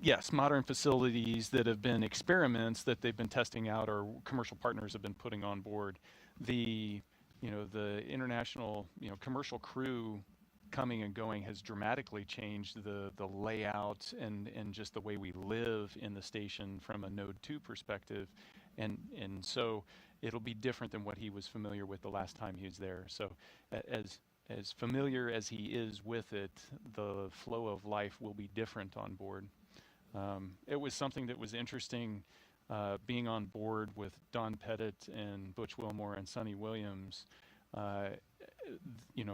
Yes, modern facilities that have been experiments that they've been testing out, or commercial partners have been putting on board. The international commercial crew coming and going has dramatically changed the layout and just the way we live in the station from a Node 2 perspective, and so it'll be different than what he was familiar with the last time he was there. So as familiar as he is with it, the flow of life will be different on board. It was something that was interesting being on board with Don Pettit and Butch Wilmore and Sonny Williams.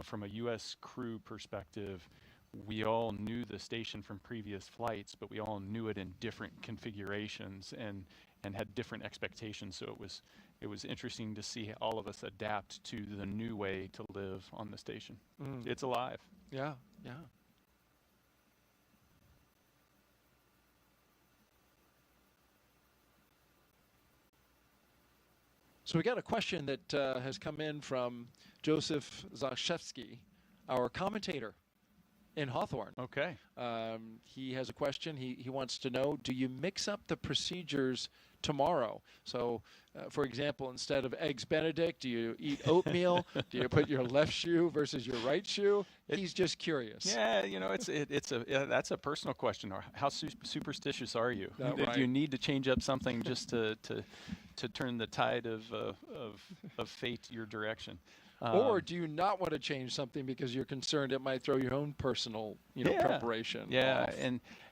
From a U.S. crew perspective, we all knew the station from previous flights, but we all knew it in different configurations and had different expectations. So it was interesting to see all of us adapt to the new way to live on the station. It's alive. Yeah, yeah. So we got a question that has come in from Joseph Zashevsky, our commentator in Hawthorne. Okay. He has a question. He wants to know, do you mix up the procedures tomorrow? So, for example, instead of Eggs Benedict, do you eat oatmeal? Do you put your left shoe versus your right shoe? He's just curious. Yeah, that's a personal question. Or how superstitious are you? Right. Do you need to change up something just to turn the tide of fate your direction? Or do you not want to change something because you're concerned it might throw your own personal, preparation off?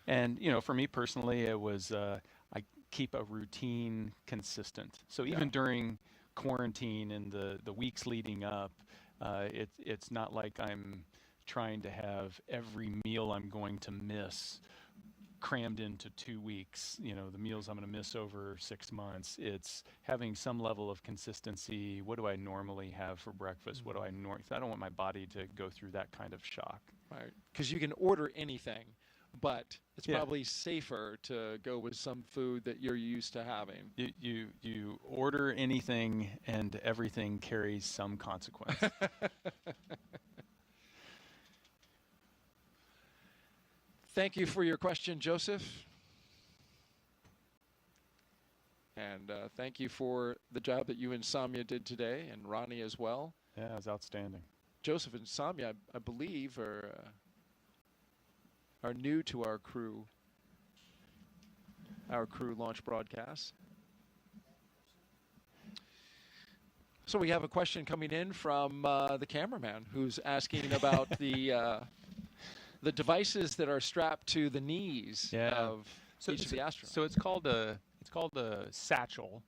and for me personally, it was I keep a routine consistent. So even during quarantine and the weeks leading up, it's not like I'm trying to have every meal I'm going to miss crammed into 2 weeks, the meals I'm going to miss over 6 months. It's having some level of consistency. What do I normally have for breakfast? What do I don't want my body to go through that kind of shock. Right, because you can order anything but it's Yeah. probably safer to go with some food that you're used to having. You order anything and everything carries some consequence. Thank you for your question, Joseph. And thank you for the job that you and Samya did today, and Ronnie as well. Yeah, it was outstanding. Joseph and Samya, I believe, are new to our crew launch broadcast. So we have a question coming in from the cameraman who's asking about the devices that are strapped to the knees of each of the astronauts. So it's called a satchel.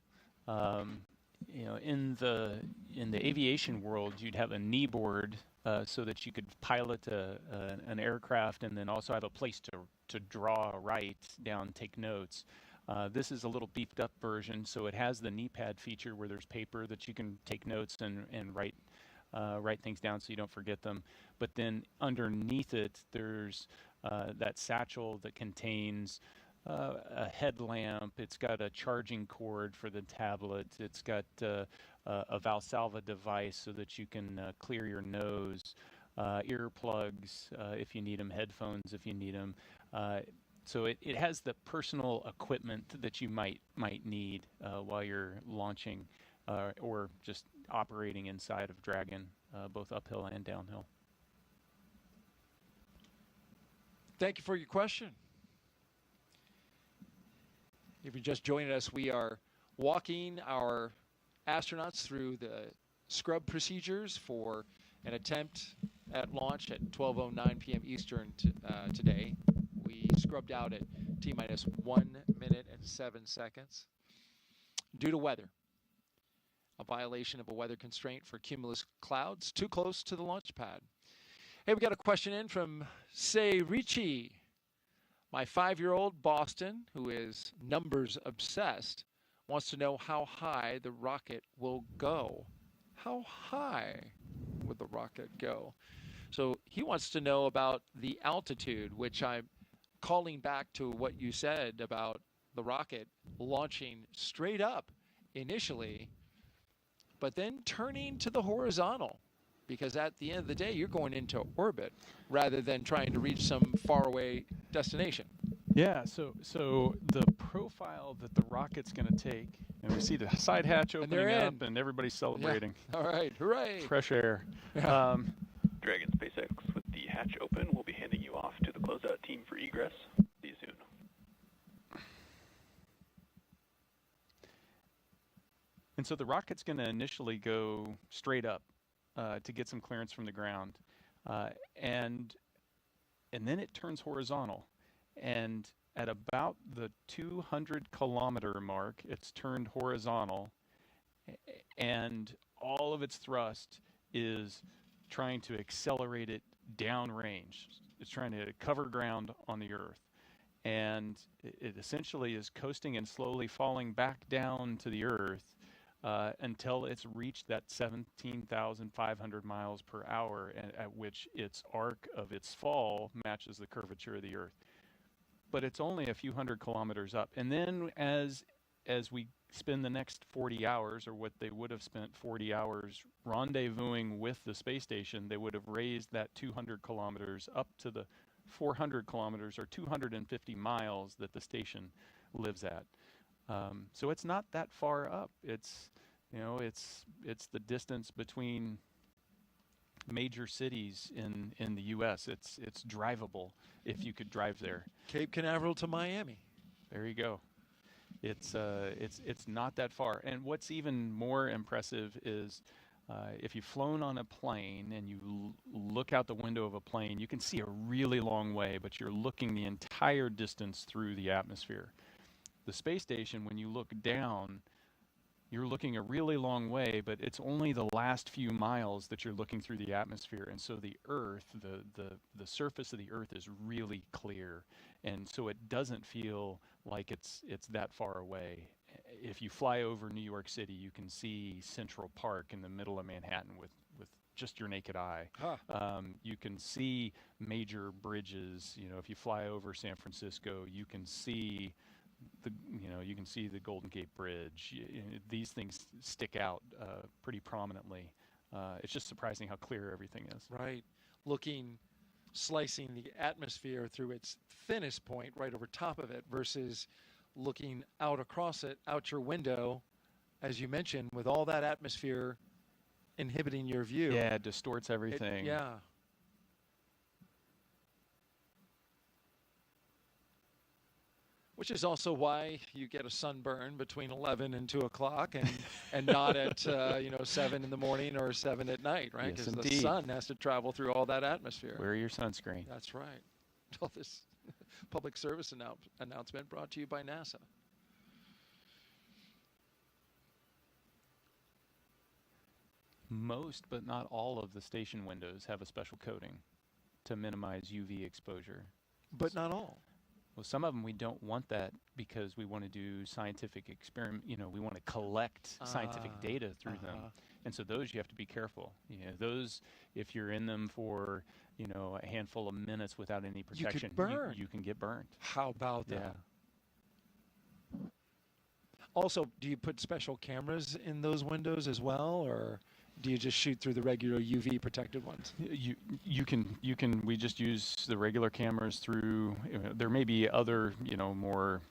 You know, in the aviation world, you'd have a knee board so that you could pilot an aircraft, and then also have a place to draw, write down, take notes. This is a little beefed up version, so it has the knee pad feature where there's paper that you can take notes and write things down so you don't forget them. But then underneath it, there's that satchel that contains a headlamp. It's got a charging cord for the tablet. It's got a Valsalva device so that you can clear your nose, earplugs if you need them, headphones if you need them. So it has the personal equipment that you might need while you're launching or just operating inside of Dragon, both uphill and downhill. Thank you for your question. If you're just joining us, we are walking our astronauts through the scrub procedures for an attempt at launch at 12:09 p.m. Eastern today. We scrubbed out at T-minus 1 minute and 7 seconds due to weather. A violation of a weather constraint for cumulus clouds too close to the launch pad. Hey, we got a question in from Say Richie. My 5-year-old Boston, who is numbers obsessed, wants to know how high the rocket will go. How high would the rocket go? So he wants to know about the altitude, which I'm calling back to what you said about the rocket launching straight up initially, but then turning to the horizontal. Because at the end of the day, you're going into orbit rather than trying to reach some faraway destination. Yeah, so the profile that the rocket's going to take, and we see the side hatch opening up, and everybody's celebrating. Yeah. All right, hooray! Fresh air. Yeah. Dragon SpaceX, with the hatch open, we'll be handing you off to the closeout team for egress. See you soon. And so the rocket's going to initially go straight up to get some clearance from the ground, and then it turns horizontal. And at about the 200-kilometer mark, it's turned horizontal, and all of its thrust is trying to accelerate it downrange. It's trying to cover ground on the Earth. And it essentially is coasting and slowly falling back down to the Earth until it's reached that 17,500 miles per hour, at which its arc of its fall matches the curvature of the Earth. But it's only a few hundred kilometers up. And then as we spend the next 40 hours, or what they would have spent 40 hours rendezvousing with the space station, they would have raised that 200 kilometers up to the 400 kilometers or 250 miles that the station lives at. So it's not that far up. It's the distance between major cities in the U.S. It's drivable if you could drive there. Cape Canaveral to Miami. There you go. It's not that far. And what's even more impressive is if you've flown on a plane and you look out the window of a plane, you can see a really long way, but you're looking the entire distance through the atmosphere. The space station, when you look down, you're looking a really long way, but it's only the last few miles that you're looking through the atmosphere. And so the Earth, the surface of the Earth is really clear. And so it doesn't feel like it's that far away. If you fly over New York City, you can see Central Park in the middle of Manhattan with just your naked eye. Huh. You can see major bridges. You know, if you fly over San Francisco, you can see you can see the Golden Gate Bridge. These things stick out pretty prominently. It's just surprising how clear everything is. Right. Slicing the atmosphere through its thinnest point right over top of it versus looking out across it, out your window, as you mentioned, with all that atmosphere inhibiting your view. Yeah, it distorts everything. Yeah. Which is also why you get a sunburn between 11 and 2 o'clock and not at 7 in the morning or 7 at night, right? Yes, Because the indeed. sun has to travel through all that atmosphere. Wear your sunscreen. That's right. Well, this public service announcement brought to you by NASA. Most, but not all of the station windows have a special coating to minimize UV exposure. But not all. Well, some of them we don't want that because we want to do scientific experiment. You know, we want to collect scientific data through them, and so those you have to be careful. You know, those if you're in them for a handful of minutes without any protection, you can get burned. How about that? Yeah. Also, do you put special cameras in those windows as well, or do you just shoot through the regular UV protected ones? You can. We just use the regular cameras through. There may be other more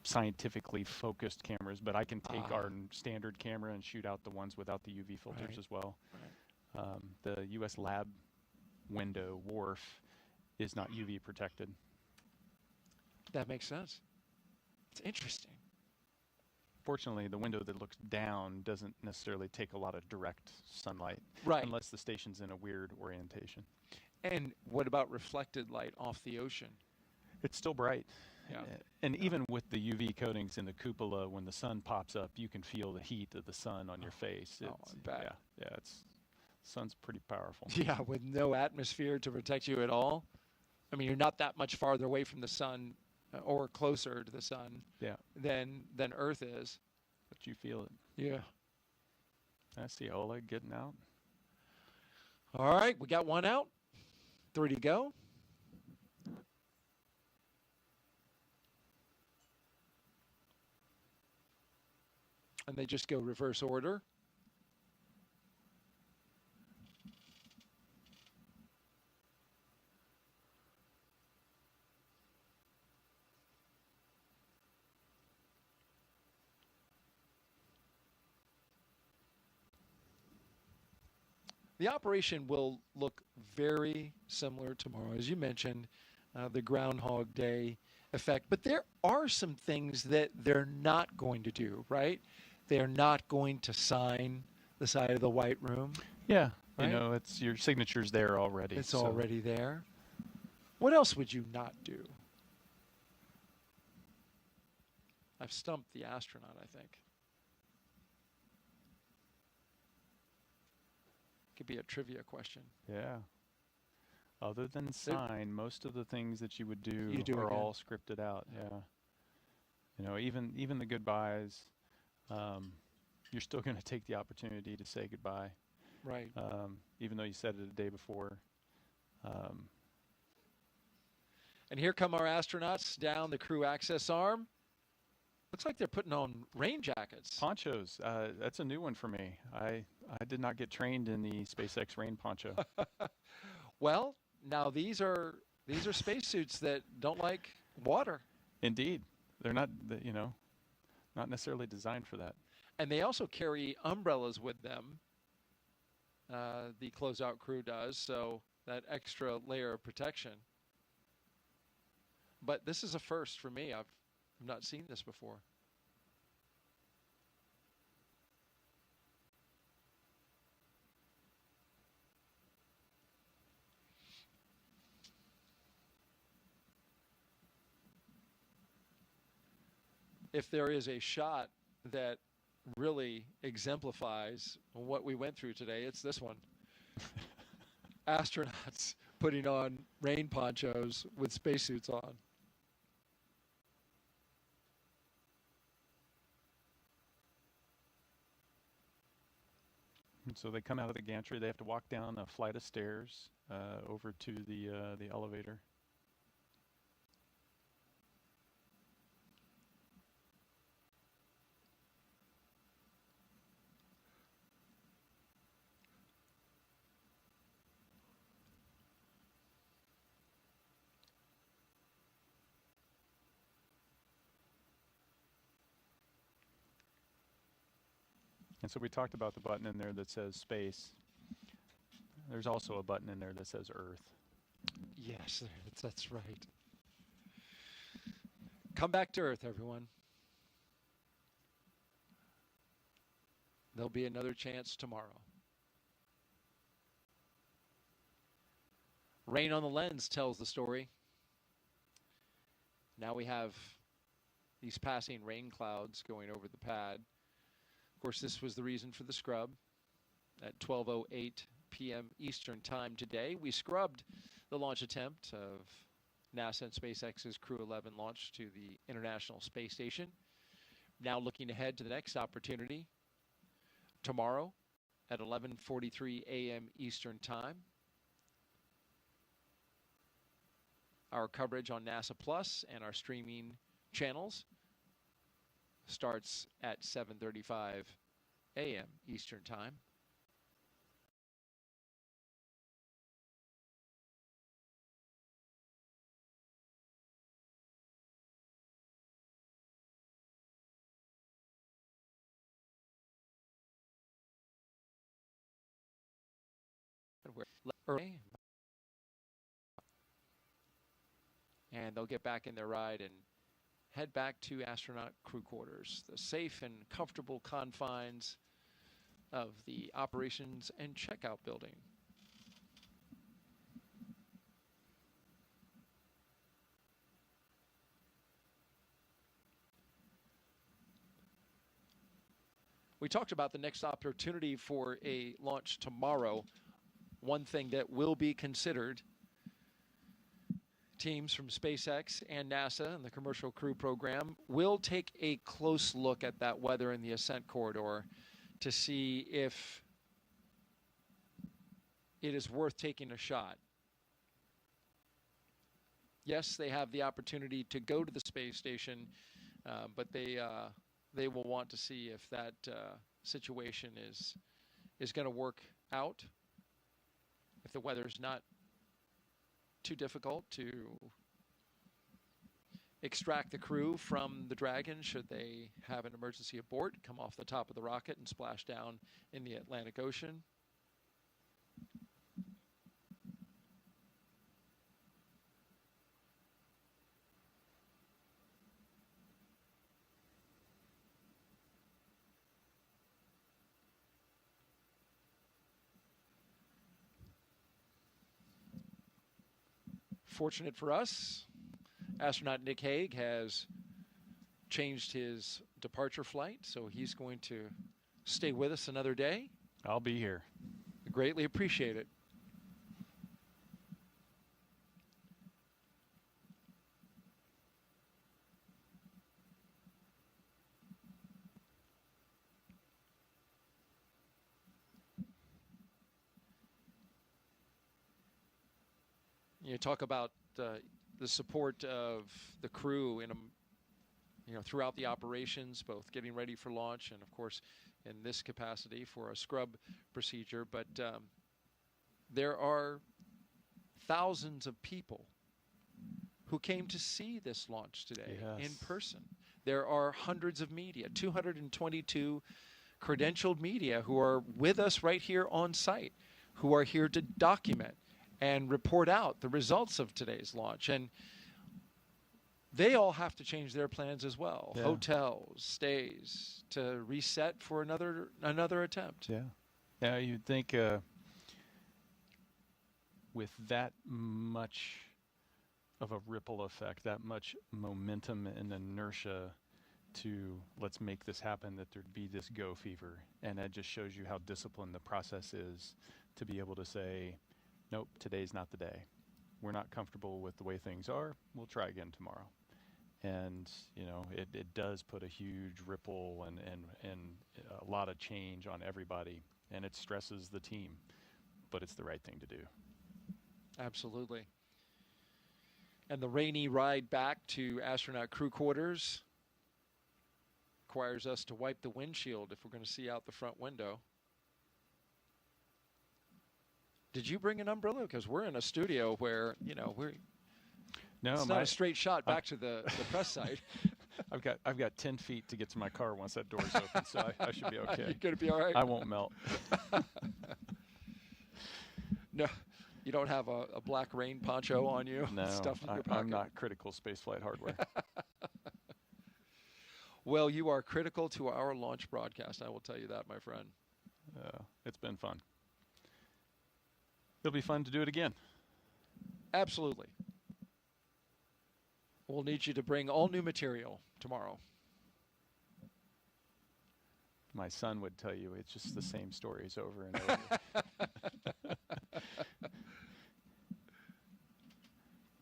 scientifically focused cameras, but I can take our standard camera and shoot out the ones without the UV filters as well. Right. The U.S. lab window wharf is not UV protected. That makes sense. It's interesting. Fortunately, the window that looks down doesn't necessarily take a lot of direct sunlight, Right. unless the station's in a weird orientation. And what about reflected light off the ocean? It's still bright. Yeah. And even with the UV coatings in the cupola, when the sun pops up, you can feel the heat of the sun on your face. I bet. Yeah, sun's pretty powerful. Yeah, with no atmosphere to protect you at all. I mean, you're not that much farther away from the sun or closer to the sun than Earth is. But you feel it. Yeah. I see Oleg getting out. All right, we got one out. 3 to go. And they just go reverse order. The operation will look very similar tomorrow, as you mentioned, the Groundhog Day effect. But there are some things that they're not going to do, right? They're not going to sign the side of the White Room. Yeah, right? It's your signature's there already. It's already there. What else would you not do? I've stumped the astronaut, I think. Could be a trivia question. Yeah. Other than sign, most of the things that you would do, are again. all scripted out. Yeah. Even the goodbyes, you're still going to take the opportunity to say goodbye. Right. Even though you said it a day before. And here come our astronauts down the crew access arm. Looks like they're putting on rain jackets. Ponchos. That's a new one for me. I did not get trained in the SpaceX rain poncho. Well, now these are spacesuits that don't like water. Indeed. They're not, not necessarily designed for that. And they also carry umbrellas with them. The closeout crew does, so that extra layer of protection. But this is a first for me. I've not seen this before. If there is a shot that really exemplifies what we went through today, it's this one. Astronauts putting on rain ponchos with spacesuits on. And so they come out of the gantry. They have to walk down a flight of stairs over to the elevator. And so we talked about the button in there that says space. There's also a button in there that says Earth. Yes, that's right. Come back to Earth, everyone. There'll be another chance tomorrow. Rain on the lens tells the story. Now we have these passing rain clouds going over the pad. Of course, this was the reason for the scrub. At 12:08 p.m. Eastern Time today, we scrubbed the launch attempt of NASA and SpaceX's Crew-11 launch to the International Space Station. Now looking ahead to the next opportunity, tomorrow at 11:43 a.m. Eastern Time. Our coverage on NASA Plus and our streaming channels starts at 7:35 a.m. Eastern Time. And they'll get back in their ride and head back to astronaut crew quarters, the safe and comfortable confines of the operations and checkout building. We talked about the next opportunity for a launch tomorrow. One thing that will be considered, teams from SpaceX and NASA and the Commercial Crew Program will take a close look at that weather in the ascent corridor to see if it is worth taking a shot. Yes, they have the opportunity to go to the space station, but they will want to see if that situation is going to work out. If the weather's not too difficult to extract the crew from the Dragon should they have an emergency abort, come off the top of the rocket and splash down in the Atlantic Ocean. Fortunate for us, astronaut Nick Hague has changed his departure flight, so he's going to stay with us another day. I'll be here. Greatly appreciate it. You talk about the support of the crew in throughout the operations, both getting ready for launch and, of course, in this capacity for a scrub procedure. But there are thousands of people who came to see this launch today in person. There are hundreds of media, 222 credentialed media who are with us right here on site, who are here to document and report out the results of today's launch. And they all have to change their plans as well. Yeah. Hotels, stays, to reset for another attempt. Yeah. Yeah, you'd think with that much of a ripple effect, that much momentum and inertia to let's make this happen, that there'd be this go fever. And that just shows you how disciplined the process is to be able to say, nope, today's not the day. We're not comfortable with the way things are. We'll try again tomorrow. And, it does put a huge ripple and a lot of change on everybody and it stresses the team, but it's the right thing to do. Absolutely. And the rainy ride back to astronaut crew quarters requires us to wipe the windshield if we're going to see out the front window. Did you bring an umbrella? Because we're in a studio where, you know, it's not a straight shot back to the press site. I've got 10 feet to get to my car once that door's open, so I should be okay. You're going to be all right? I won't melt. No, you don't have a black rain poncho on you? No, Stuff in your pocket. I'm not critical spaceflight hardware. Well, you are critical to our launch broadcast, I will tell you that, my friend. It's been fun. It'll be fun to do it again. Absolutely. We'll need you to bring all new material tomorrow. My son would tell you it's just the same stories over and over.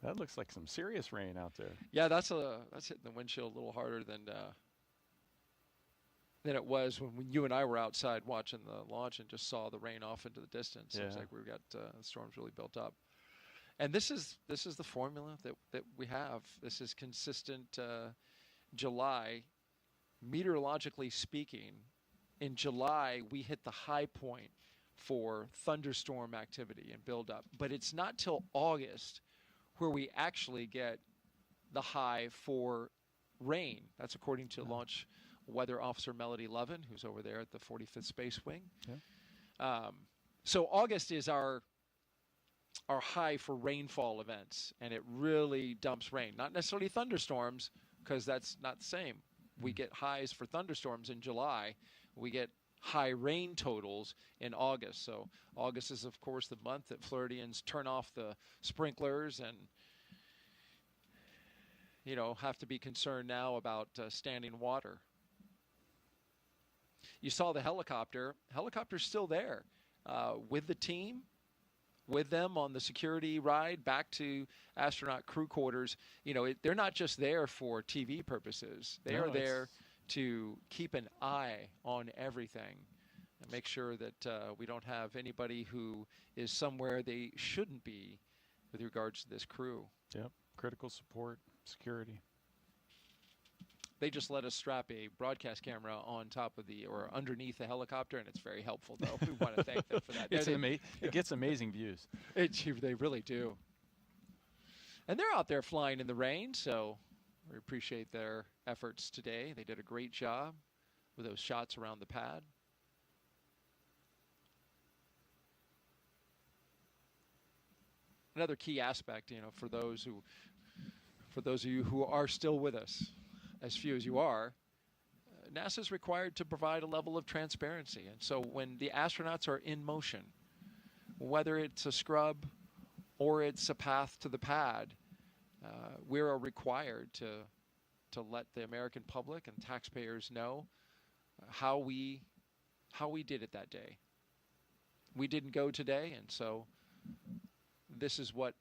That looks like some serious rain out there. Yeah, that's hitting the windshield a little harder than it was when you and I were outside watching the launch and just saw the rain off into the distance. It was like we've got the storms really built up. And this is the formula that we have. This is consistent July. Meteorologically speaking, in July, we hit the high point for thunderstorm activity and buildup. But it's not till August where we actually get the high for rain. That's according to Launch Weather Officer Melody Levin, who's over there at the 45th Space Wing. Yeah. So August is our high for rainfall events, and it really dumps rain. Not necessarily thunderstorms, because that's not the same. We get highs for thunderstorms in July. We get high rain totals in August. So August is, of course, the month that Floridians turn off the sprinklers and, you know, have to be concerned now about standing water. You saw the helicopter. Helicopter's still there with the team, with them on the security ride back to astronaut crew quarters. You know, they're not just there for TV purposes. They are there to keep an eye on everything and make sure that we don't have anybody who is somewhere they shouldn't be with regards to this crew. Yep, critical support, security. They just let us strap a broadcast camera on top of or underneath the helicopter, and it's very helpful, though. We want to thank them for that. It gets amazing views. They really do. And they're out there flying in the rain, so we appreciate their efforts today. They did a great job with those shots around the pad. Another key aspect, you know, for those of you who are still with us, as few as you are, NASA is required to provide a level of transparency. And so when the astronauts are in motion, whether it's a scrub or it's a path to the pad, we are required to let the American public and taxpayers know how we did it that day. We didn't go today, and so this is what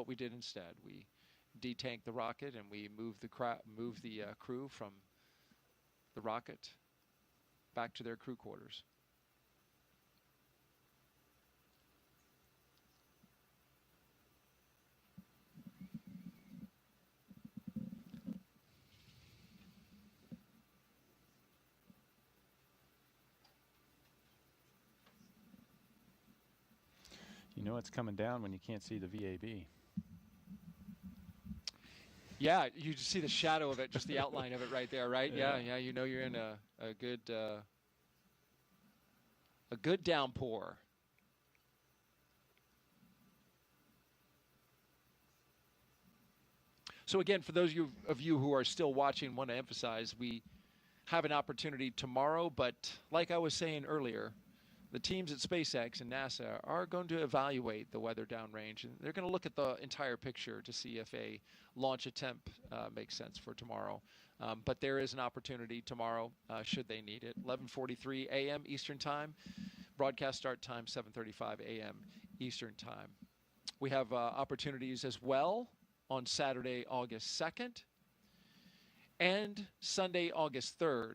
we did instead. We detanked the rocket and we moved the crew from the rocket back to their crew quarters. You know it's coming down when you can't see the VAB. Yeah, you just see the shadow of it, just the outline of it right there, right? Yeah, you know you're in a good downpour. So again, for those of you who are still watching, want to emphasize we have an opportunity tomorrow, but like I was saying earlier, the teams at SpaceX and NASA are going to evaluate the weather downrange, and they're going to look at the entire picture to see if a launch attempt makes sense for tomorrow. But there is an opportunity tomorrow, should they need it. 11:43 a.m. Eastern Time. Broadcast start time, 7:35 a.m. Eastern Time. We have opportunities as well on Saturday, August 2nd, and Sunday, August 3rd,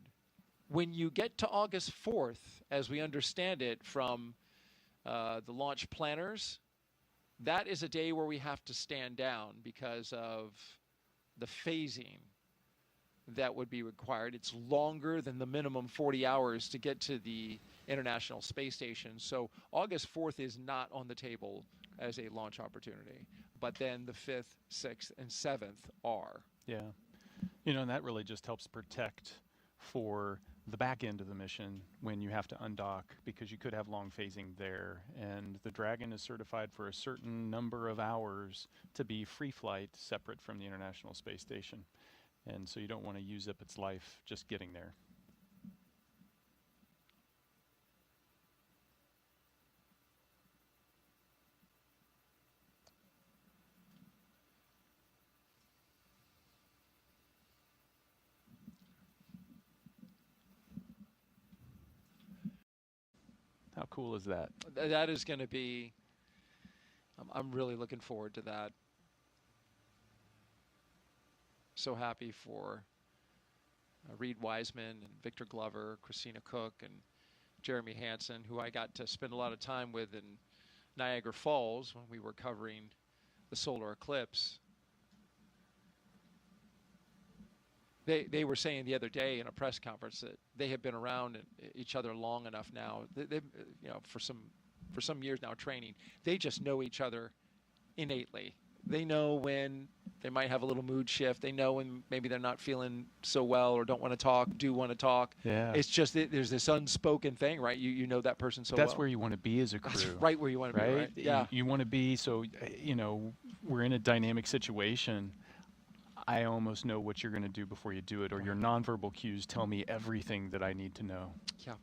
When you get to August 4th, as we understand it from the launch planners, that is a day where we have to stand down because of the phasing that would be required. It's longer than the minimum 40 hours to get to the International Space Station. So August 4th is not on the table as a launch opportunity. But then the 5th, 6th, and 7th are. Yeah. You know, and that really just helps protect for the back end of the mission when you have to undock, because you could have long phasing there. And the Dragon is certified for a certain number of hours to be free flight separate from the International Space Station. And so you don't want to use up its life just getting there. How cool is that? That is going to be, I'm really looking forward to that. So happy for Reed Wiseman and Victor Glover, Christina Cook, and Jeremy Hansen, who I got to spend a lot of time with in Niagara Falls when we were covering the solar eclipse. They were saying the other day in a press conference that they have been around each other long enough now. They've, you know, for some years now training. They just know each other innately. They know when they might have a little mood shift. They know when maybe they're not feeling so well or don't want to talk, do want to talk. Yeah. It's just that there's this unspoken thing, right? You know that person so well. That's where you want to be as a crew. That's right where you want to be, right? Yeah. You want to be, so, you know, we're in a dynamic situation. I almost know what you're going to do before you do it, or your nonverbal cues tell me everything that I need to know. Yeah.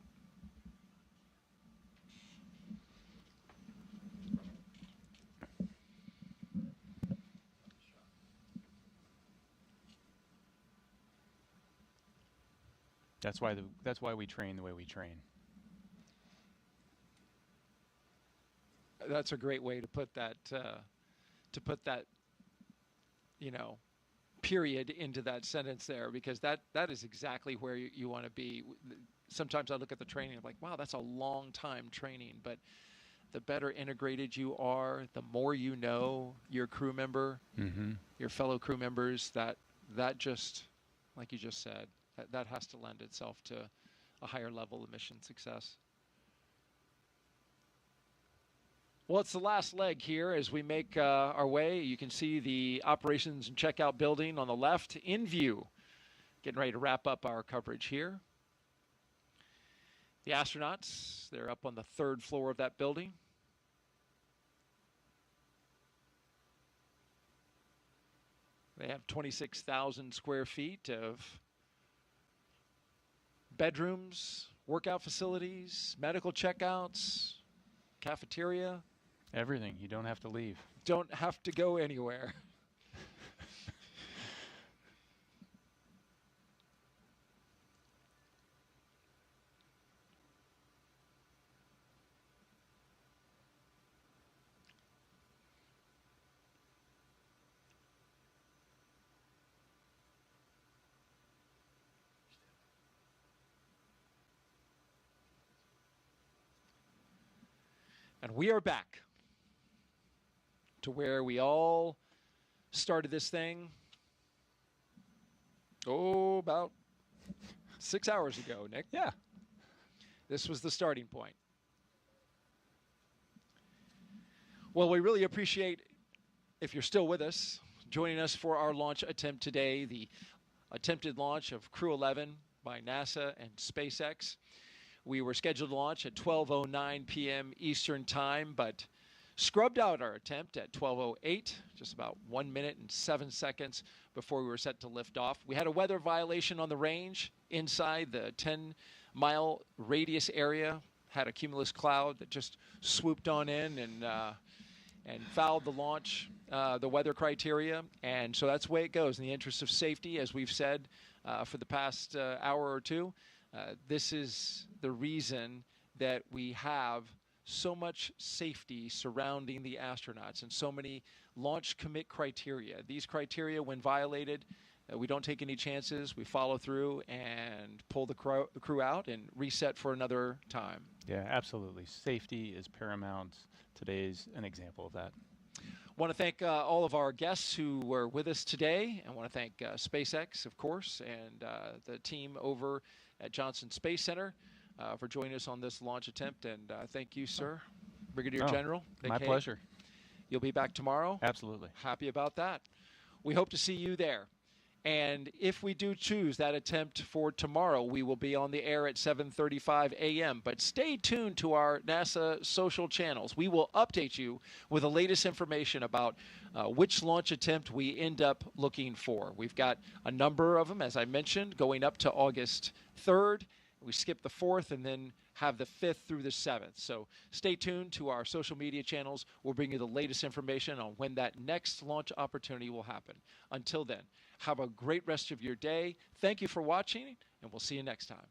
That's why we train the way we train. That's a great way to put that. You know, period into that sentence there, because that is exactly where you want to be. Sometimes I look at the training, I'm like, wow, that's a long time training. But the better integrated you are, the more you know your crew member, your fellow crew members. That just, like you just said, that has to lend itself to a higher level of mission success. Well, it's the last leg here as we make our way. You can see the operations and checkout building on the left in view. Getting ready to wrap up our coverage here. The astronauts, they're up on the 3rd floor of that building. They have 26,000 square feet of bedrooms, workout facilities, medical checkouts, cafeteria. Everything. You don't have to leave. Don't have to go anywhere. And we are back to where we all started this thing, about 6 hours ago, Nick. Yeah. This was the starting point. Well, we really appreciate, if you're still with us, joining us for our launch attempt today, the attempted launch of CREW-11 by NASA and SpaceX. We were scheduled to launch at 12:09 p.m. Eastern Time, but scrubbed out our attempt at 12:08, just about 1 minute and 7 seconds before we were set to lift off. We had a weather violation on the range inside the 10-mile radius area, had a cumulus cloud that just swooped on in and fouled the launch, the weather criteria. And so that's the way it goes. In the interest of safety, as we've said for the past hour or two, this is the reason that we have so much safety surrounding the astronauts and so many launch commit criteria. These criteria, when violated, We don't take any chances. We follow through and pull the crew out and reset for another time. Yeah, absolutely. Safety is paramount. Today's an example of that. Want to thank all of our guests who were with us today. I want to thank SpaceX, of course, and the team over at Johnson Space Center for joining us on this launch attempt. And thank you, sir, Brigadier General. My pleasure. You'll be back tomorrow? Absolutely. Happy about that. We hope to see you there. And if we do choose that attempt for tomorrow, we will be on the air at 7:35 a.m. But stay tuned to our NASA social channels. We will update you with the latest information about which launch attempt we end up looking for. We've got a number of them, as I mentioned, going up to August 3rd. We skip the 4th and then have the 5th through the 7th. So stay tuned to our social media channels. We'll bring you the latest information on when that next launch opportunity will happen. Until then, have a great rest of your day. Thank you for watching, and we'll see you next time.